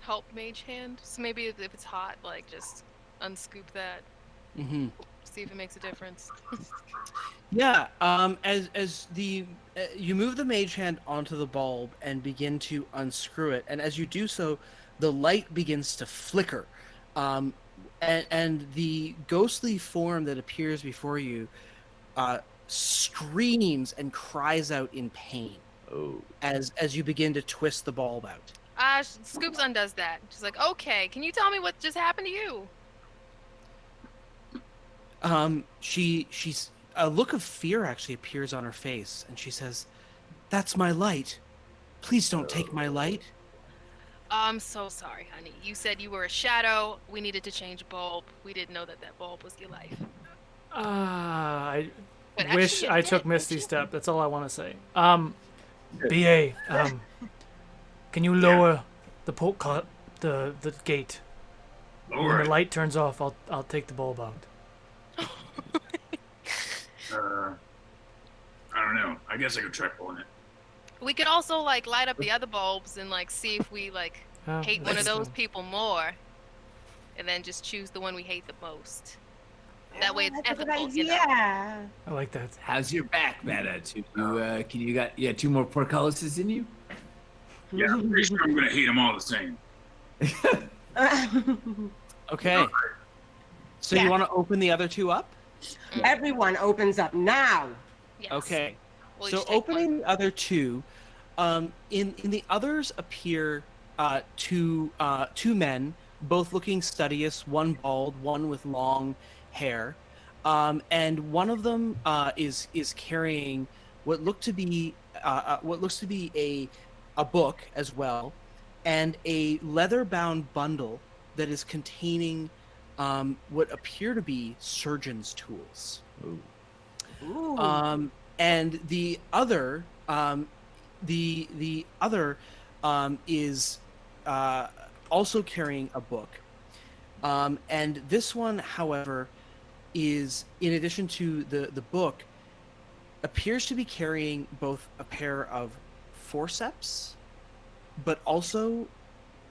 help Mage Hand? So maybe if it's hot, like just unscoop that. Mm-hmm. See if it makes a difference. Yeah. As the you move the mage hand onto the bulb and begin to unscrew it, and as you do so, the light begins to flicker, and the ghostly form that appears before you screams and cries out in pain. Oh. As you begin to twist the bulb out. Scoops undoes that. She's like, okay, can you tell me what just happened to you? She's a look of fear actually appears on her face, and she says, "That's my light. Please don't take my light." I'm so sorry, honey. You said you were a shadow. We needed to change a bulb. We didn't know that bulb was your life. I But wish actually, I took Misty Step. That's all I want to say. BA, can you lower the gate? Lower When the light turns off, I'll take the bulb out. I don't know. I guess I could try pulling it. We could also like light up the other bulbs and like see if we like Oh, hate one of that's those true. people more, and then just choose the one we hate the most. That way it's That's a good ethical, you know. idea. I like that. How's your back, Meta? You got two more portcullises in you? Yeah, I'm pretty sure I'm gonna hate them all the same. Okay. So Yeah. you want to open the other two up? Everyone opens up now. Yes. Okay. We'll So each take opening the other two, in the others appear two men, both looking studious. One bald, one with long hair, and one of them is carrying what looks to be a book as well, and a leather-bound bundle that is containing what appear to be surgeon's tools. Ooh. And the other, the other is also carrying a book. And this one, however, is, in addition to the book, appears to be carrying both a pair of forceps, but also,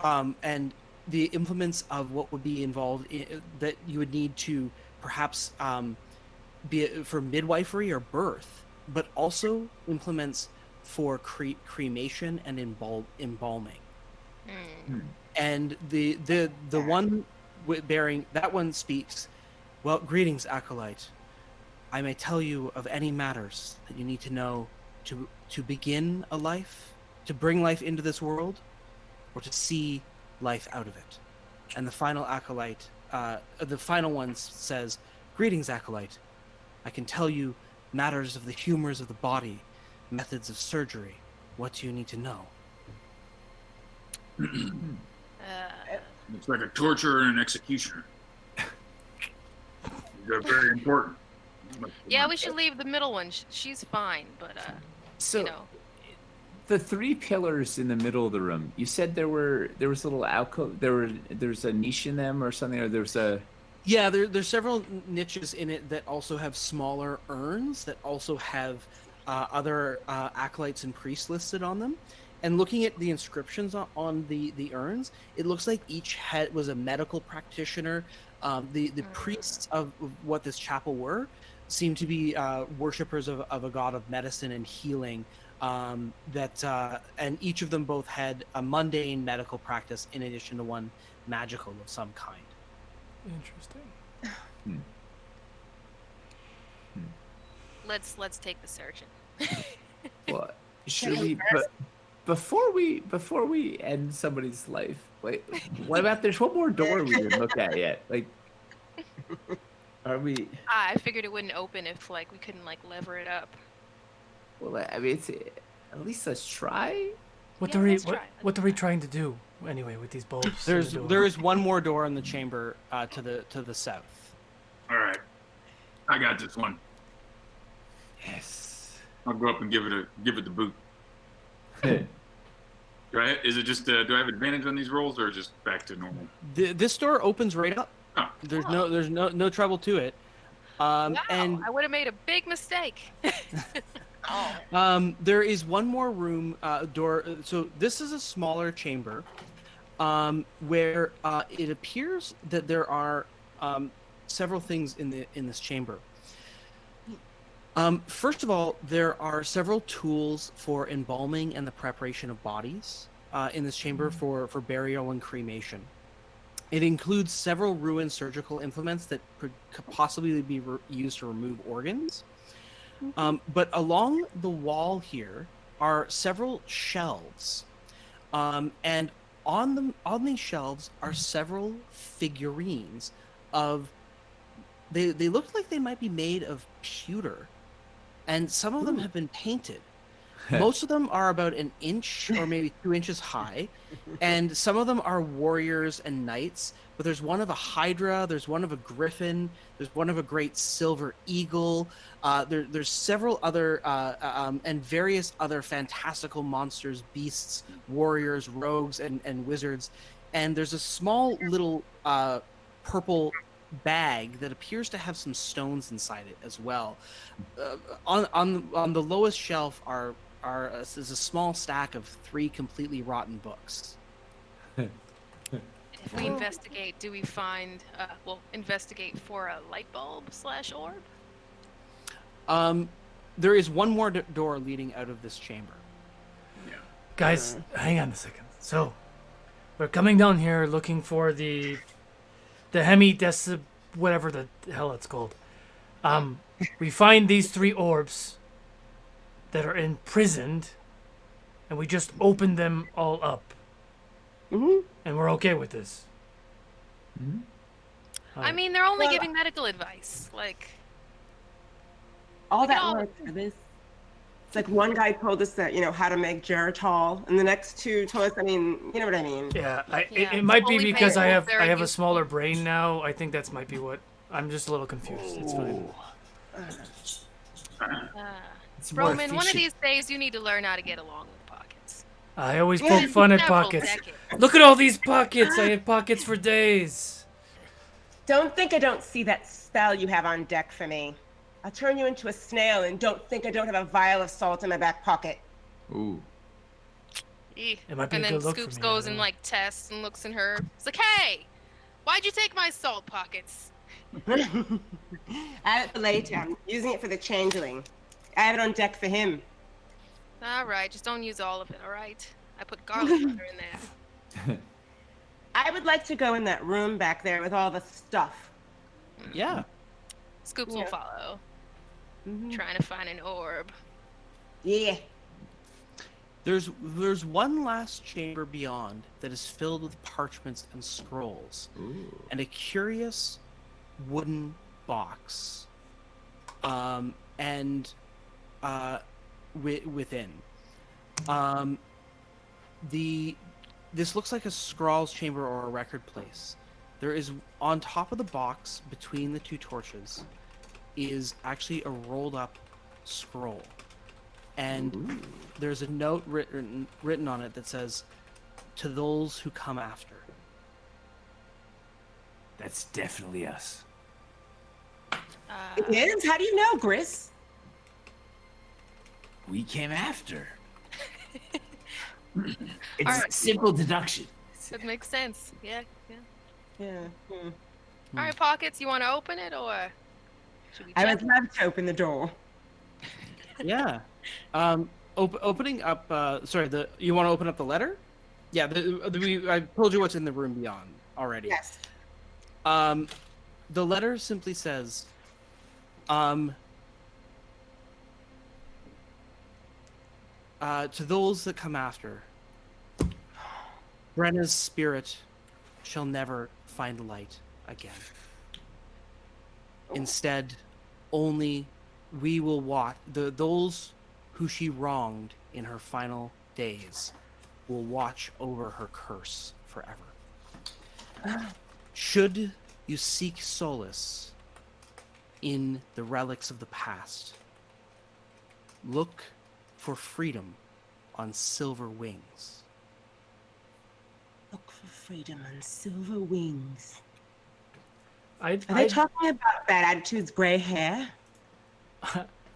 and the implements of what would be involved that you would need to perhaps be it for midwifery or birth, but also implements for cremation and embalming. And the one bearing that one speaks, "Well, greetings, Acolyte. I may tell you of any matters that you need to know to begin a life, to bring life into this world, or to see life out of it." And the final Acolyte, the final one says, "Greetings, Acolyte. I can tell you matters of the humors of the body, methods of surgery. What do you need to know?" Looks like a torturer and an executioner. They're very important. Yeah, we should leave the middle one. She's fine, but So, you know. the 3 pillars in the middle of the room. You said there was a little alcove. There's a niche in them or something, or there's a. Yeah, there's several niches in it that also have smaller urns that also have other acolytes and priests listed on them. And looking at the inscriptions on the urns, it looks like each head was a medical practitioner. The priests of what this chapel were seem to be worshippers of a god of medicine and healing. And each of them both had a mundane medical practice in addition to one magical of some kind. Interesting. Let's take the surgeon. Well, should we? But before we end somebody's life, wait. What about there's one more door we didn't look at yet? Like, are we? I figured it wouldn't open if like we couldn't like lever it up. Well, I mean, at least let's try. What Yeah, are we let's try. what are we trying to do anyway with these bulbs? There is one more door in the chamber to the south. All right, I got this one. Yes. I'll go up and give it the boot. Is it just do I have advantage on these rolls or just back to normal? This door opens right up. Oh. There's no trouble to it. And I would have made a big mistake. there is one more room door. So this is a smaller chamber where it appears that there are several things in this chamber. First of all, there are several tools for embalming and the preparation of bodies in this chamber for burial and cremation. It includes several ruined surgical implements that could possibly be used to remove organs. But along the wall here are several shelves. And on these shelves are several figurines of... They look like they might be made of pewter. And some of them have been painted. Most of them are about an inch or maybe 2 inches high. And some of them are warriors and knights. But there's one of a hydra, there's one of a griffin, there's one of a great silver eagle. There's several other and various other fantastical monsters, beasts, warriors, rogues, and wizards. And there's a small little purple bag that appears to have some stones inside it as well. On the lowest shelf is a small stack of 3 completely rotten books. If we investigate, do we find investigate for a light bulb / orb? There is one more door leading out of this chamber. Guys, hang on a second. So, we're coming down here looking for the whatever the hell it's called. We find these 3 orbs that are imprisoned, and we just open them all up. And we're okay with this. I mean, they're only giving medical advice. Like, all that work for this. It's like one guy told us that, how to make Geritol, and the next 2 told us, you know what I mean? Yeah, it might be because I have a smaller brain now. I think that's might be what. I'm just a little confused. It's fine. Roman, one of these days you need to learn how to get along with pockets. I always poke fun at pockets. Look at all these pockets. I have pockets for days. Don't think I don't see that spell you have on deck for me. I'll turn you into a snail, and don't think I don't have a vial of salt in my back pocket. Ooh. It might be And a then good look for Scoops me, goes and tests and looks in her. It's like, hey, why'd you take my salt pockets? I have it for later. I'm using it for the changeling. I have it on deck for him. All right, just don't use all of it, all right? I put garlic butter in there. I would like to go in that room back there with all the stuff. Yeah. Scoops will follow. Trying to find an orb. Yeah. There's one last chamber beyond that is filled with parchments and scrolls. And a curious wooden box. Within. This looks like a scrawl's chamber or a record place. There is, on top of the box, between the 2 torches, is actually a rolled up scroll. And there's a note written on it that says, "To those who come after." That's definitely us. It is? How do you know, Gris? We came after. It's Alright. simple deduction. That makes sense. Yeah. Yeah. All right, Pockets, you want to open it or should we I check? would love to open the door. Yeah. Opening up. You want to open up the letter? Yeah. I told you what's in the room beyond already. Yes. The letter simply says, to those that come after, Brenna's spirit shall never find light again. Instead, only we will watch those who she wronged in her final days will watch over her curse forever. Should you seek solace in the relics of the past, look for freedom on silver wings. Look for freedom on silver wings. Are they talking about Bad Attitude's gray hair?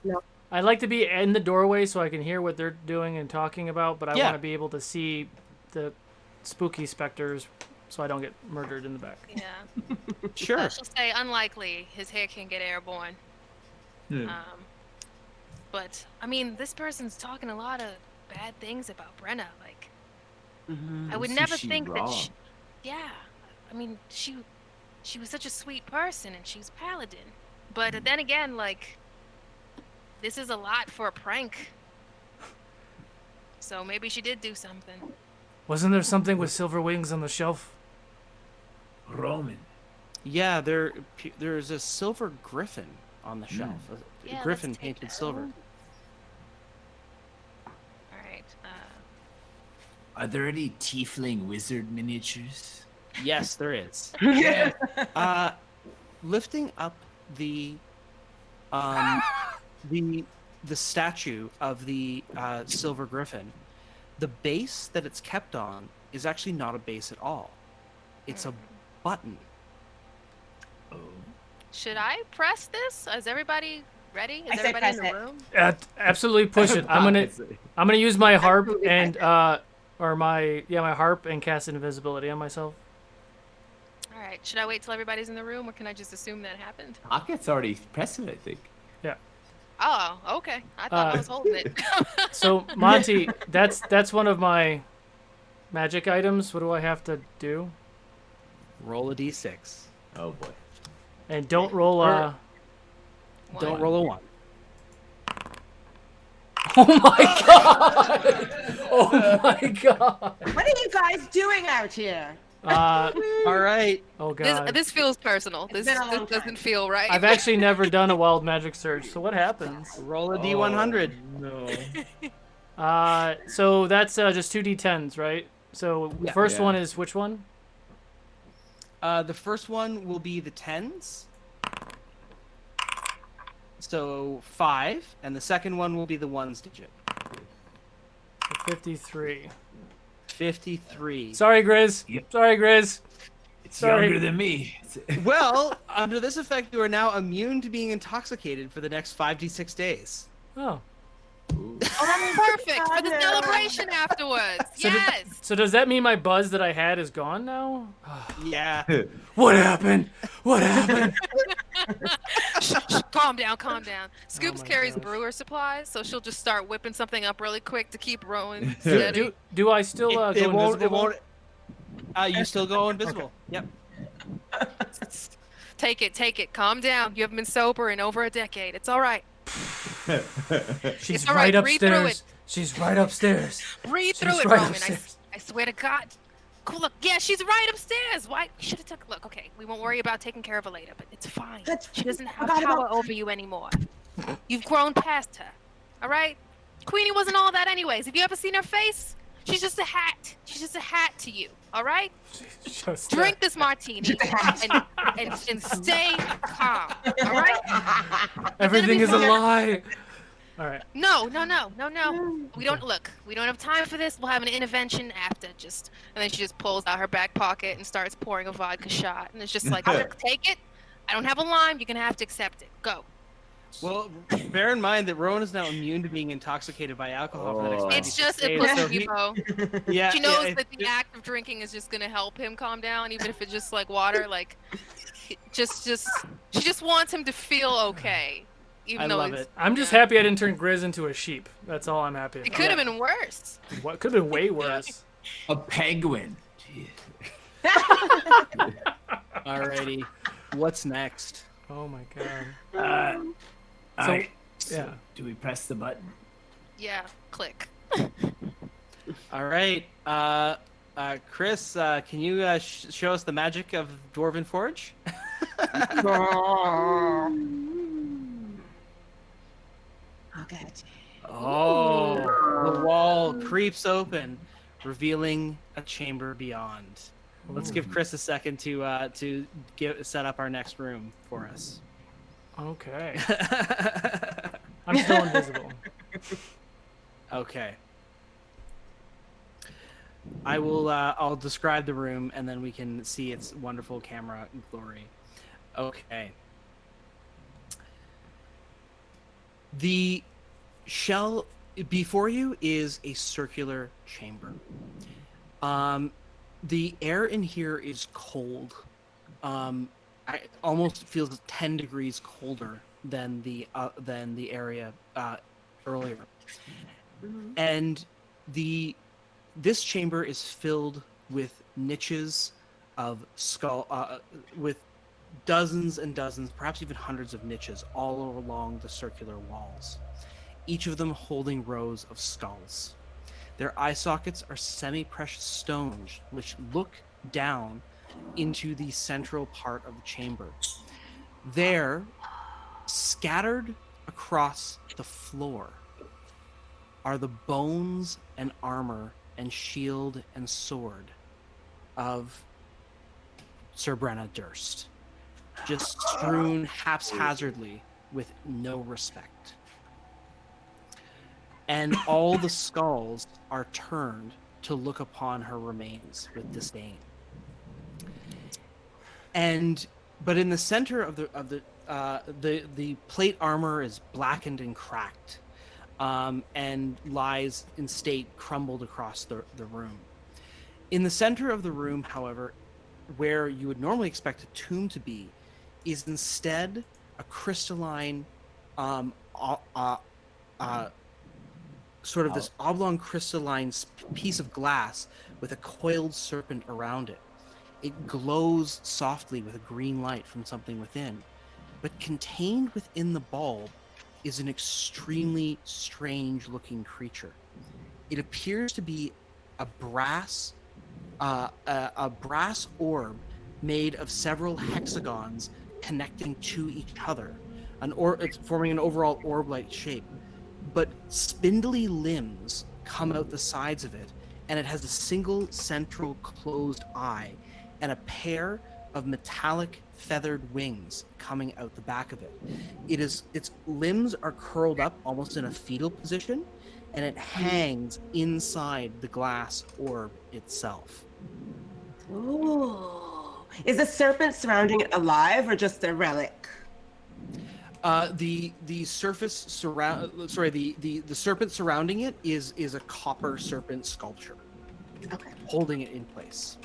No. I'd like to be in the doorway so I can hear what they're doing and talking about, but I Yeah. want to be able to see the spooky specters so I don't get murdered in the back. Yeah. Sure. She'll say unlikely. His hair can get airborne. But I mean, this person's talking a lot of bad things about Brenna. Like, I would never think that. Yeah. I mean, she was such a sweet person, and she was paladin. But then again, like, this is a lot for a prank. So maybe she did do something. Wasn't there something with silver wings on the shelf? Roman. Yeah, there's a silver griffin on the shelf. Yeah, A griffin let's take painted that. silver. All right. Are there any tiefling wizard miniatures? Yes, there is. Yeah. Lifting up the statue of the silver griffin, the base that it's kept on is actually not a base at all. It's a button. Should I press this? Is everybody ready? Is I say everybody in press the it. room? Absolutely push it. I'm gonna use my harp and my harp and cast invisibility on myself. All right. Should I wait till everybody's in the room, or can I just assume that happened? Pocket's already pressing it, I think. Yeah. Oh, okay. I thought I was holding it. So Monty, that's one of my magic items. What do I have to do? Roll a d6. Oh boy. And don't roll a. Don't roll a 1. Oh my god! Oh my god! What are you guys doing out here? All right. Oh god. This feels personal. This been a long doesn't feel right. I've actually never done a wild magic search. So what happens? Roll a d100. No. So that's just 2d10s, right? So the Yeah. first Yeah. one is which one? The first one will be the 10s. So 5, and the second one will be the 1s digit. 53. 53. Sorry, Grizz. Yep. Sorry, Grizz. It's Sorry. younger than me. Well, under this effect, you are now immune to being intoxicated for the next 5d6 days. Oh. Perfect for the celebration afterwards. Yes. So does that mean my buzz that I had is gone now? Yeah. What happened? What happened? Calm down, calm down. Scoops my carries gosh. brewer supplies, so she'll just start whipping something up really quick to keep rolling steady. Do I still go invisible? It won't. You still go invisible. Yep. Take it. Calm down. You haven't been sober in over a decade. It's all right. She's It's all right, right breathe through upstairs. it. She's right upstairs. Breathe through She's it, right Roman. upstairs. I swear to God. Cool. Look, yeah, she's right upstairs. Why? We should have took a look. Okay, we won't worry about taking care of her later, but it's fine. She doesn't have power over you anymore. You've grown past her. All right? Queenie wasn't all that anyways. Have you ever seen her face? She's just a hat. She's just a hat to you. All right? Just Drink this martini and stay calm. All right? Everything is a lie. All right. No. We don't look. We don't have time for this. We'll have an intervention after. And then she just pulls out her back pocket and starts pouring a vodka shot. And it's just like, take it. I don't have a lime. You're gonna have to accept it. Go. Well, bear in mind that Rowan is now immune to being intoxicated by alcohol for the next 90 It's just a days, so placebo. Yeah, She knows yeah, that the act of drinking is just gonna help him calm down, even if it's just like water. Like, she just wants him to feel okay. Even I though love it. I'm just happy I didn't turn Grizz into a sheep. That's all I'm happy about. It could have been worse. What could have been way worse? A penguin. Alrighty, what's next? Oh my god. So do we press the button? Yeah, click. All right, Chris, can you show us the magic of Dwarven Forge? Okay. Oh, the wall creeps open, revealing a chamber beyond. Let's give Chris a second to set up our next room for us. Okay. I'm still invisible. Okay. I'll describe the room and then we can see its wonderful camera glory. Okay. The shell before you is a circular chamber. The air in here is cold. I almost feels 10 degrees colder than the area earlier. And this chamber is filled with niches of skull with dozens and dozens, perhaps even hundreds of niches all along the circular walls, each of them holding rows of skulls. Their eye sockets are semi-precious stones which look down into the central part of the chamber. There, scattered across the floor, are the bones and armor and shield and sword of Sir Brenna Durst, just strewn haphazardly with no respect. And all the skulls are turned to look upon her remains with disdain. But in the center of the plate armor is blackened and cracked, and lies in state crumbled across the room. In the center of the room, however, where you would normally expect a tomb to be, is instead a crystalline, sort of this oblong crystalline piece of glass with a coiled serpent around it. It glows softly with a green light from something within, but contained within the bulb is an extremely strange-looking creature. It appears to be a brass orb made of several hexagons connecting to each other, it's forming an overall orb-like shape. But spindly limbs come out the sides of it, and it has a single central closed eye and a pair of metallic feathered wings coming out the back of it. Its limbs are curled up almost in a fetal position, and it hangs inside the glass orb itself. Ooh. Is the serpent surrounding it alive or just a relic? The serpent surrounding it is a copper serpent sculpture, holding it in place.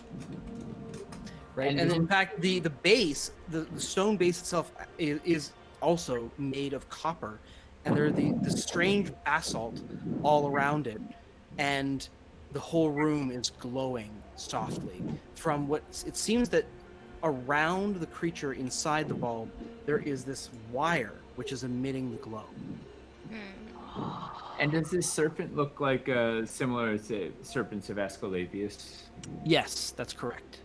Right, and in fact, the base, the stone base itself is also made of copper, and there are the strange basalt all around it, and the whole room is glowing softly. From what it seems that around the creature inside the bulb, there is this wire which is emitting the glow. And does this serpent look like similar to serpents of Asclepius? Yes, that's correct.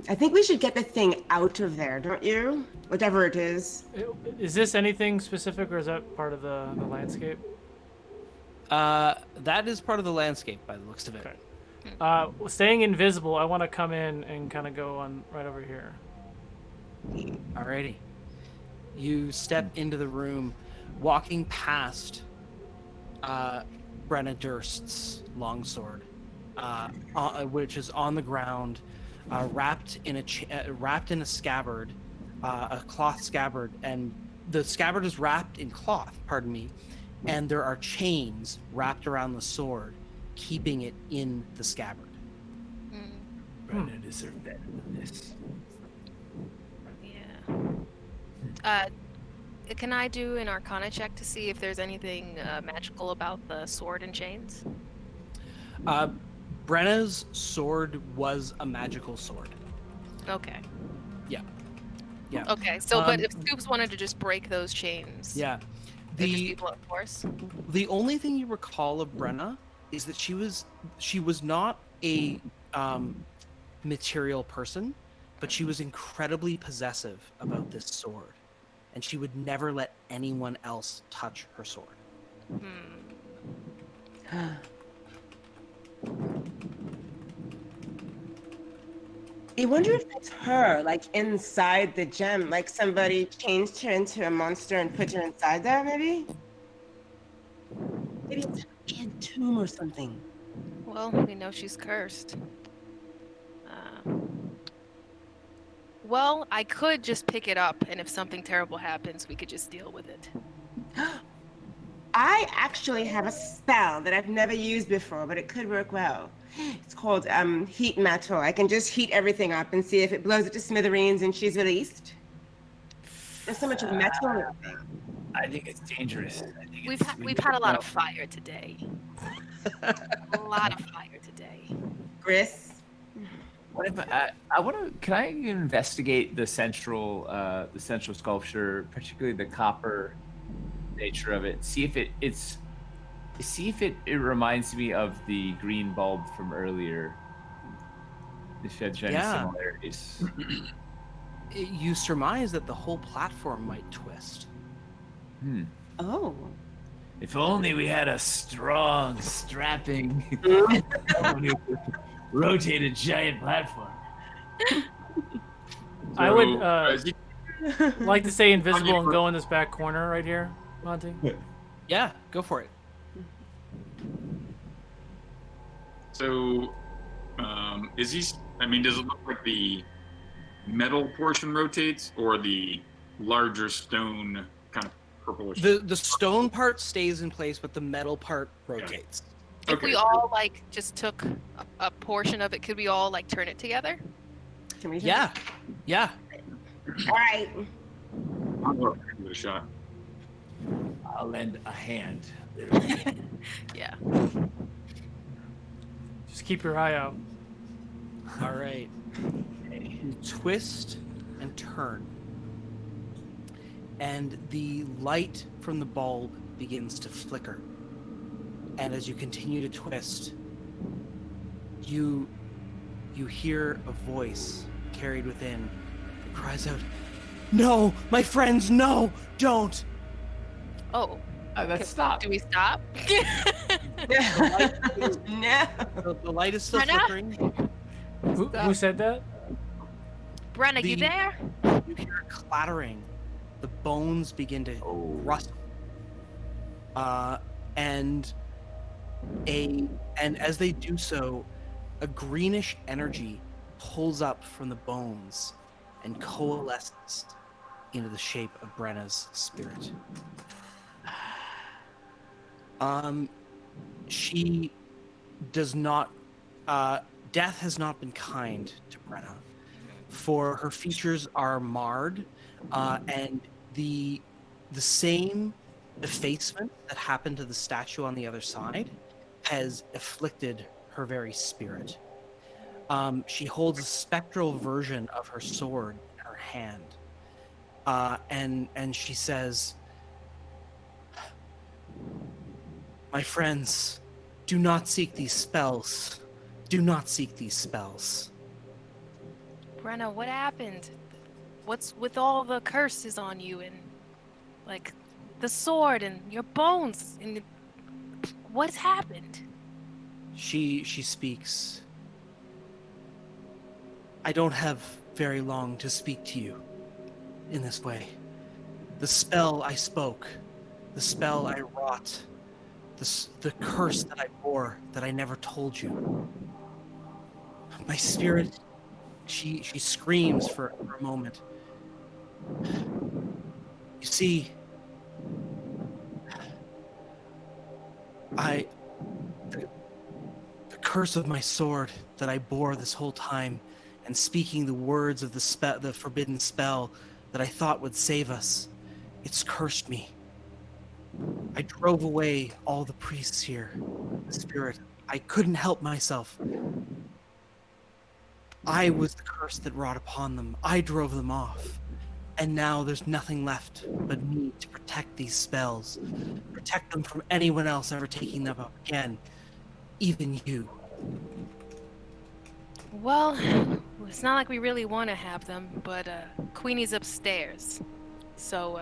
I think we should get the thing out of there, don't you? Whatever it is. Is this anything specific, or is that part of the landscape? That is part of the landscape by the looks of it. Okay. Staying invisible, I want to come in and kind of go on right over here. Alrighty. You step into the room, walking past Brenna Durst's longsword, which is on the ground, wrapped in a scabbard, a cloth scabbard, and the scabbard is wrapped in cloth. Pardon me, and there are chains wrapped around the sword, keeping it in the scabbard. Brenna deserves better than this. Yeah. Can I do an Arcana check to see if there's anything magical about the sword and chains? Brenna's sword was a magical sword. Okay. Yeah. Yeah. Okay. So, but if Scoops wanted to just break those chains, yeah, it'd just be blunt force. The only thing you recall of Brenna is that she was not a material person, but she was incredibly possessive about this sword, and she would never let anyone else touch her sword. I wonder if it's her, like inside the gem, like somebody changed her into a monster and put her inside there, maybe? Maybe it's a tomb or something. Well, we know she's cursed. Well, I could just pick it up, and if something terrible happens, we could just deal with it. I actually have a spell that I've never used before, but it could work well. It's called heat metal. I can just heat everything up and see if it blows it to smithereens and she's released. There's so much metal in it. I think it's dangerous. We've had a lot of fire today. A lot of fire today. Chris? What if I want to? Can I investigate the central sculpture, particularly the copper nature of it? See if it reminds me of the green bulb from earlier. If it has any similarities. You surmise that the whole platform might twist. Oh. If only we had a strong, strapping, rotated giant platform. I would like to stay invisible and go in this back corner right here, Monty. Yeah, go for it. So, does it look like the metal portion rotates or the larger stone kind of purplish? The stone part stays in place, but the metal part rotates. If we all just took a portion of it, could we all turn it together? Can we? Yeah. All right. I'll give it a shot. I'll lend a hand. Yeah. Just keep your eye out. All right. You twist and turn, and the light from the bulb begins to flicker. And as you continue to twist, you hear a voice carried within that cries out, "No, my friends, no, don't!" Oh. Let's stop. Do we stop? No. The light is still Brenna? flickering. Who said that? Brenna, you there? You hear a clattering. The bones begin to rustle. And as they do so, a greenish energy pulls up from the bones and coalesces into the shape of Brenna's spirit. She does not. Death has not been kind to Brenna, for her features are marred, and the same effacement that happened to the statue on the other side has afflicted her very spirit. She holds a spectral version of her sword in her hand, and she says, "My friends, do not seek these spells. Do not seek these spells." Brenna, what happened? What's with all the curses on you and the sword and your bones? And What's happened? She speaks. I don't have very long to speak to you in this way. The spell I spoke, the spell I wrought, the curse that I bore that I never told you. My spirit, she screams for a moment. You see, the curse of my sword that I bore this whole time, and speaking the words of the forbidden spell that I thought would save us, it's cursed me. I drove away all the priests here, the spirit. I couldn't help myself. I was the curse that wrought upon them. I drove them off. And now there's nothing left but me to protect these spells. Protect them from anyone else ever taking them up again. Even you. Well, it's not like we really want to have them, but Queenie's upstairs. So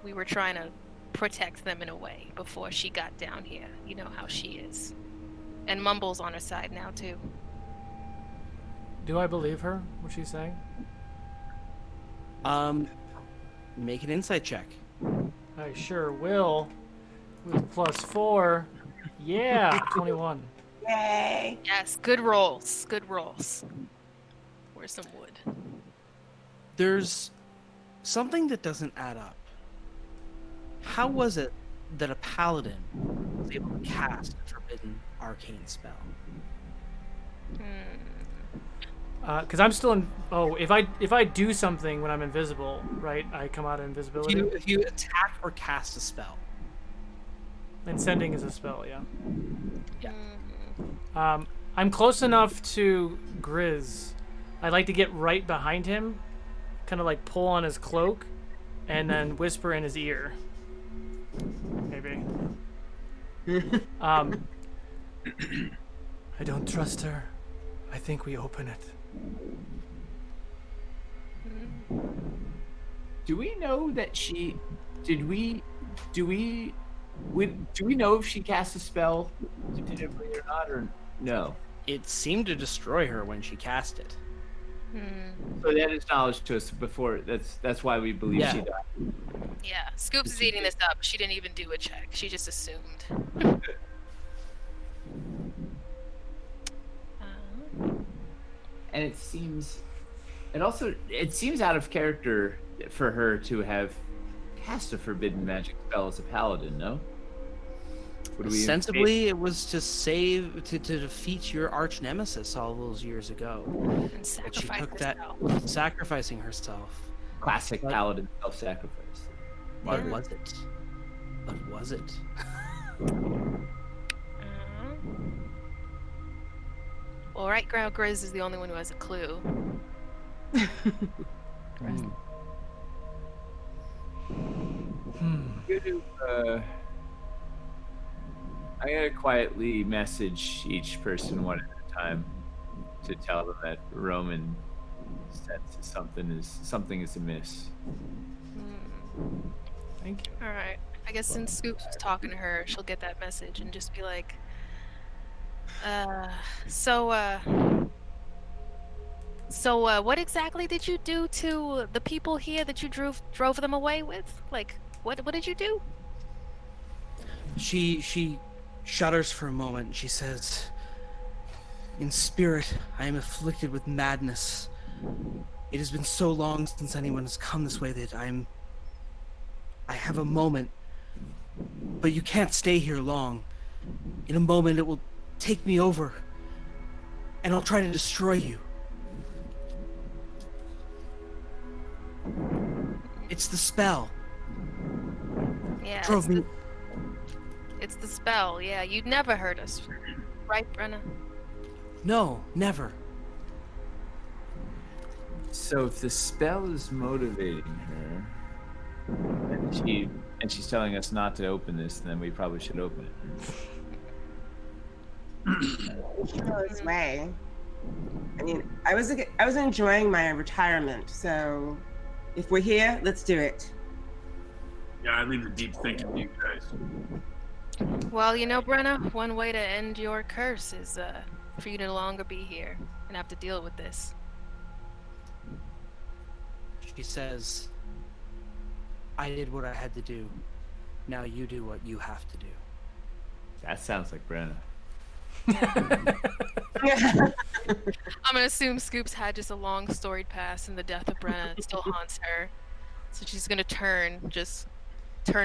we were trying to protect them in a way before she got down here. You know how she is. And Mumble's on her side now, too. Do I believe her, what she's saying? Make an insight check. I sure will. With +4. Yeah, 21. Yay! Yes, good rolls. Good rolls. Where's some wood? There's something that doesn't add up. How was it that a paladin was able to cast a forbidden arcane spell? Because I'm still in. Oh, if I do something when I'm invisible, right? I come out of invisibility. If you attack or cast a spell. And sending is a spell, yeah. Yeah. I'm close enough to Grizz. I'd like to get right behind him, kind of like pull on his cloak, and then whisper in his ear. Maybe. I don't trust her. I think we open it. Do we know that she? Do we know if she cast a spell definitively or not, or no? It seemed to destroy her when she cast it. So that is knowledge to us before. That's why we believe she died. Yeah, Scoops is eating this up. She didn't even do a check. She just assumed. And it seems out of character for her to have cast a forbidden magic spell as a paladin, no? Sensibly, it was to defeat your arch nemesis all those years ago. And But she took that, sacrificing herself. Classic paladin self-sacrifice. What was it? What was it? Well, right now Grizz is the only one who has a clue. I gotta quietly message each person one at a time to tell them that Roman senses something is amiss. Thank you. All right. I guess since Scoops was talking to her, she'll get that message and just be like, So what exactly did you do to the people here that you drove them away with? Like, what did you do? She shudders for a moment and she says, "In spirit, I am afflicted with madness. It has been so long since anyone has come this way that I have a moment, but you can't stay here long. In a moment, it will take me over, and I'll try to destroy you. It's the spell." Yeah, Drove me. It's the spell. Yeah, you'd never hurt us, right, Brenna? No, never. So if the spell is motivating her, and she's telling us not to open this, then we probably should open it. This way. I mean, I was enjoying my retirement, so if we're here, let's do it. Yeah, I leave the deep thinking to you guys. Well, you know, Brenna, one way to end your curse is for you to no longer be here and have to deal with this. She says, I did what I had to do. Now you do what you have to do. That sounds like Brenna. I'm gonna assume Scoops had just a long storied past, and the death of Brenna still haunts her. So she's gonna turn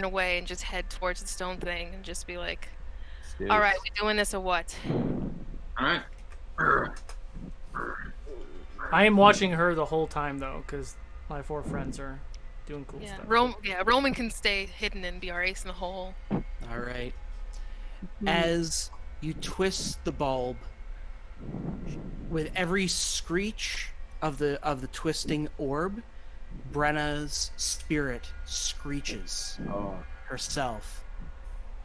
away and just head towards the stone thing and just be like, "All right, we doing this or what?" All right. I am watching her the whole time though, because my 4 friends are doing cool stuff. Roman can stay hidden and be our ace in the hole. All right. As you twist the bulb, with every screech of the twisting orb, Brenna's spirit screeches herself.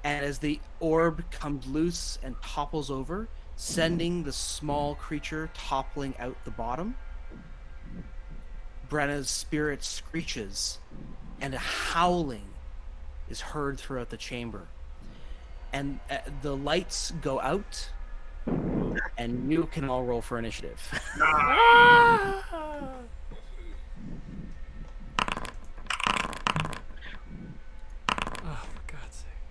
And as the orb comes loose and topples over, sending the small creature toppling out the bottom, Brenna's spirit screeches, and a howling is heard throughout the chamber. And the lights go out, and you can all roll for initiative. Oh, for God's sake.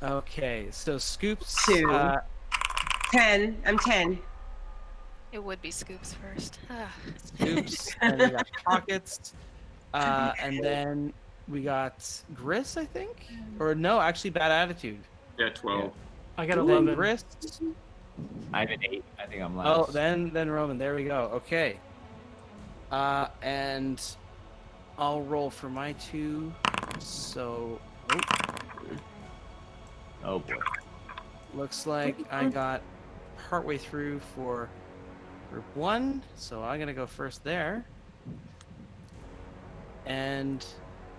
Okay, so Scoops. 2. 10. I'm 10. It would be Scoops first. Scoops, and we got Pockets, and then we got Gris, I think? Or no, actually Bad Attitude. Yeah, 12. I got Then 11. Gris. I have an 8. I think I'm last. Oh, then Roman. There we go. Okay. And I'll roll for my 2. So, oh boy. Looks like I got partway through for group 1, so I'm gonna go first there. And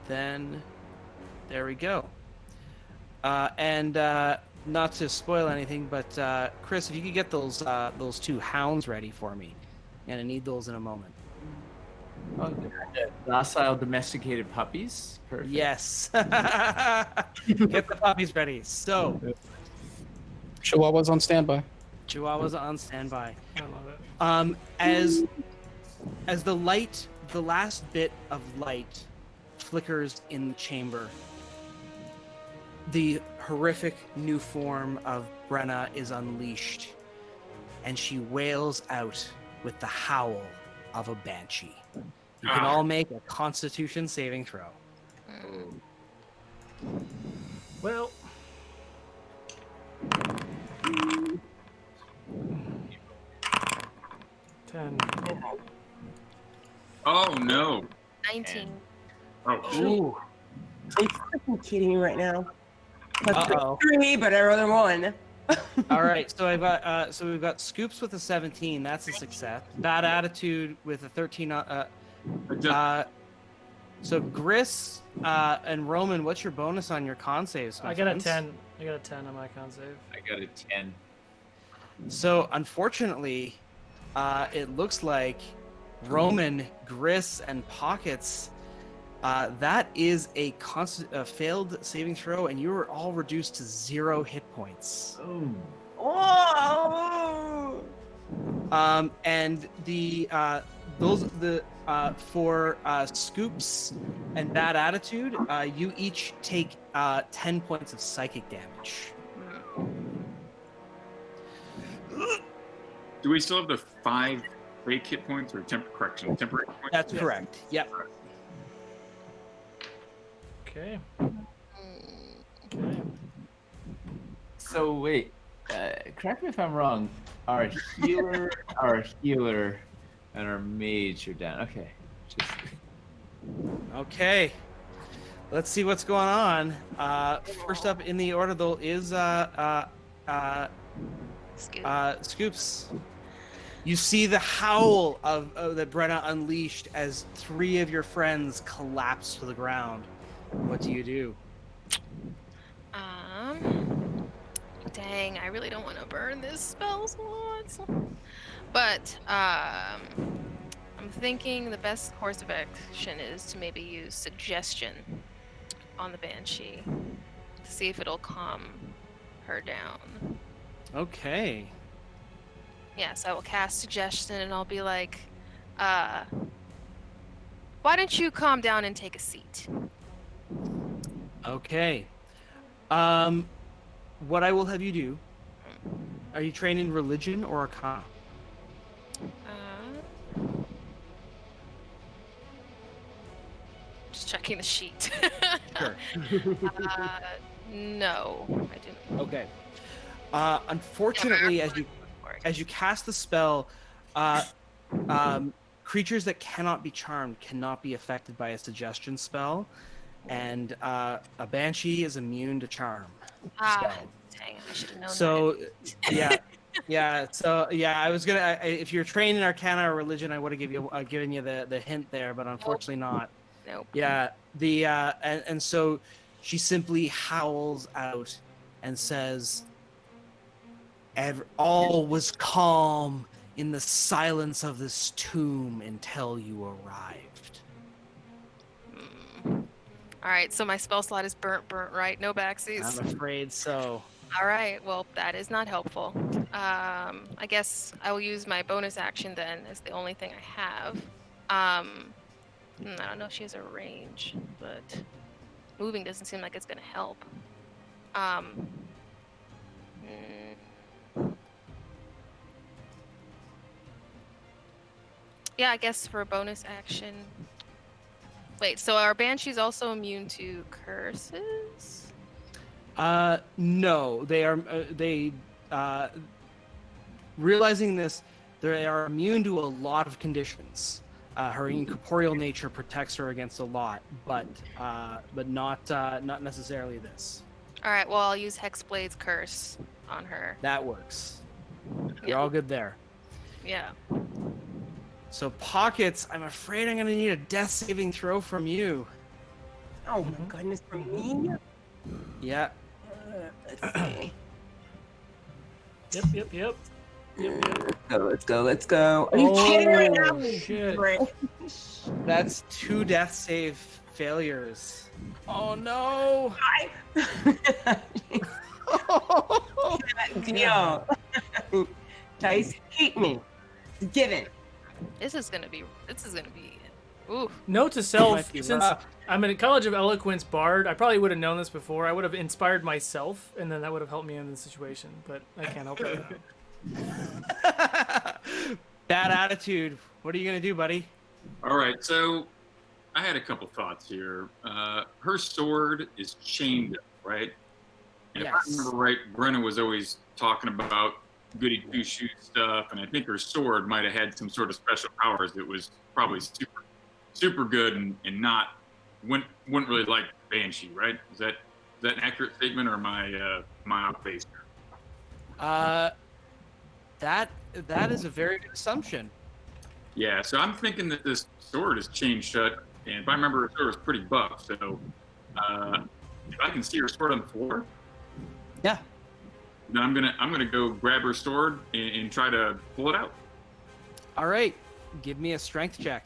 then there we go. And not to spoil anything, but Chris, if you could get those 2 hounds ready for me, I'm gonna need those in a moment. Oh, docile domesticated puppies. Perfect. Yes. Get the puppies ready. So, Chihuahua's on standby. Chihuahua's on standby. I love it. As the light, the last bit of light flickers in the chamber, the horrific new form of Brenna is unleashed, and she wails out with the howl of a banshee. You can all make a Constitution saving throw. Well. Ten. Oh no. 19. Oh. Are you freaking kidding me right now? Uh-oh. 3, but I rolled a 1. All right, so we've got Scoops with a 17. That's a success. Bad Attitude with a 13. So Gris and Roman, what's your bonus on your con saves? I got a 10. I got a 10 on my con save. I got a 10. So unfortunately, it looks like Roman, Gris, and Pockets. That is a failed saving throw, and you are all reduced to 0 hit points. Oh! And for Scoops and Bad Attitude, you each take 10 points of psychic damage. Do we still have the 5 fake hit points or temporary points? That's correct. Yep. Okay. So wait, correct me if I'm wrong. Our healer, and our mage are down. Okay. Okay. Let's see what's going on. First up in the order though is Scoops. You see the howl of that Brenna unleashed as 3 of your friends collapse to the ground. What do you do? Dang, I really don't want to burn this spell slots. But I'm thinking the best course of action is to maybe use suggestion on the Banshee. to see if it'll calm her down. Okay. Yes, I will cast suggestion and I'll be like, why don't you calm down and take a seat? Okay. What I will have you do, are you trained in religion or arcana? Just checking the sheet. Sure. No, I didn't. Okay. Unfortunately, as you cast the spell, creatures that cannot be charmed cannot be affected by a suggestion spell, and a banshee is immune to charm. Dang, I should have known So, that. yeah. I was gonna. If you're trained in arcana or religion, I would have given you the hint there, but unfortunately not. Nope. Yeah. And so she simply howls out and says, "All was calm in the silence of this tomb until you arrived." All right, so my spell slot is burnt, right? No backsies. I'm afraid so. All right, well, that is not helpful. I guess I will use my bonus action then as the only thing I have. I don't know if she has a range, but moving doesn't seem like it's going to help. Yeah, I guess for a bonus action. Wait, so are banshees also immune to curses? No, they are. Realizing this, they are immune to a lot of conditions. Her incorporeal nature protects her against a lot, but not necessarily this. All right, well, I'll use Hexblade's curse on her. That works. You're all good there. Yeah. So Pockets, I'm afraid I'm gonna need a death saving throw from you. Oh my goodness, for me? Yeah. Let's see. Yep. Let's go. Are you kidding right now? Shit. That's 2 death save failures. Oh no! Deal. Dice hate me. Given. This is gonna be. Ooh. Note to self: be since rough. I'm a College of Eloquence bard, I probably would have known this before. I would have inspired myself, and then that would have helped me in this situation. But I can't help it. Bad attitude. What are you gonna do, buddy? All right, so I had a couple thoughts here. Her sword is chained up, right? And if I Yes. remember right, Brenna was always talking about goody two-shoes stuff, and I think her sword might have had some sort of special powers that was probably super good and not wouldn't really like Banshee, right? Is that an accurate statement, or am I off base here? That is a very good assumption. Yeah, so I'm thinking that this sword is chained shut, and if I remember, her sword was pretty buff. So if I can see her sword on the floor, yeah, then I'm gonna go grab her sword and try to pull it out. All right, give me a strength check.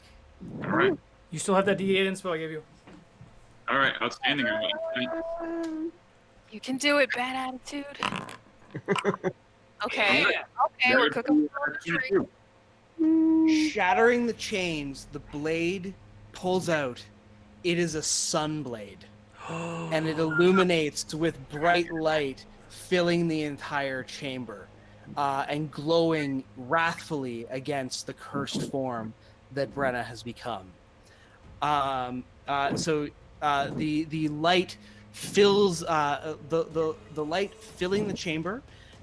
All right. You still have that D8 inspo I gave you. All right, outstanding. You can do it, bad attitude. Okay, we're cooking for a treat. Shattering the chains, the blade pulls out. It is a sun blade, and it illuminates with bright light, filling the entire chamber, and glowing wrathfully against the cursed form that Brenna has become. So the light fills the light filling the chamber,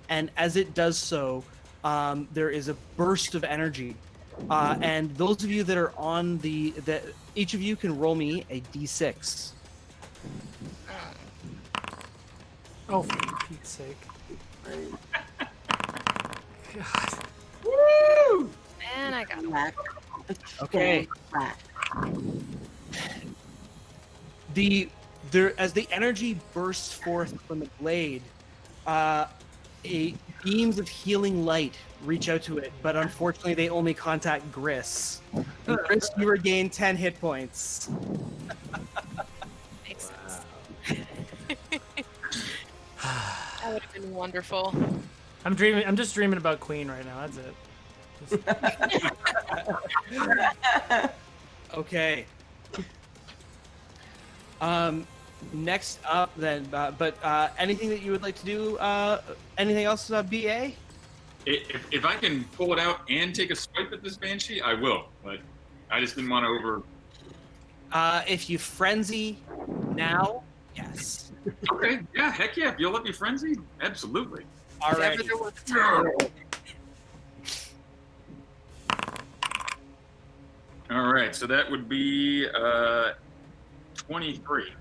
and as it does so, there is a burst of energy. And those of you that are on each of you can roll me a d6. Oh, for Pete's sake. God. Woo! And I got it. Okay. As the energy bursts forth from the blade, beams of healing light reach out to it, but unfortunately they only contact Gris. And Gris, you regain 10 hit points. Makes sense. That would have been wonderful. I'm dreaming. I'm just dreaming about Queen right now. That's it. Okay. Next up, then, but anything that you would like to do? Anything else, BA? If I can pull it out and take a swipe at this Banshee, I will. But I just didn't want to over. If you frenzy now, yes. Okay. Yeah. Heck yeah. If you'll let me frenzy, absolutely. All right. All right. So that would be 23.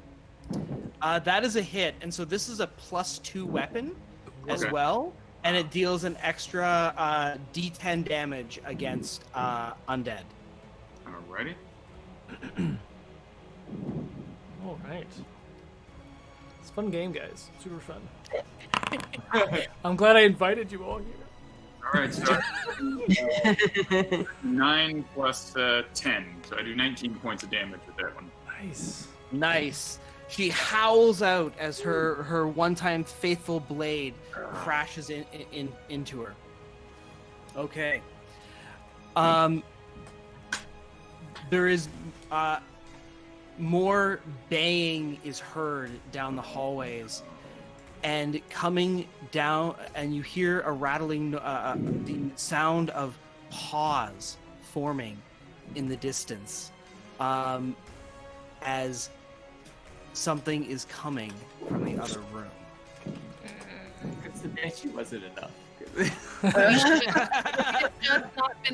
That is a hit, and so this is a +2 weapon as well, and it deals an extra D10 damage against undead. Alrighty. All right. It's a fun game, guys. Super fun. I'm glad I invited you all here. All right. So 9 plus 10, so I do 19 points of damage with that one. Nice. She howls out as her one-time faithful blade crashes into her. Okay. There is more baying is heard down the hallways, and coming down, and you hear a rattling, the sound of paws forming in the distance, as something is coming from the other room. Because the Banshee wasn't enough.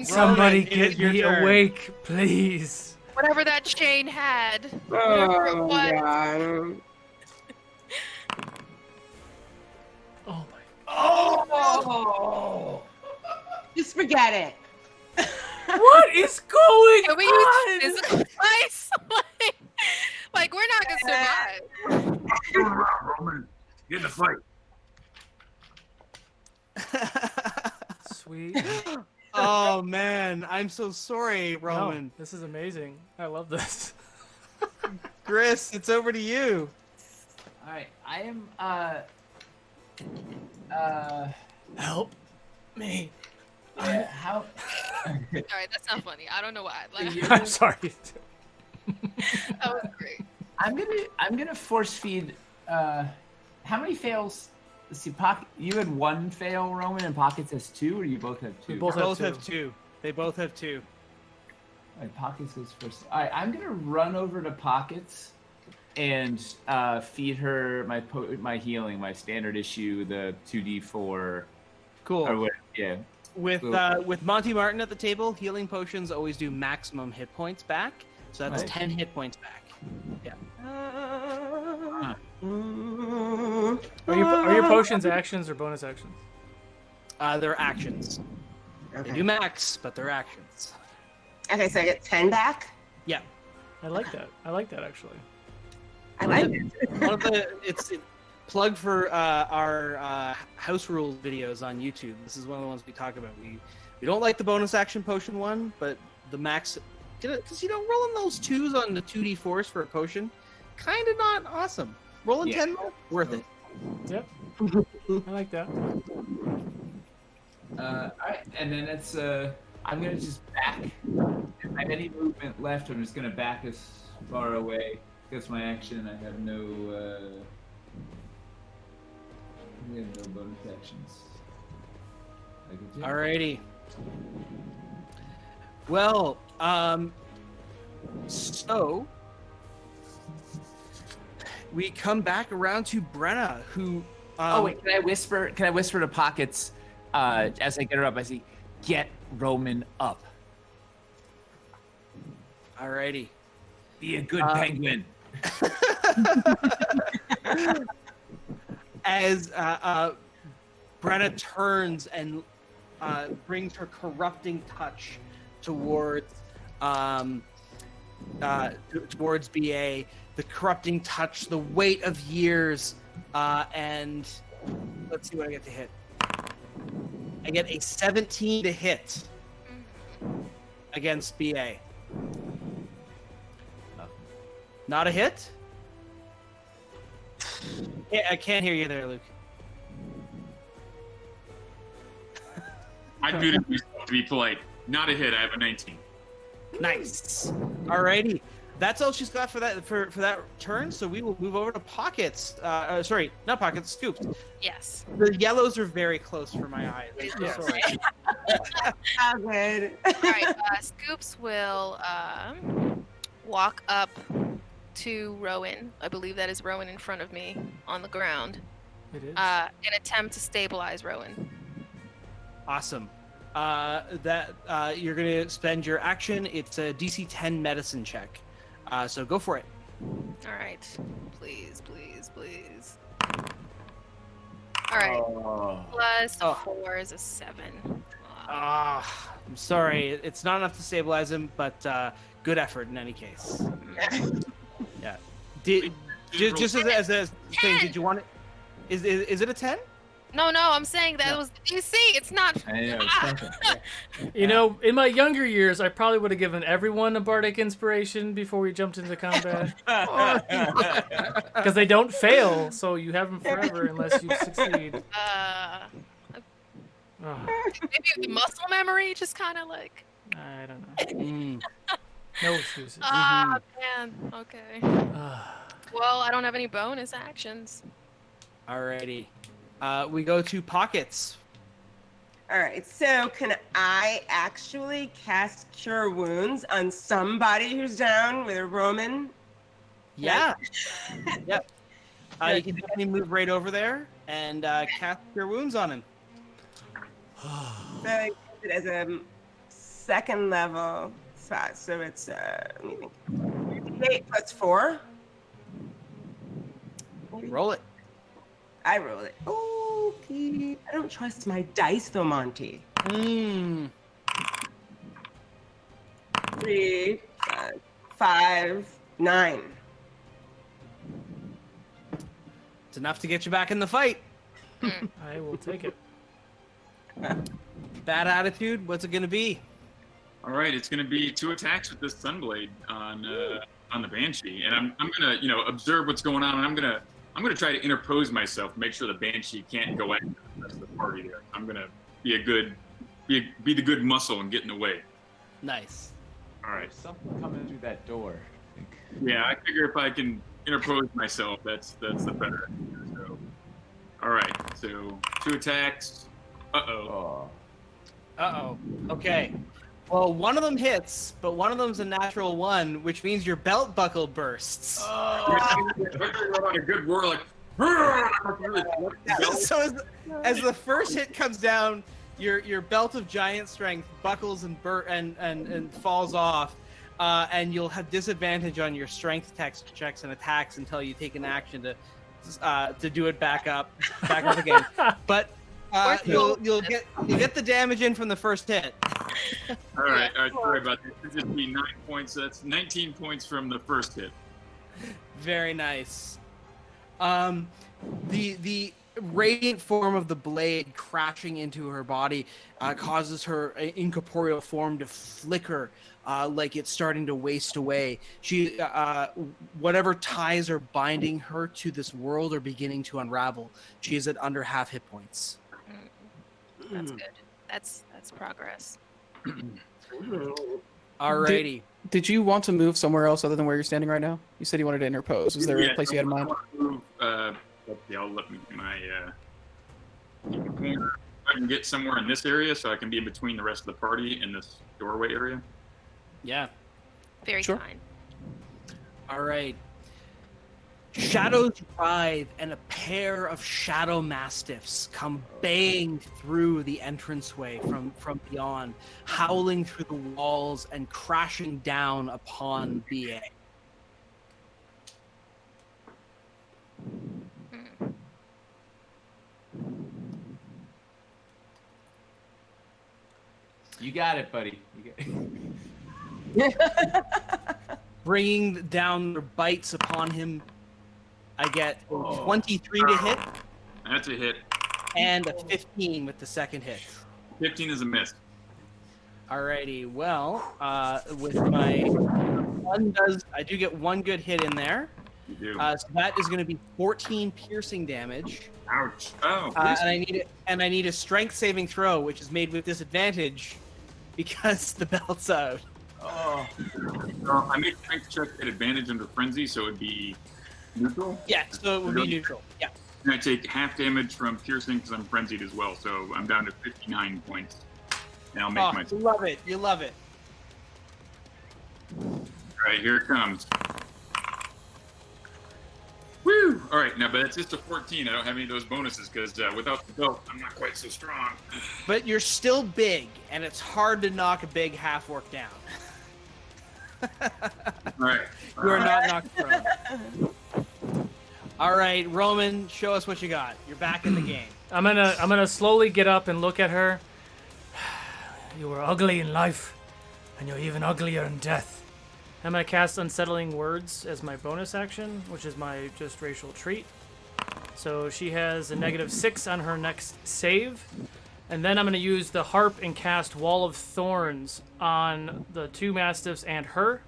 Somebody get me awake, please. Whatever that chain had. Whatever it was. God. Oh! Just forget it. What is going Can we on? use physical advice? Like, we're not gonna survive. Roman, get in the fight. Sweet. Oh man, I'm so sorry, Roman. No, this is amazing. I love this. Chris, it's over to you. All right, I am. Help me. How? Sorry, that's not funny. I don't know why. Like, I'm sorry. that was great. I'm gonna force feed. How many fails? Let's see, you had 1 fail, Roman, and Pockets has 2, or you both have 2? We both have two. They both have 2. All right, Pockets is first. All right, I'm gonna run over to Pockets and feed her my healing, my standard issue, the 2d4. Cool. Or what? Yeah. With Monty Martin at the table, healing potions always do maximum hit points back, so that's Right. 10 hit points back. Yeah. Are your potions actions or bonus actions? They're actions. Okay. They do max, but they're actions. Okay, so I get 10 back? Yeah. I like that. I like that actually. I like it. It's plug for our house rules videos on YouTube. This is one of the ones we talk about. We don't like the bonus action potion one, but the max, because rolling those 2s on the 2d4s for a potion, kind of not awesome. Rolling 10 more, worth it. Yep. I like that. All right, and then it's I'm gonna just back. If I have any movement left, I'm just gonna back as far away. That's my action. I have no bonus actions. Alrighty. Well, so we come back around to Brenna, who. Oh wait, can I whisper? Can I whisper to Pockets as I get her up? I say, "Get Roman up." Alrighty. Be a good penguin. As Brenna turns and brings her corrupting touch towards BA, the corrupting touch, the weight of years, and let's see what I get to hit. I get a 17 to hit against BA. Not a hit? Yeah, I can't hear you there, Luke. I muted myself to be polite. Not a hit. I have a 19. Nice. Alrighty. That's all she's got for that turn. So we will move over to Pockets. Sorry, not Pockets. Scoops. Yes. The yellows are very close for my eyes. Sorry. How good. All right. Scoops will walk up to Rowan. I believe that is Rowan in front of me on the ground. It is. And attempt to stabilize Rowan. Awesome. You're gonna spend your action. It's a DC 10 medicine check. So go for it. All right. Please. All right. Plus 4 is a 7. I'm sorry. It's not enough to stabilize him, but good effort in any case. Yeah. Just as a thing, did you want it? Is it a 10? No, I'm saying that was the DC. It's not. You know, in my younger years, I probably would have given everyone a bardic inspiration before we jumped into combat. Because they don't fail, so you have them forever unless you succeed. Maybe the muscle memory, just kind of like. I don't know. No excuses. Man. Okay. Well, I don't have any bonus actions. Alrighty. We go to Pockets. All right, so can I actually cast Cure Wounds on somebody who's down with a Roman? Yeah. Yep. You can definitely move right over there and cast Cure Wounds on him. So I use it as a second level spot. So it's let me think. 8 plus 4. Roll it. I roll it. Okay. I don't trust my dice though, Monty. 3, 5, 9. It's enough to get you back in the fight. I will take it. Bad attitude. What's it gonna be? All right, it's going to be 2 attacks with this Sunblade on the Banshee, and I'm going to observe what's going on, and I'm going to try to interpose myself, make sure the Banshee can't go after the rest of the party there. I'm going to be the good muscle and get in the way. Nice. All right. There's something coming through that door. I think. Yeah, I figure if I can interpose myself, that's the better. So, all right. So 2 attacks. Okay. Well, one of them hits, but one of them's a natural 1, which means your belt buckle bursts. On a good roar, like. So as the first hit comes down, your belt of giant strength buckles and falls off, and you'll have disadvantage on your strength checks and attacks until you take an action to do it back up again. But you'll get the damage in from the first hit. All right. Sorry about this. It's just be 9 points. That's 19 points from the first hit. Very nice. The radiant form of the blade crashing into her body causes her incorporeal form to flicker like it's starting to waste away. She, whatever ties are binding her to this world are beginning to unravel. She is at under half hit points. That's good. That's progress. Alrighty. Did you want to move somewhere else other than where you're standing right now? You said you wanted to interpose. Is there a place you had in mind? I'll let me my corner. I can get somewhere in this area, so I can be in between the rest of the party in this doorway area. Yeah. Very kind. All right. Shadows writhe, and a pair of shadow mastiffs come baying through the entranceway from beyond, howling through the walls and crashing down upon BA. You got it, buddy. Bringing down their bites upon him. I get 23 to hit. That's a hit. And a 15 with the second hit. 15 is a miss. Alrighty, well, with my one I do get one good hit in there. You do. So that is going to be 14 piercing damage. Ouch. Oh. And I need a strength saving throw, which is made with disadvantage because the belt's out. Oh. I made strength check at advantage under frenzy, so it'd be neutral. Yeah, so it would be neutral. Yeah. And I take half damage from piercing because I'm frenzied as well, so I'm down to 59 points. And I'll make my. You love it. You love it. All right, here it comes. Woo! All right, now, but it's just a 14. I don't have any of those bonuses because without the belt, I'm not quite so strong. But you're still big, and it's hard to knock a big half-orc down. All right. You are not knocked prone. All right, Roman, show us what you got. You're back in the game. I'm gonna slowly get up and look at her. You were ugly in life, and you're even uglier in death. I'm gonna cast Unsettling Words as my bonus action, which is my just racial trait. So she has a -6 on her next save. And then I'm going to use the harp and cast Wall of Thorns on the 2 Mastiffs and her.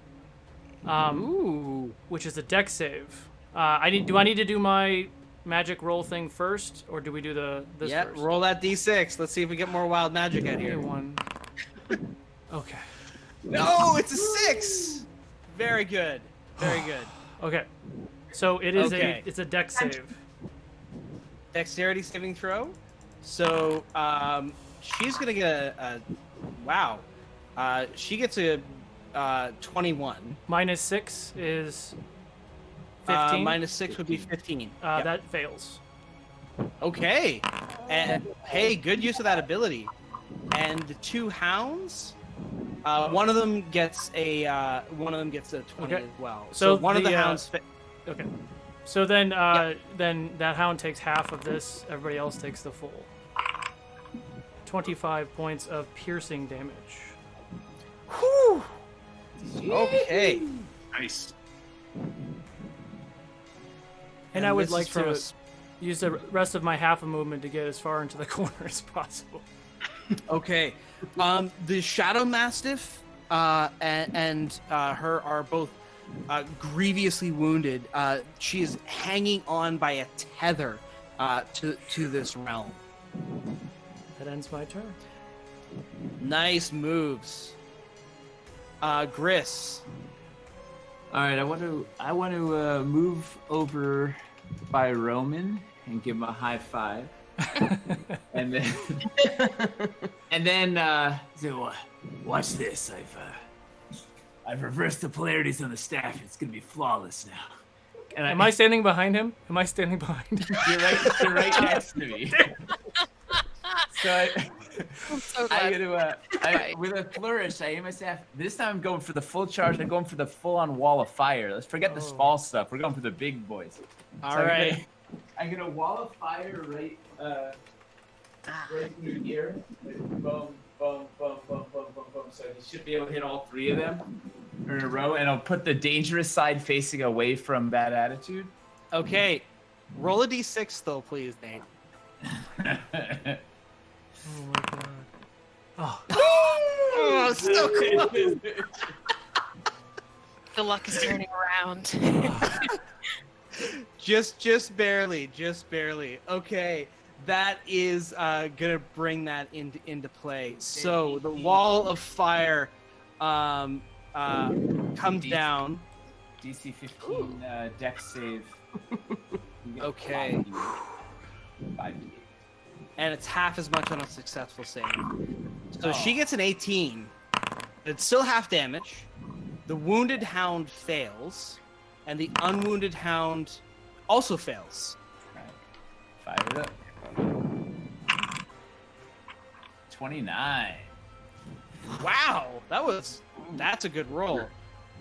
Which is a dex save. Do I need to do my magic roll thing first, or do we do this first? Roll that d6. Let's see if we get more wild magic out here. One. Okay. No, it's a 6. Very good. Very good. Okay. So it is Okay. it's a dex save. Dexterity saving throw. So she's gonna get a wow. She gets a 21. -6 is 15. -6 would be 15. Yep. That fails. Okay. And hey, good use of that ability. And the 2 hounds, one of them gets a 20 as well. So one of the hounds. Okay. So then then that hound takes half of this. Everybody else takes the full. 25 points of piercing damage. Whew. Okay. Nice. And I would like to use the rest of my half a movement to get as far into the corner as possible. Okay. The Shadow Mastiff and her are both grievously wounded. She is hanging on by a tether to this realm. That ends my turn. Nice moves. Gris. All right, I want to move over by Roman and give him a high five, and then so watch this. I've reversed the polarities on the staff. It's gonna be flawless now. And Am I standing behind him? Am I standing behind him? You're right next to me. So I'm so I'm glad. gonna with a flourish, I aim my staff. This time I'm going for the full charge. I'm going for the full-on wall of fire. Let's forget the small stuff. We're going for the big boys. All right. I'm gonna wall of fire right through here. Boom, boom, boom, boom, boom, boom, boom. So he should be able to hit all 3 of them in a row, and I'll put the dangerous side facing away from bad attitude. Okay. Roll a d6 though, please, Nate. Oh my god. Oh. Oh, so close. The luck is turning around. Just barely. Okay, that is gonna bring that into play. So the wall of fire comes down. DC 15 dex save. Okay. 5d8. And it's half as much on a successful save. So she gets an 18. It's still half damage. The wounded hound fails, and the unwounded hound also fails. Fire it up. 29. Wow, that's a good roll.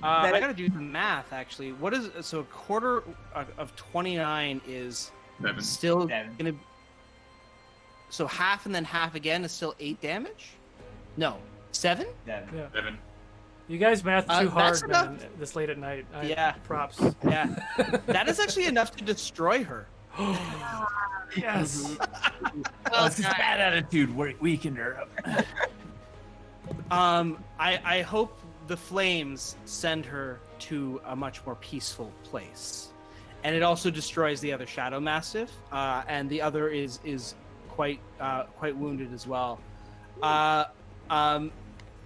I gotta do the math actually. What is so a quarter of 29 is 7. still gonna. So half and then half again is still 8 damage? No, 7? 7. You guys math too that's hard, enough. man, this late at night. Yeah. Props. Yeah. That is actually enough to destroy her. Yes. Well, it's his bad attitude weakened her up. I hope the flames send her to a much more peaceful place. and it also destroys the other Shadow Mastiff, and the other is quite wounded as well.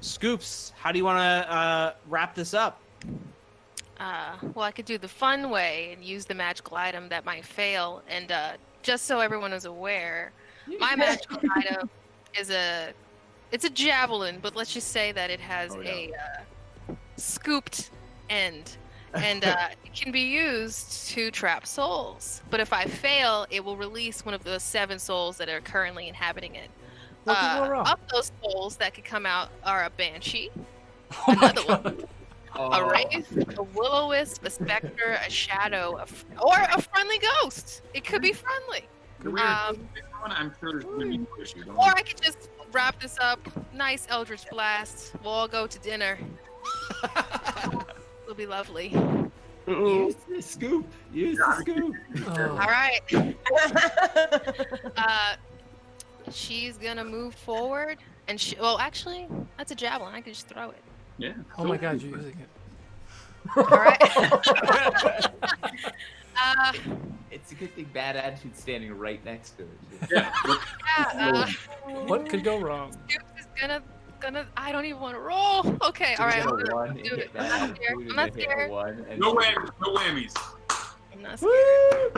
Scoops, how do you want to wrap this up? Well, I could do the fun way and use the magical item that might fail. And just so everyone is aware, my magical item is it's a javelin, but let's just say that it has a scooped end. And it can be used to trap souls. But if I fail, it will release one of the 7 souls that are currently inhabiting it. What could go wrong? Of those souls that could come out are a banshee, another one, a wraith, a will-o-wisp, a specter, a shadow, or a friendly ghost. It could be friendly. I'm sure there's going to be issues. Or I could just wrap this up. Nice Eldritch Blast. We'll all go to dinner. It'll be lovely. Use the scoop. Use the scoop. All right. She's gonna move forward, and well, actually, that's a javelin. I could just throw it. Yeah. Oh my God, you're using it. All right. It's a good thing Bad Attitude's standing right next to it. Yeah. What could go wrong? Scoop is gonna. I don't even want to roll. Okay. All right. I'm gonna do it. I'm not scared. No whammies. No whammies. I'm not scared.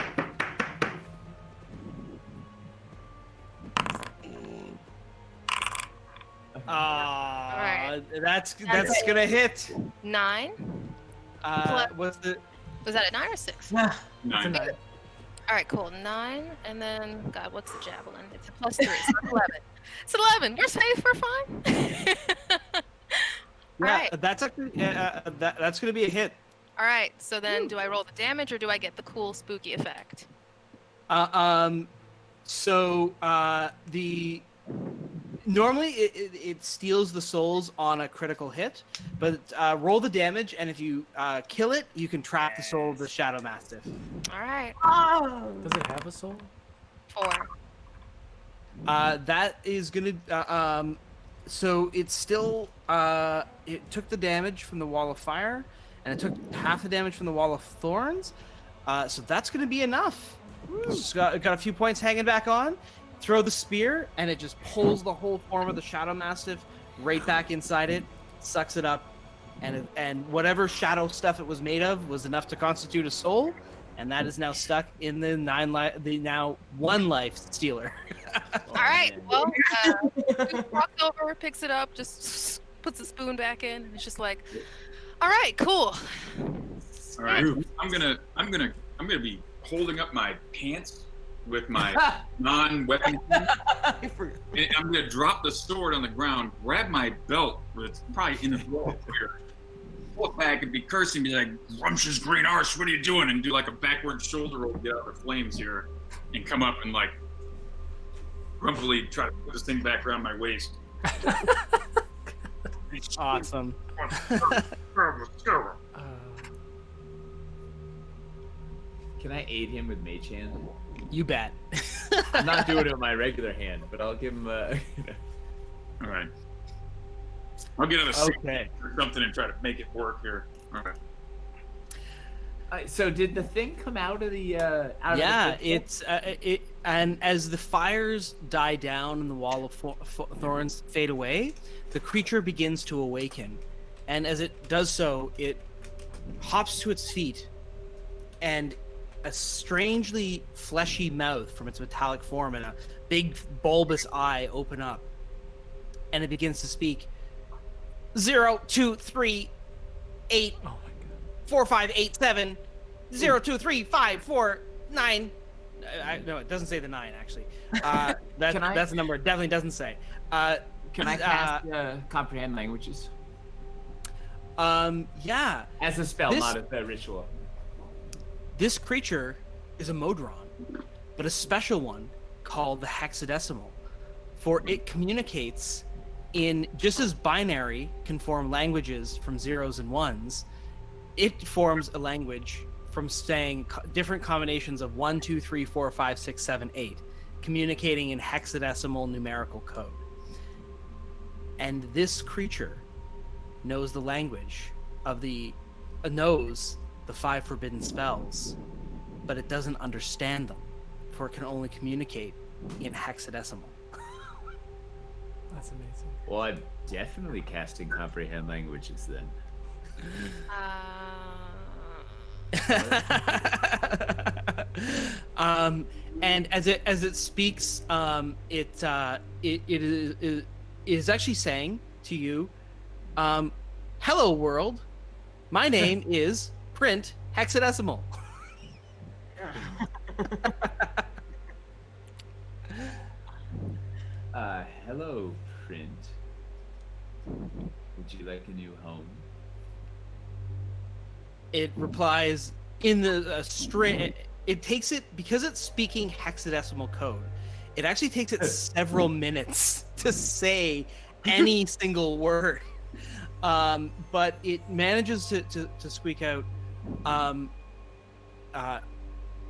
That's gonna hit. 9. Was that a 9 or 6? 9. All right, cool. 9, and then God, what's the javelin? It's a +3, so it's 11. It's 11. We're safe. We're fine. Yeah, right. that's actually that's gonna be a hit. All right. So then, do I roll the damage or do I get the cool spooky effect? Normally it steals the souls on a critical hit, but roll the damage, and if you kill it, you can trap the soul of the Shadow Mastiff. All right. Oh. Does it have a soul? 4. That is gonna. So it's still. It took the damage from the Wall of Fire, and it took half the damage from the Wall of Thorns. So that's gonna be enough. It's got a few points hanging back on. Throw the spear, and it just pulls the whole form of the Shadow Mastiff right back inside it, sucks it up, and whatever shadow stuff it was made of was enough to constitute a soul, and that is now stuck in the now 1 life stealer. All right. Well, walks over, picks it up, just puts the spoon back in, and it's just like, all right, cool. All right. I'm gonna be holding up my pants with my non-weapon. And I'm gonna drop the sword on the ground, grab my belt, it's probably in the drawer here, pull it back and be cursing, be like, "Rumsh's green arse, what are you doing?" And do like a backward shoulder roll to get out of the flames here, and come up and like grumpily try to put this thing back around my waist. Awesome. Can I aid him with Mage Hand? You bet. I'm not doing it with my regular hand, but I'll give him a. All right. I'll get out a Okay. or something and try to make it work here. All right. So did the thing come out of the? It's and as the fires die down and the wall of thorns fade away, the creature begins to awaken, and as it does so, it hops to its feet, and a strangely fleshy mouth from its metallic form and a big bulbous eye open up, and it begins to speak. 0, 2, 3, 8, 4, 5, 8, 7, 0, 2, 3, 5, 4, 9. No, it doesn't say the 9 actually. That's a number it definitely doesn't say. Can I cast comprehend languages? Yeah. As a spell, not as a ritual. This creature is a Modron, but a special one called the hexadecimal, for it communicates in just as binary can form languages from 0s and 1s. It forms a language from saying different combinations of 1, 2, 3, 4, 5, 6, 7, 8, communicating in hexadecimal numerical code. And this creature knows the language of knows the 5 forbidden spells but it doesn't understand them, for it can only communicate in hexadecimal. That's amazing. Well, I'm definitely casting comprehend languages then. And as it speaks, it is actually saying to you, "Hello world, my name is Print Hexadecimal." Hello, Print. Would you like a new home? It replies in the string. It takes it, because it's speaking hexadecimal code, it actually takes it several minutes to say any single word. But it manages to squeak out,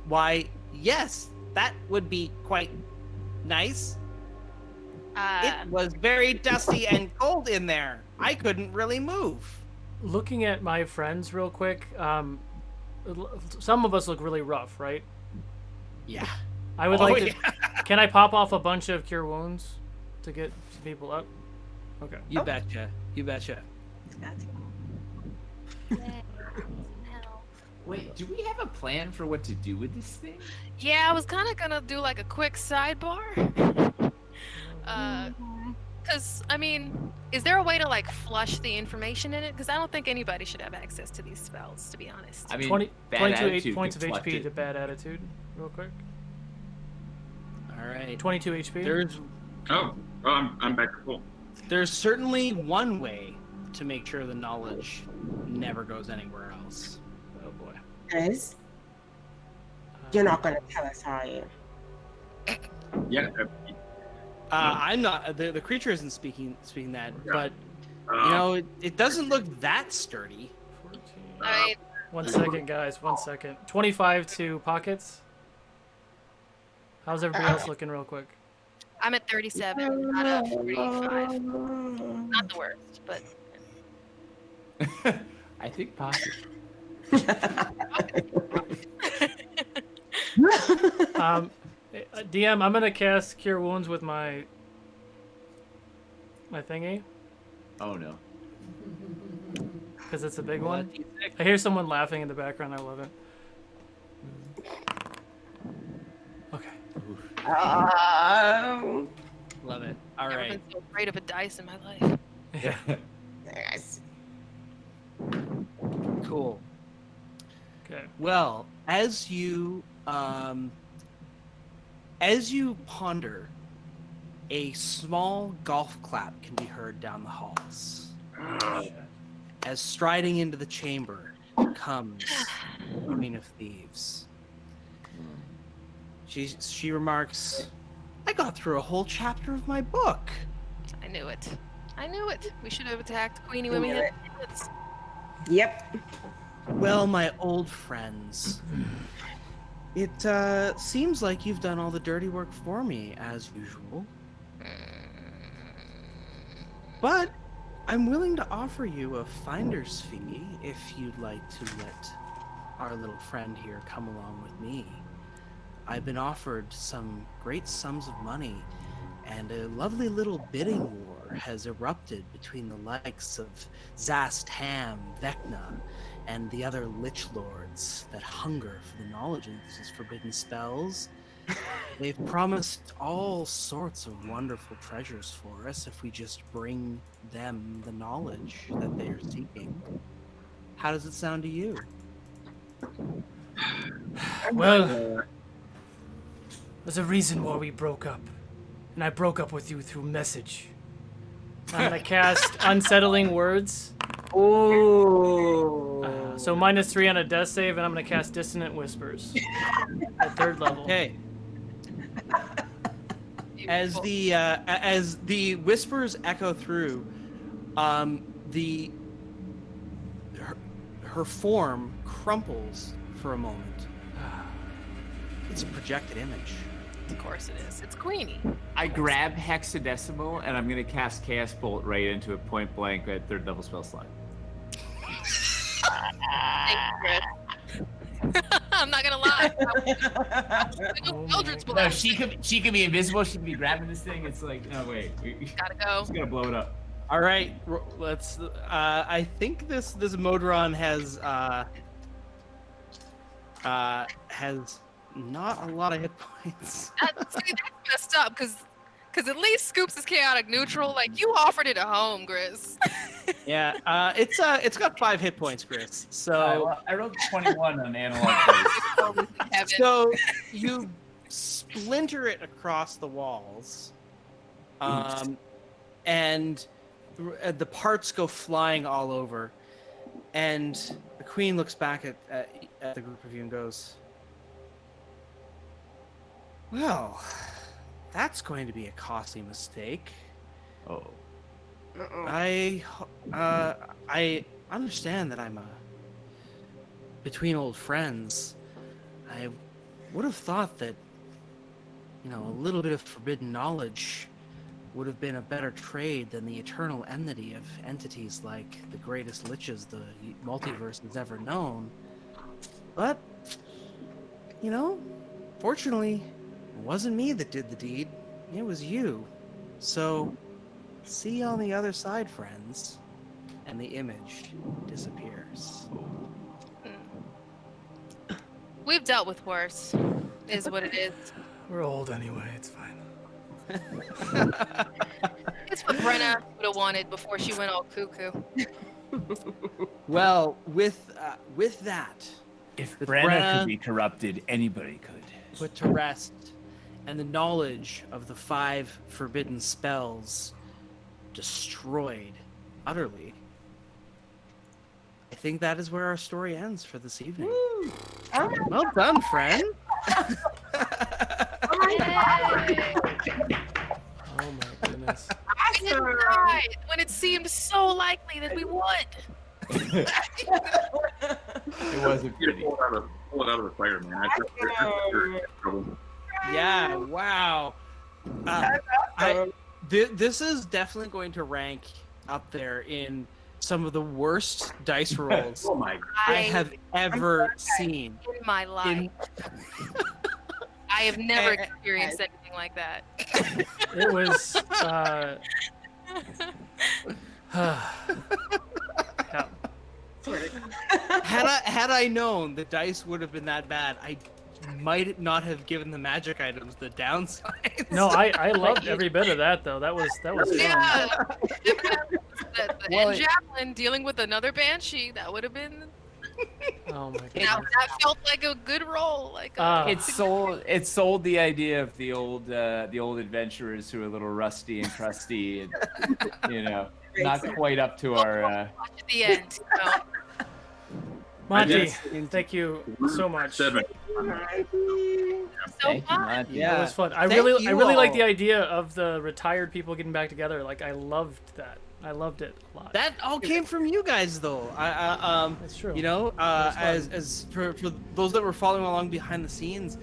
why, yes, that would be quite nice. It was very dusty and cold in there. I couldn't really move. Looking at my friends real quick, some of us look really rough, right? Yeah. I would like to... Can I pop off a bunch of cure wounds to get some people up? Okay. You betcha. You betcha. Wait, do we have a plan for what to do with this thing? Yeah, I was kind of gonna do like a quick sidebar. Because, I mean, is there a way to like flush the information in it? Because I don't think anybody should have access to these spells, to be honest. I mean, 22 points of HP to bad attitude, real quick. All right. 22 HP. There's... I'm back to full. There's certainly one way to make sure the knowledge never goes anywhere else. Oh boy. Guys, you're not gonna tell us, are you? Yeah. I'm not. The creature isn't speaking that, but you know, it doesn't look that sturdy. 14. 1 second, guys. 1 second. 25 to pockets. How's everybody else looking, real quick? I'm at 37 out of 45. Not the worst, but... I think pocket. DM, I'm gonna cast Cure Wounds with my thingy. Oh no. Because it's a big one. I hear someone laughing in the background. I love it. Okay. Love it. All Never right. been so afraid of a dice in my life. Yeah. Yes. Cool. Okay. Well, as you ponder, a small golf clap can be heard down the halls. As striding into the chamber comes Queen of Thieves. She remarks, "I got through a whole chapter of my book." I knew it. I knew it. We should have attacked Queenie when we hit it. Yep. Well, my old friends, it seems like you've done all the dirty work for me, as usual. But I'm willing to offer you a finder's fee if you'd like to let our little friend here come along with me. I've been offered some great sums of money, and a lovely little bidding war has erupted between the likes of Zast, Ham, Vecna, and the other Lich Lords that hunger for the knowledge of these forbidden spells. They've promised all sorts of wonderful treasures for us if we just bring them the knowledge that they are seeking. How does it sound to you? Well, there's a reason why we broke up. And I broke up with you through message. I'm gonna cast Unsettling Words. Ooh. So -3 on a death save, and I'm gonna cast Dissonant Whispers at 3rd level. Okay. As the whispers echo through, her form crumples for a moment. It's a projected image. Of course it is. It's Queenie. I grab hexadecimal and I'm gonna cast Chaos Bolt right into it point blank at 3rd level spell slot. Thank you, Chris. I'm not gonna lie. No, she could be invisible. She could be grabbing this thing. It's like, no, wait. Gotta go. She's gonna blow it up. All right, let's. I think this Modron has not a lot of hit points. That's messed up because at least Scoops is chaotic neutral. Like you offered it a home, Grizz. Yeah, it's got 5 hit points, Chris. So I rolled 21 on analog dice. So you splinter it across the walls, and the parts go flying all over. And the queen looks back at the group of you and goes, "Well, that's going to be a costly mistake." Oh. I understand that I'm between old friends. I would have thought that, a little bit of forbidden knowledge would have been a better trade than the eternal enmity of entities like the greatest liches the multiverse has ever known. But, fortunately, it wasn't me that did the deed. It was you. So, see you on the other side, friends. And the image disappears. We've dealt with worse, is what it is. We're old anyway, it's fine. It's what Brenna would have wanted before she went all cuckoo. Well, with that, if with Brenna could be corrupted, anybody could. Put to rest, and the knowledge of the 5 forbidden spells destroyed utterly. I think that is where our story ends for this evening. Oh well done, friend. Oh my goodness. We didn't die when it seemed so likely that we would. It wasn't pretty. Pull it out of the fire, man. I thought you're in trouble. Yeah, wow. This is definitely going to rank up there in some of the worst dice rolls I have ever seen in my life. I have never experienced anything like that. It was. Had I known the dice would have been that bad, I might not have given the magic items the downside. No, I loved every bit of that though. That was fun. Yeah. the end javelin dealing with another banshee, that would have been. Oh my god. That felt like a good roll. Like It sold the idea of the old adventurers who are a little rusty and crusty, and not quite up to our. At the end. Monty, thank you so much. 7. Thank you, Monty. Yeah, it was fun. I really like the idea of the retired people getting back together. Like I loved that. I loved it a lot. That all came from you guys, though. That's true. As for those that were following along behind the scenes,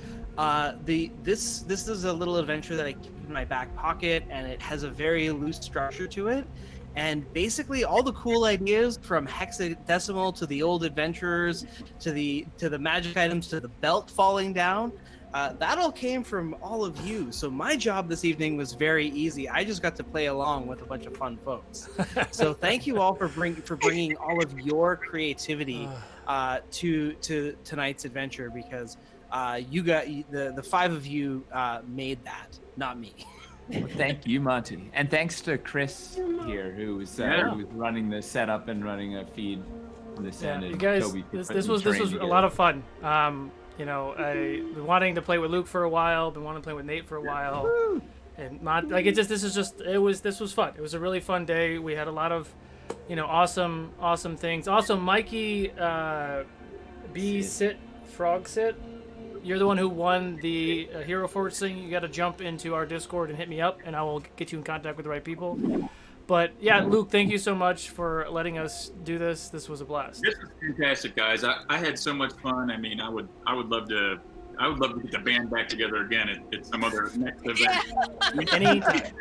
this is a little adventure that I keep in my back pocket, and it has a very loose structure to it. And basically, all the cool ideas from hexadecimal to the old adventurers to the magic items to the belt falling down. That all came from all of you. So my job this evening was very easy. I just got to play along with a bunch of fun folks. So thank you all for bringing all of your creativity to tonight's adventure, because you got the 5 of you made that, not me. Well, thank you, Monty, and thanks to Chris here, who was running the setup and running a feed. This end. You guys, Toby this was a lot of fun. I've been wanting to play with Luke for a while. Been wanting to play with Nate for a while, and this was fun. It was a really fun day. We had a lot of, awesome things. Also, Mikey, Frog Sit. You're the one who won the Hero Forge thing. You got to jump into our Discord and hit me up, and I will get you in contact with the right people. But yeah, Luke, thank you so much for letting us do this. This was a blast. This was fantastic, guys. I had so much fun. I mean, I would love to I would love to get the band back together again at some other next event. Anytime.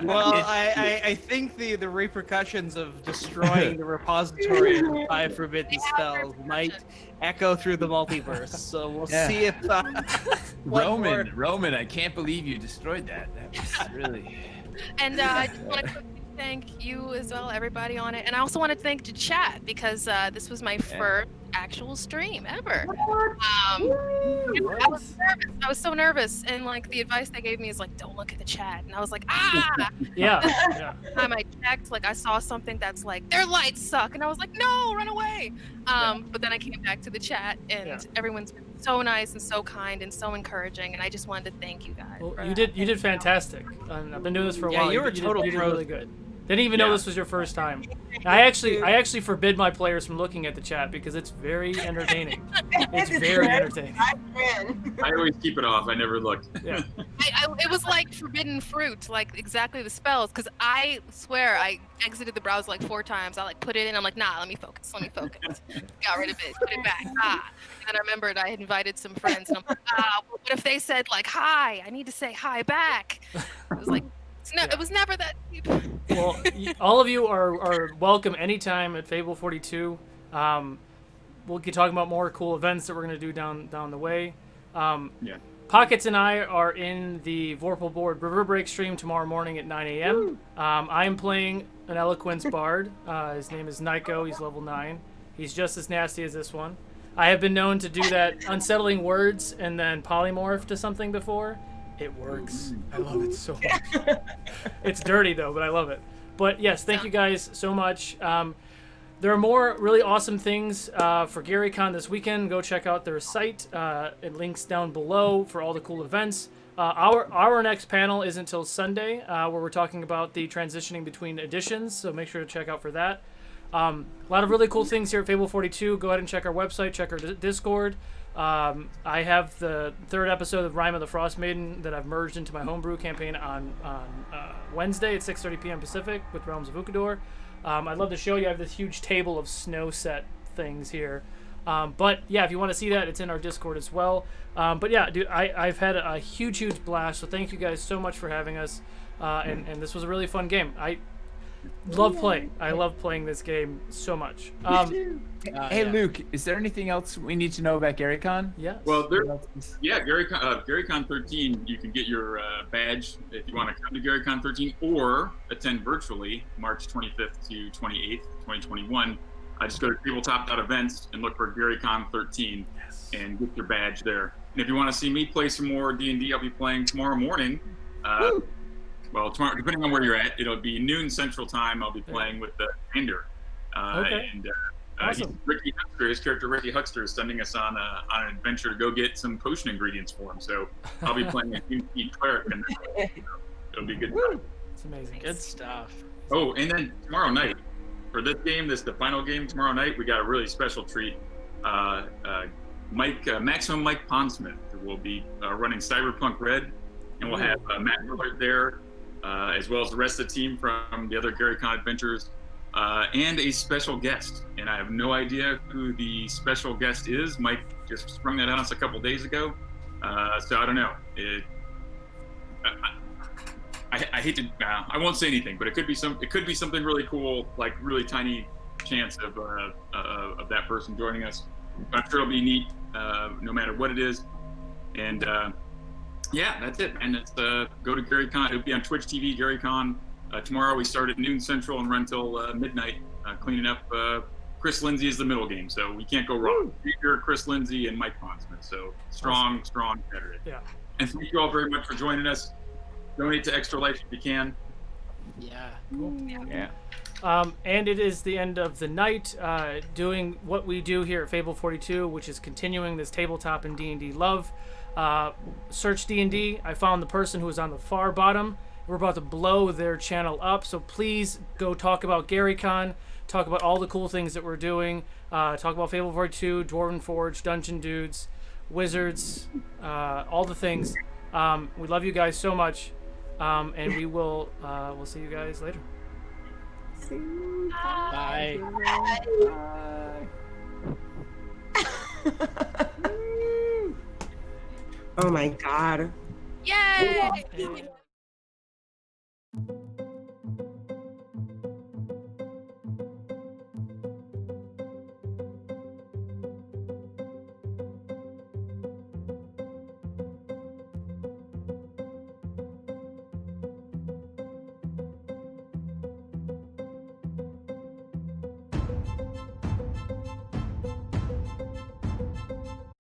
Well, I think the repercussions of destroying the repository of the 5 forbidden spells might echo through the multiverse. So we'll see if Roman, I can't believe you destroyed that. That was really. And I just want to quickly thank you as well, everybody on it. And I also want to thank the chat because this was my first actual stream ever. I was nervous. I was so nervous. And like the advice they gave me is like, don't look at the chat. And I was like, Yeah. Time I checked, like I saw something that's like, their lights suck. And I was like, no, run away. But then I came back to the chat and everyone's been so nice and so kind and so encouraging. And I just wanted to thank you guys. Well, you did fantastic. And I've been doing this for a while. You were total did pro. really good. Didn't even know this was your first time. I actually forbid my players from looking at the chat because it's very entertaining. It's very entertaining. I always keep it off. I never look. Yeah. It was like forbidden fruit, like exactly the spells. Because I swear I exited the browser like 4 times. I like put it in. I'm like, nah, let me focus. Got rid of it. Put it back. And then I remembered I had invited some friends, and I'm like, what if they said like hi? I need to say hi back. It was like. It was never that deep. Well, all of you are welcome anytime at Fable 42. We'll be talking about more cool events that we're going to do down the way. Pockets and I are in the Vorpal Board River Break stream tomorrow morning at 9 a.m. I am playing an Eloquence Bard. His name is Nico. He's level 9. He's just as nasty as this one. I have been known to do that unsettling words and then polymorph to something before. It works. I love it so much. It's dirty though, but I love it. But yes, thank you guys so much. There are more really awesome things for GaryCon this weekend. Go check out their site. It links down below for all the cool events. Our next panel is until Sunday, where we're talking about the transitioning between editions. So make sure to check out for that. A lot of really cool things here at Fable 42. Go ahead and check our website, check our Discord. I have the 3rd episode of Rime of the Frost Maiden that I've merged into my homebrew campaign on Wednesday at 6:30 p.m. Pacific with Realms of Ukador. I'd love to show you. I have this huge table of snow set things here. But yeah, if you want to see that, it's in our Discord as well. But yeah, dude, I've had a huge blast. So thank you guys so much for having us. And this was a really fun game. I love playing. I love playing this game so much. Hey, Luke, is there anything else we need to know about GaryCon? Yes. Well, GaryCon 13, you can get your badge if you want to come to GaryCon 13 or attend virtually March 25th to 28th, 2021. Just go to tabletop.events and look for GaryCon 13 and get your badge there. And if you want to see me play some more D&D, I'll be playing tomorrow morning. Well, tomorrow, depending on where you're at, it'll be noon Central Time. I'll be playing with the Ender. And awesome. Ricky Huckster, his character Ricky Huckster, is sending us on an adventure to go get some potion ingredients for him. So I'll be playing a huge cleric, and it'll be good. It's amazing. Good stuff. Oh, and then tomorrow night, for this game, the final game tomorrow night, we got a really special treat. Maximum Mike Pondsmith will be running Cyberpunk Red, and we'll have Matt Miller there, as well as the rest of the team from the other GaryCon adventures, and a special guest. And I have no idea who the special guest is. Mike just sprung that on us a couple days ago, so I don't know. I hate to. I won't say anything, but it could be something really cool, like really tiny chance of that person joining us. I'm sure it'll be neat, no matter what it is. And yeah, that's it. And it's go to GaryCon. It'll be on Twitch TV, GaryCon. Tomorrow we start at noon Central and run till midnight, cleaning up. Chris Lindsay is the middle game, so we can't go wrong. You're Chris Lindsay and Mike Pondsmith, so strong Saturday. Yeah. And thank you all very much for joining us. Donate to Extra Life if you can. Yeah. Cool. Yeah. And it is the end of the night, doing what we do here at Fable 42, which is continuing this tabletop and D&D love. Search D&D. I found the person who was on the far bottom. We're about to blow their channel up, so please go talk about GaryCon, talk about all the cool things that we're doing, talk about Fable 42, Dwarven Forge, Dungeon Dudes, Wizards, all the things. We love you guys so much, and we'll see you guys later. Bye. Bye. Oh my God. Yay!